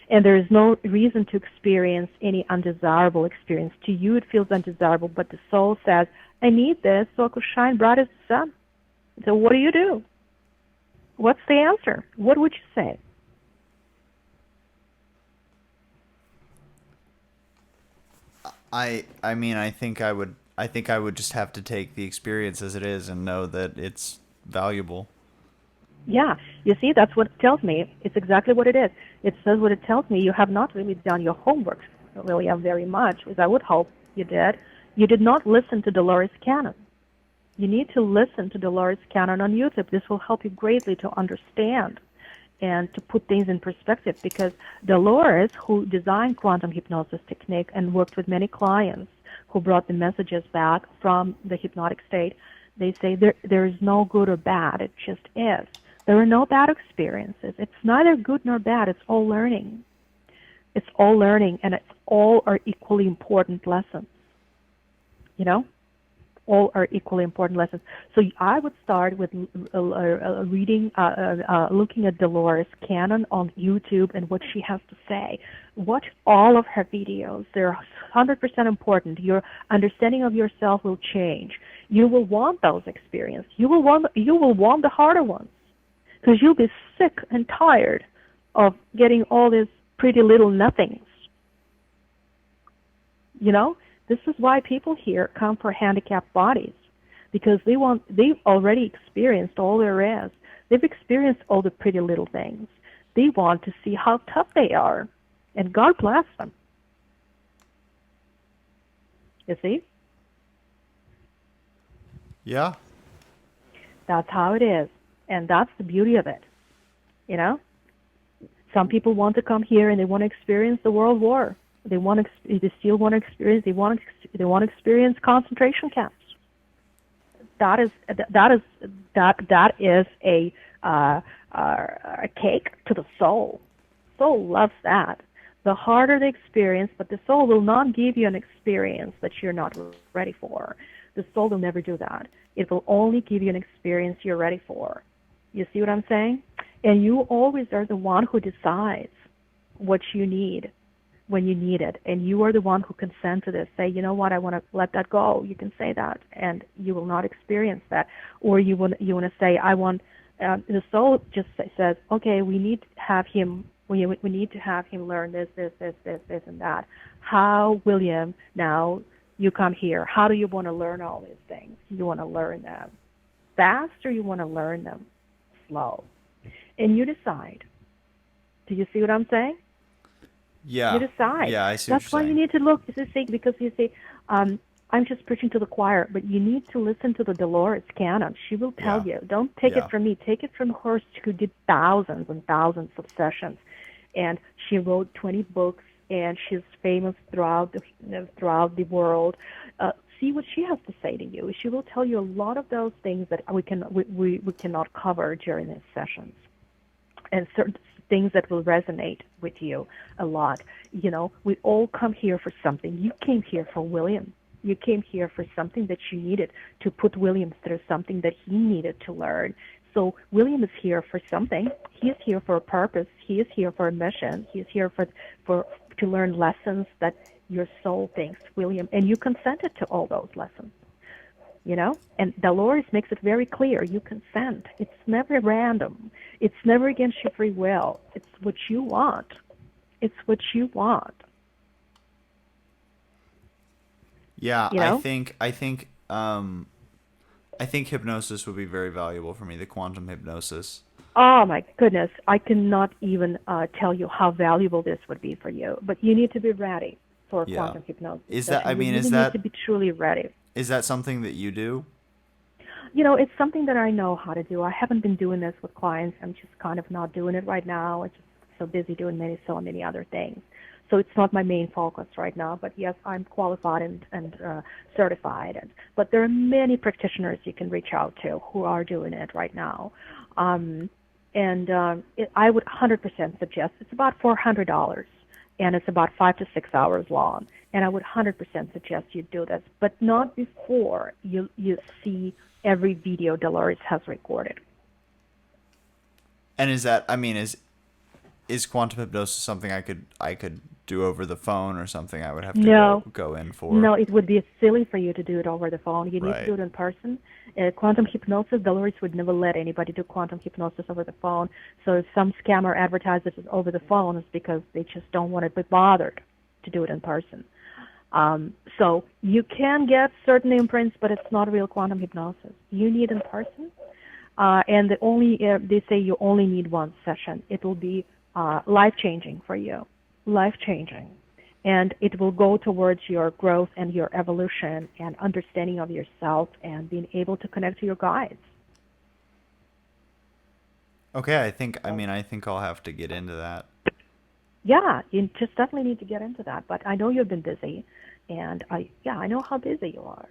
S7: And there is no reason to experience any undesirable experience. To you it feels undesirable, but the soul says, I need this so I could shine bright as the sun. So what do? What's the answer? What would you say?
S1: I mean, I think I would just have to take the experience as it is and know that it's valuable.
S7: Yeah, you see, that's what it tells me. It's exactly what it is. It says what it tells me. You have not really done your homework, William, very much, as I would hope you did. You did not listen to Dolores Cannon. You need to listen to Dolores Cannon on YouTube. This will help you greatly to understand and to put things in perspective, because Dolores, who designed quantum hypnosis technique and worked with many clients who brought the messages back from the hypnotic state, they say there is no good or bad. It just is. There are no bad experiences. It's neither good nor bad. It's all learning. It's all learning, and it's all are equally important lessons. You know? All are equally important lessons. So I would start with reading, looking at Dolores Cannon on YouTube and what she has to say. Watch all of her videos. They're 100% important. Your understanding of yourself will change. You will want those experiences. You will want the harder ones, because you'll be sick and tired of getting all these pretty little nothings. You know? This is why people here come for handicapped bodies, because they've already experienced all there is. They've experienced all the pretty little things. They want to see how tough they are, and God bless them. You see?
S1: Yeah.
S7: That's how it is. And that's the beauty of it. You know? Some people want to come here and they want to experience the World War. They still want to experience. They want to experience concentration camps. That is a cake to the soul. Soul loves that. The harder the experience, but the soul will not give you an experience that you're not ready for. The soul will never do that. It will only give you an experience you're ready for. You see what I'm saying? And you always are the one who decides what you need when you need it. And you are the one who consent to this. Say, you know what, I want to let that go. You can say that, and you will not experience that. Or you want to say, I want. The soul just says, okay, we need to have him. We need to have him learn this, and that. How, William? Now you come here. How do you want to learn all these things? You want to learn them fast, or you want to learn them slow? And you decide. Do you see what I'm saying?
S1: Yeah.
S7: You decide.
S1: Yeah, I see
S7: That's
S1: what
S7: why
S1: you're
S7: you
S1: saying.
S7: need to look. Because you see, I'm just preaching to the choir, but you need to listen to the Dolores canon. She will tell
S1: Yeah.
S7: you. Don't take
S1: Yeah.
S7: it from me. Take it from her who did thousands and thousands of sessions, and she wrote 20 books, and she's famous throughout the world. See what she has to say to you. She will tell you a lot of those things that we cannot cover during these sessions, and certain things that will resonate with you a lot. You know, we all come here for something. You came here for William. You came here for something that you needed to put William through something that he needed to learn. So William is here for something. He is here for a purpose. He is here for a mission. He is here to learn lessons that your soul thinks William, and you consented to all those lessons. You know, and Dolores makes it very clear. You consent. It's never random. It's never against your free will. It's what you want. It's what you want.
S1: Yeah,
S7: You know?
S1: I think hypnosis would be very valuable for me, the quantum hypnosis.
S7: Oh my goodness, I cannot even tell you how valuable this would be for you. But you need to be ready for
S1: Yeah.
S7: quantum hypnosis.
S1: Is that, I
S7: You
S1: mean,
S7: really
S1: is that,
S7: need to be truly ready.
S1: is that something that you do?
S7: You know, it's something that I know how to do. I haven't been doing this with clients. I'm just kind of not doing it right now. I'm just so busy doing so many other things. So it's not my main focus right now. But yes, I'm qualified and certified. But there are many practitioners you can reach out to who are doing it right now. I would 100% suggest it's about $400, and it's about 5 to 6 hours long. And I would 100% suggest you do this, but not before you see every video Dolores has recorded.
S1: And is that, I mean, is quantum hypnosis something I could do over the phone, or something I would have to go in for?
S7: No, it would be silly for you to do it over the phone. You need to do it in person. Quantum hypnosis, Dolores would never let anybody do quantum hypnosis over the phone. So if some scammer advertises it over the phone, it's because they just don't want to be bothered to do it in person. So you can get certain imprints, but it's not real quantum hypnosis. You need in person, and they say you only need one session. It will be life-changing for you, life-changing, and it will go towards your growth and your evolution and understanding of yourself and being able to connect to your guides.
S1: Okay, I think I'll have to get into that.
S7: Yeah, you just definitely need to get into that. But I know you've been busy, and I know how busy you are.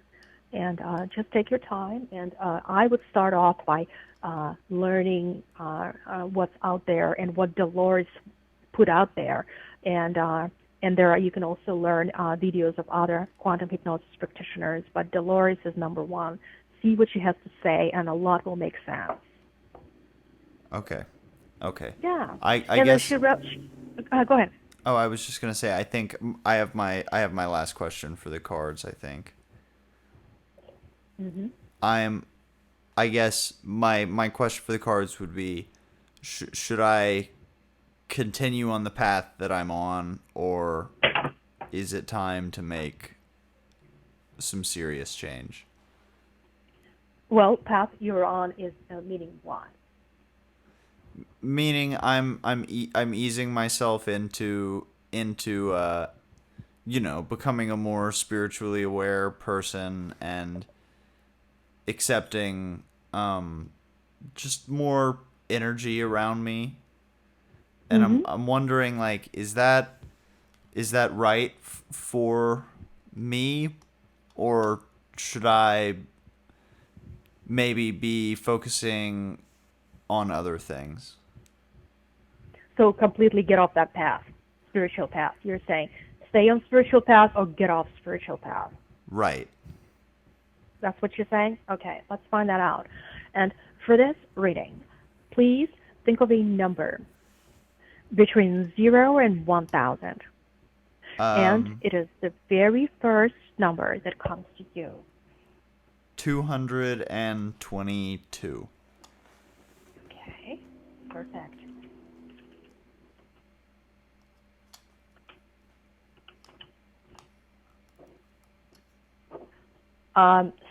S7: And just take your time. And I would start off by learning what's out there and what Dolores put out there. And there you can also learn videos of other quantum hypnosis practitioners. But Dolores is number one. See what she has to say, and a lot will make sense.
S1: Okay.
S7: Yeah.
S1: I
S7: and
S1: guess.
S7: Go ahead.
S1: Oh, I was just gonna say. I think I have my last question for the cards. I think.
S7: Mm-hmm.
S1: I guess my question for the cards would be, should I continue on the path that I'm on, or is it time to make some serious change?
S7: Well, path you're on is meaning what?
S1: Meaning I'm easing myself into becoming a more spiritually aware person, and accepting just more energy around me, and I'm wondering, like, is that right for me, or should I maybe be focusing on other things?
S7: So completely get off that path, spiritual path. You're saying stay on spiritual path or get off spiritual path.
S1: Right.
S7: That's what you're saying? Okay, let's find that out. And for this reading, please think of a number between 0 and 1,000. And it is the very first number that comes to you.
S1: 222.
S7: Okay, perfect.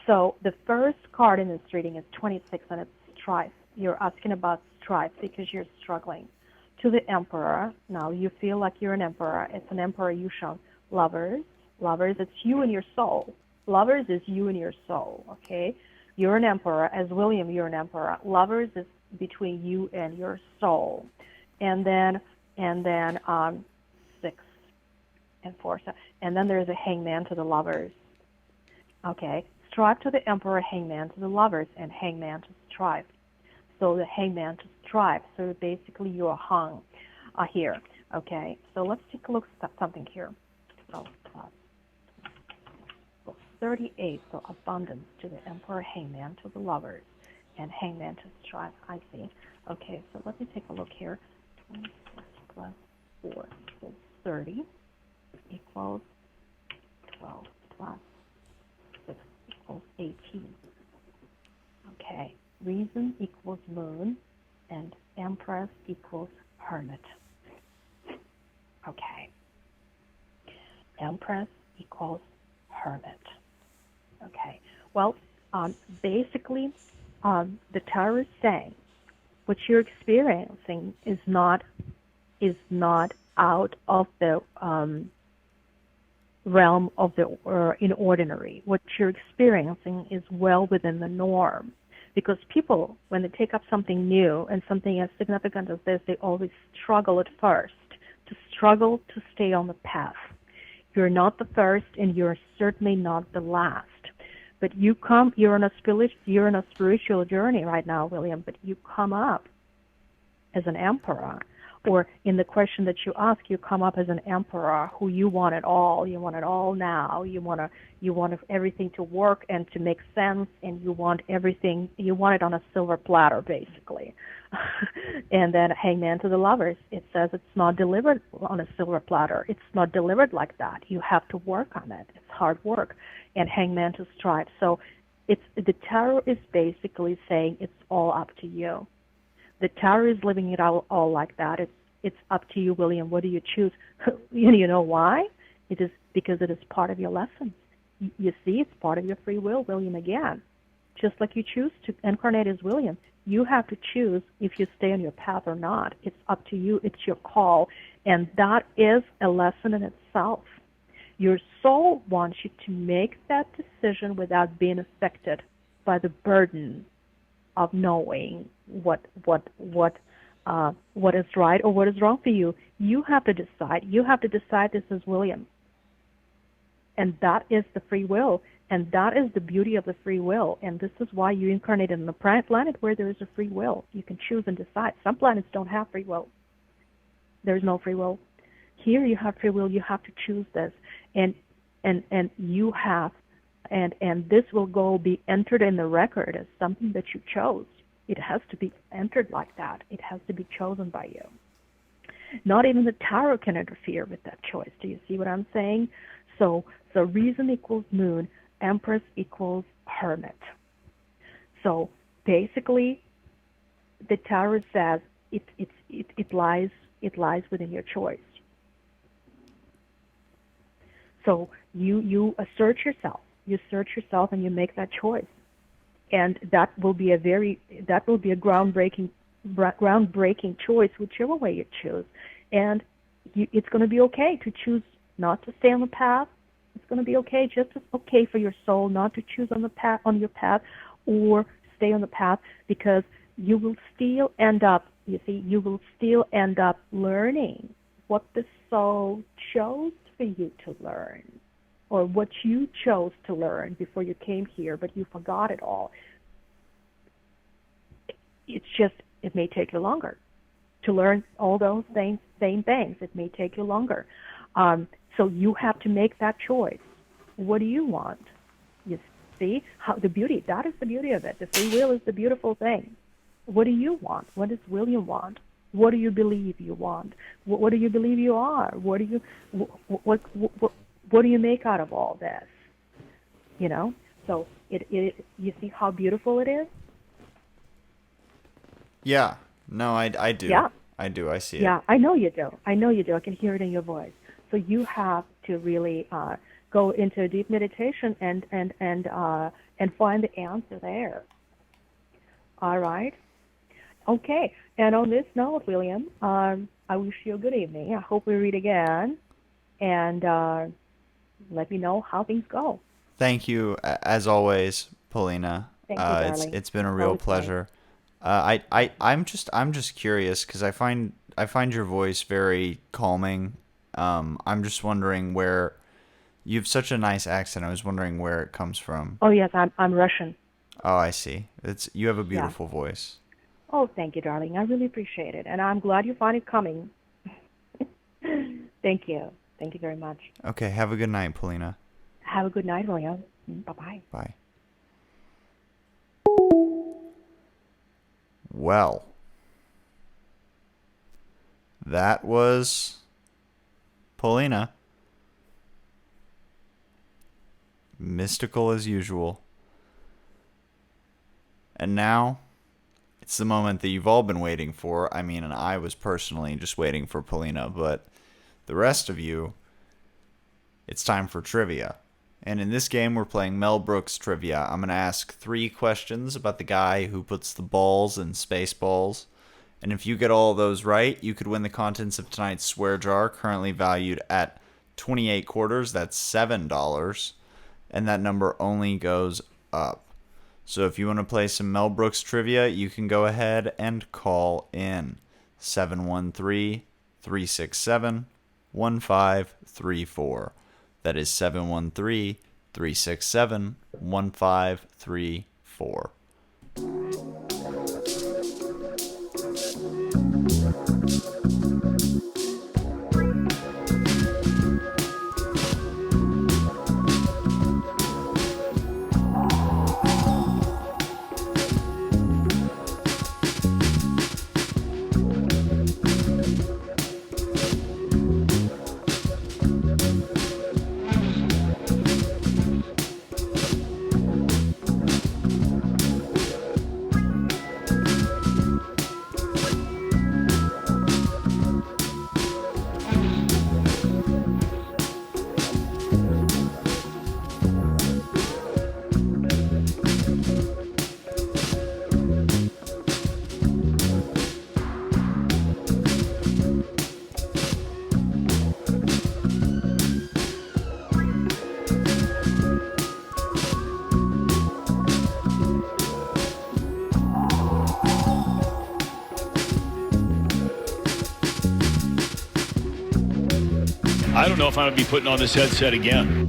S7: So the first card in this reading is 26, and it's strife. You're asking about strife because you're struggling. To the Emperor, now you feel like you're an Emperor. It's an Emperor you show. Lovers, it's you and your soul. Lovers is you and your soul, okay? You're an Emperor. As William, you're an Emperor. Lovers is between you and your soul. And then 6 and 4. And then there's a Hangman to the Lovers. Okay, strife to the Emperor, Hangman to the Lovers, and Hangman to strife. So the Hangman to strife. So basically you are hung here. Okay, so let's take a look at something here. So 38. So abundance to the Emperor, Hangman to the Lovers, and Hangman to strife. I see. Okay, so let me take a look here. 26 plus 4 equals 30 equals 12 plus 6 equals 18. Okay, reason equals moon, and Empress equals hermit. Okay, Empress equals hermit. Okay, well, basically, the tarot is saying what you're experiencing is not out of the realm of the inordinary. What you're experiencing is well within the norm. Because people, when they take up something new and something as significant as this, they always struggle at first, to struggle to stay on the path. You're not the first, and you're certainly not the last. But you're on a spiritual journey right now, William, but you come up as an emperor. Or in the question that you ask, you come up as an emperor who you want it all. You want it all now. You want everything to work and to make sense, and you want everything. You want it on a silver platter, basically. And then Hangman to the Lovers. It says it's not delivered on a silver platter. It's not delivered like that. You have to work on it. It's hard work. And Hangman to strife. So the tarot is basically saying it's all up to you. The tarot is living it all like that. It's up to you, William. What do you choose? You know why? It is because it is part of your lessons. You see, it's part of your free will, William, again. Just like you choose to incarnate as William, you have to choose if you stay on your path or not. It's up to you. It's your call. And that is a lesson in itself. Your soul wants you to make that decision without being affected by the burden of knowing what is right or what is wrong for you. You have to decide. You have to decide this is William. And that is the free will. And that is the beauty of the free will. And this is why you incarnated on a planet where there is a free will. You can choose and decide. Some planets don't have free will. There's no free will. Here you have free will. You have to choose this. And you have, and this will be entered in the record as something that you chose. It has to be entered like that. It has to be chosen by you. Not even the tarot can interfere with that choice. Do you see what I'm saying? So reason equals moon, Empress equals hermit. So basically, the tarot says it lies within your choice. So you assert yourself. You search yourself and you make that choice. And that will be a groundbreaking choice, whichever way you choose. And it's going to be okay to choose not to stay on the path. It's going to be okay, just as okay for your soul not to choose on your path, or stay on the path, because you will still end up, learning what the soul chose for you to learn, or what you chose to learn before you came here, but you forgot it all. It's just, it may take you longer to learn all those same things. It may take you longer. So you have to make that choice. What do you want? You see how that is the beauty of it. The free will is the beautiful thing. What do you want? What does William want? What do you believe you want? What do you believe you are? What do you make out of all this? You know? So you see how beautiful it is?
S1: Yeah. No, I do.
S7: Yeah.
S1: I do. I see it.
S7: Yeah, I know you do. I know you do. I can hear it in your voice. So you have to really go into a deep meditation and find the answer there. All right. Okay. And on this note, William, I wish you a good evening. I hope we read again, and let me know how things go.
S1: Thank you, as always, Polina.
S7: Thank you, darling.
S1: It's been a real
S7: Always
S1: pleasure. I'm just curious because I find your voice very calming. I'm just wondering where you have such a nice accent. I was wondering where it comes from.
S7: Oh yes, I'm Russian.
S1: Oh, I see. You have a beautiful voice.
S7: Oh, thank you, darling. I really appreciate it, and I'm glad you find it coming. Thank you. Thank you very much.
S1: Okay, have a good night, Polina.
S7: Have a good night, William. Bye-bye.
S1: Bye. Well, that was Polina. Mystical as usual. And now, it's the moment that you've all been waiting for. I mean, and I was personally just waiting for Polina, but the rest of you, it's time for trivia. And in this game, we're playing Mel Brooks trivia. I'm going to ask 3 questions about the guy who puts the balls in Spaceballs. And if you get all of those right, you could win the contents of tonight's swear jar, currently valued at 28 quarters. That's $7. And that number only goes up. So if you want to play some Mel Brooks trivia, you can go ahead and call in 713-367-1534. That is 713-367-1534.
S8: I don't know if I'm going to be putting on this headset again.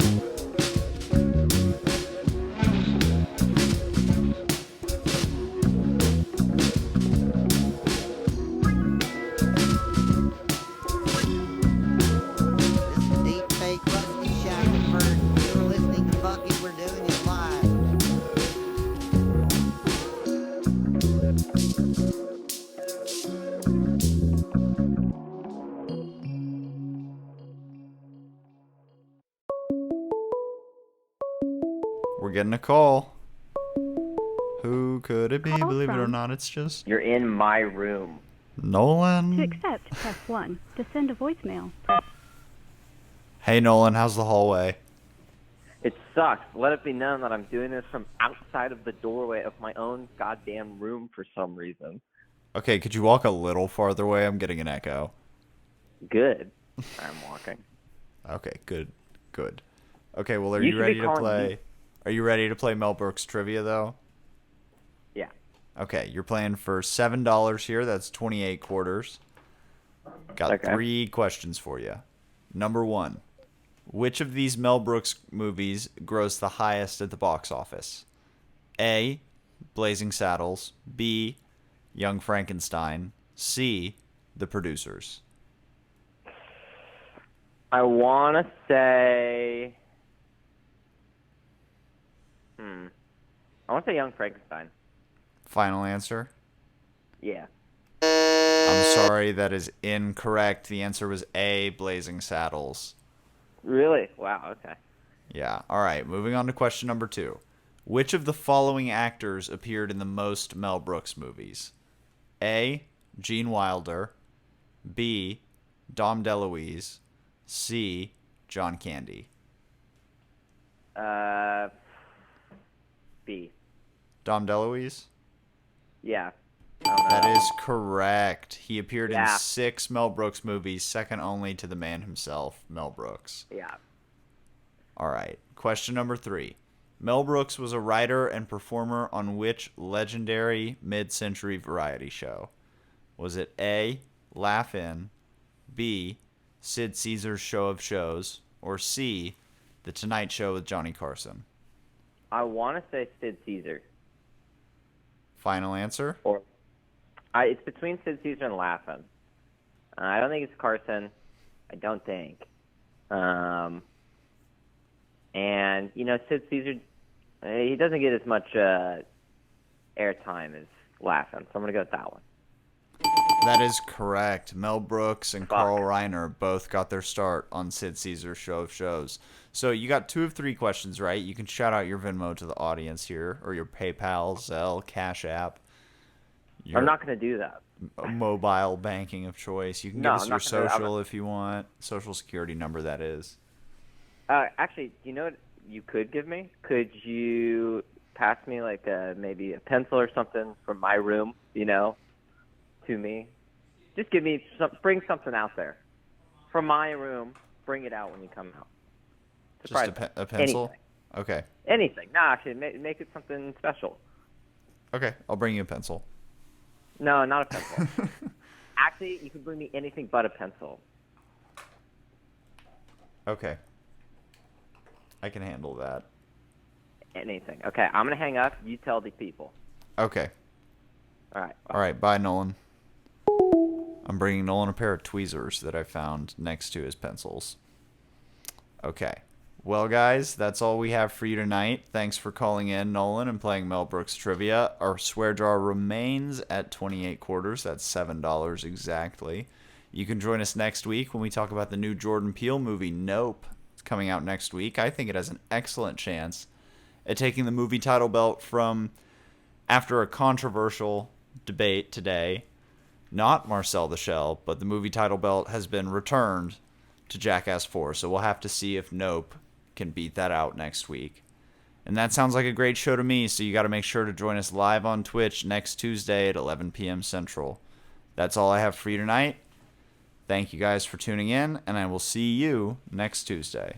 S1: We're getting a call. Who could it be?
S6: Call
S1: Believe it or
S6: from-
S1: not, it's just
S9: You're in my room.
S1: Nolan.
S6: To accept, press 1. To send a voicemail, press...
S1: Hey Nolan, how's the hallway?
S9: It sucks. Let it be known that I'm doing this from outside of the doorway of my own goddamn room for some reason.
S1: Okay, could you walk a little farther away? I'm getting an echo.
S9: Good. I'm walking.
S1: Okay, good. Okay, well, are
S9: You
S1: you
S9: should be
S1: ready to
S9: calling
S1: play?
S9: me.
S1: Are you ready to play Mel Brooks trivia though? Okay, you're playing for $7 here. That's 28 quarters. Got 3 questions for you. Number 1. Which of these Mel Brooks movies grossed the highest at the box office? A. Blazing Saddles. B. Young Frankenstein. C. The Producers.
S9: I want to say... I want to say Young Frankenstein.
S1: Final answer?
S9: Yeah.
S1: I'm sorry, that is incorrect. The answer was A. Blazing Saddles.
S9: Really? Wow, okay.
S1: Yeah. All right, moving on to question number 2. Which of the following actors appeared in the most Mel Brooks movies? A. Gene Wilder. B. Dom DeLuise. C. John Candy.
S9: B.
S1: Dom DeLuise?
S9: Yeah.
S1: That is correct. He appeared in 6 Mel Brooks movies, second only to the man himself, Mel Brooks.
S9: Yeah.
S1: All right. Question number 3. Mel Brooks was a writer and performer on which legendary mid-century variety show? Was it A. Laugh-In, B. Sid Caesar's Show of Shows, or C. The Tonight Show with Johnny Carson?
S9: I want to say Sid Caesar.
S1: Final answer?
S9: It's between Sid Caesar and Laugh-In. I don't think it's Carson. I don't think. And, Sid Caesar, he doesn't get as much airtime as Laugh-In, so I'm going to go with that one.
S1: That is correct. Mel Brooks and Carl Reiner both got their start on Sid Caesar's Show of Shows. So you got 2 of 3 questions right. You can shout out your Venmo to the audience here, or your PayPal, Zelle, Cash App.
S9: I'm not going to do that.
S1: Mobile banking of choice. You can give us your social if you want. Social security number, that is.
S9: Actually, you know what you could give me? Could you pass me maybe a pencil or something from my room, to me? Just bring something out there. From my room, bring it out when you come out.
S1: Just a pencil?
S9: Anything.
S1: Okay.
S9: Anything. No, actually, make it something special.
S1: Okay, I'll bring you a pencil.
S9: No, not a pencil. Actually, you can bring me anything but a pencil.
S1: Okay. I can handle that.
S9: Anything. Okay, I'm going to hang up. You tell the people.
S1: Okay.
S9: All right.
S1: All right, bye, Nolan. I'm bringing Nolan a pair of tweezers that I found next to his pencils. Okay. Well, guys, that's all we have for you tonight. Thanks for calling in, Nolan, and playing Mel Brooks Trivia. Our swear jar remains at 28 quarters. That's $7 exactly. You can join us next week when we talk about the new Jordan Peele movie, Nope. It's coming out next week. I think it has an excellent chance at taking the movie title belt from, after a controversial debate today, not Marcel the Shell, but the movie title belt has been returned to Jackass 4. So we'll have to see if Nope can beat that out next week. And that sounds like a great show to me, so you got to make sure to join us live on Twitch next Tuesday at 11 p.m. Central. That's all I have for you tonight. Thank you guys for tuning in, and I will see you next Tuesday.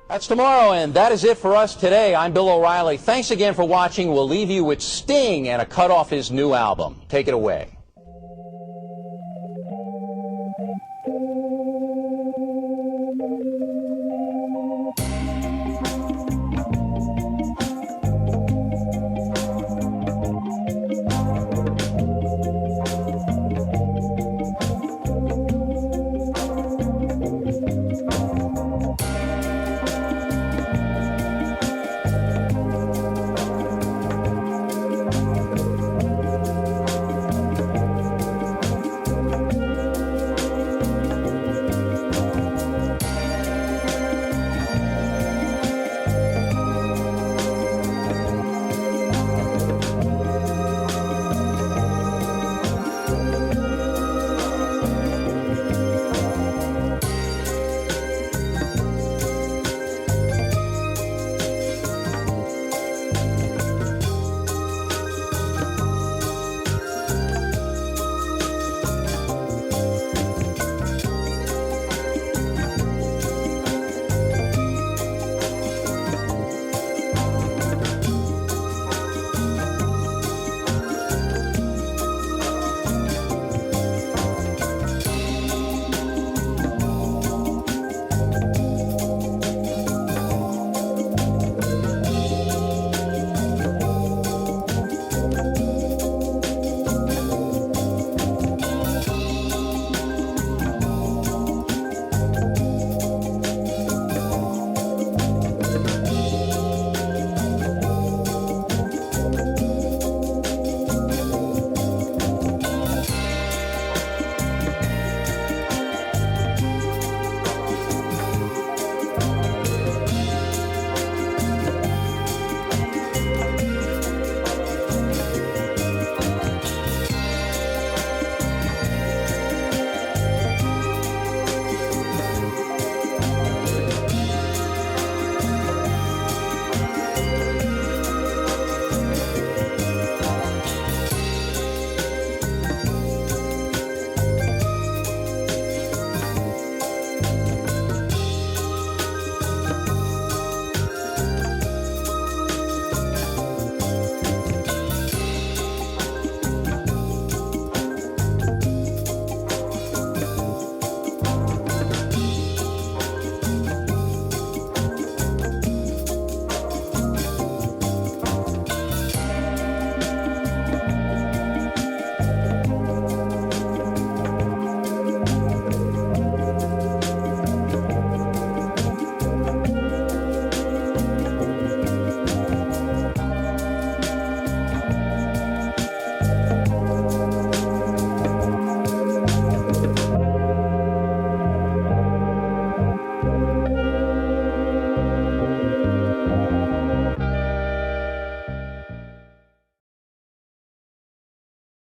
S2: That's tomorrow, and that is it for us today. I'm Bill O'Reilly. Thanks again for watching. We'll leave you with Sting and a cut off his new album. Take it away.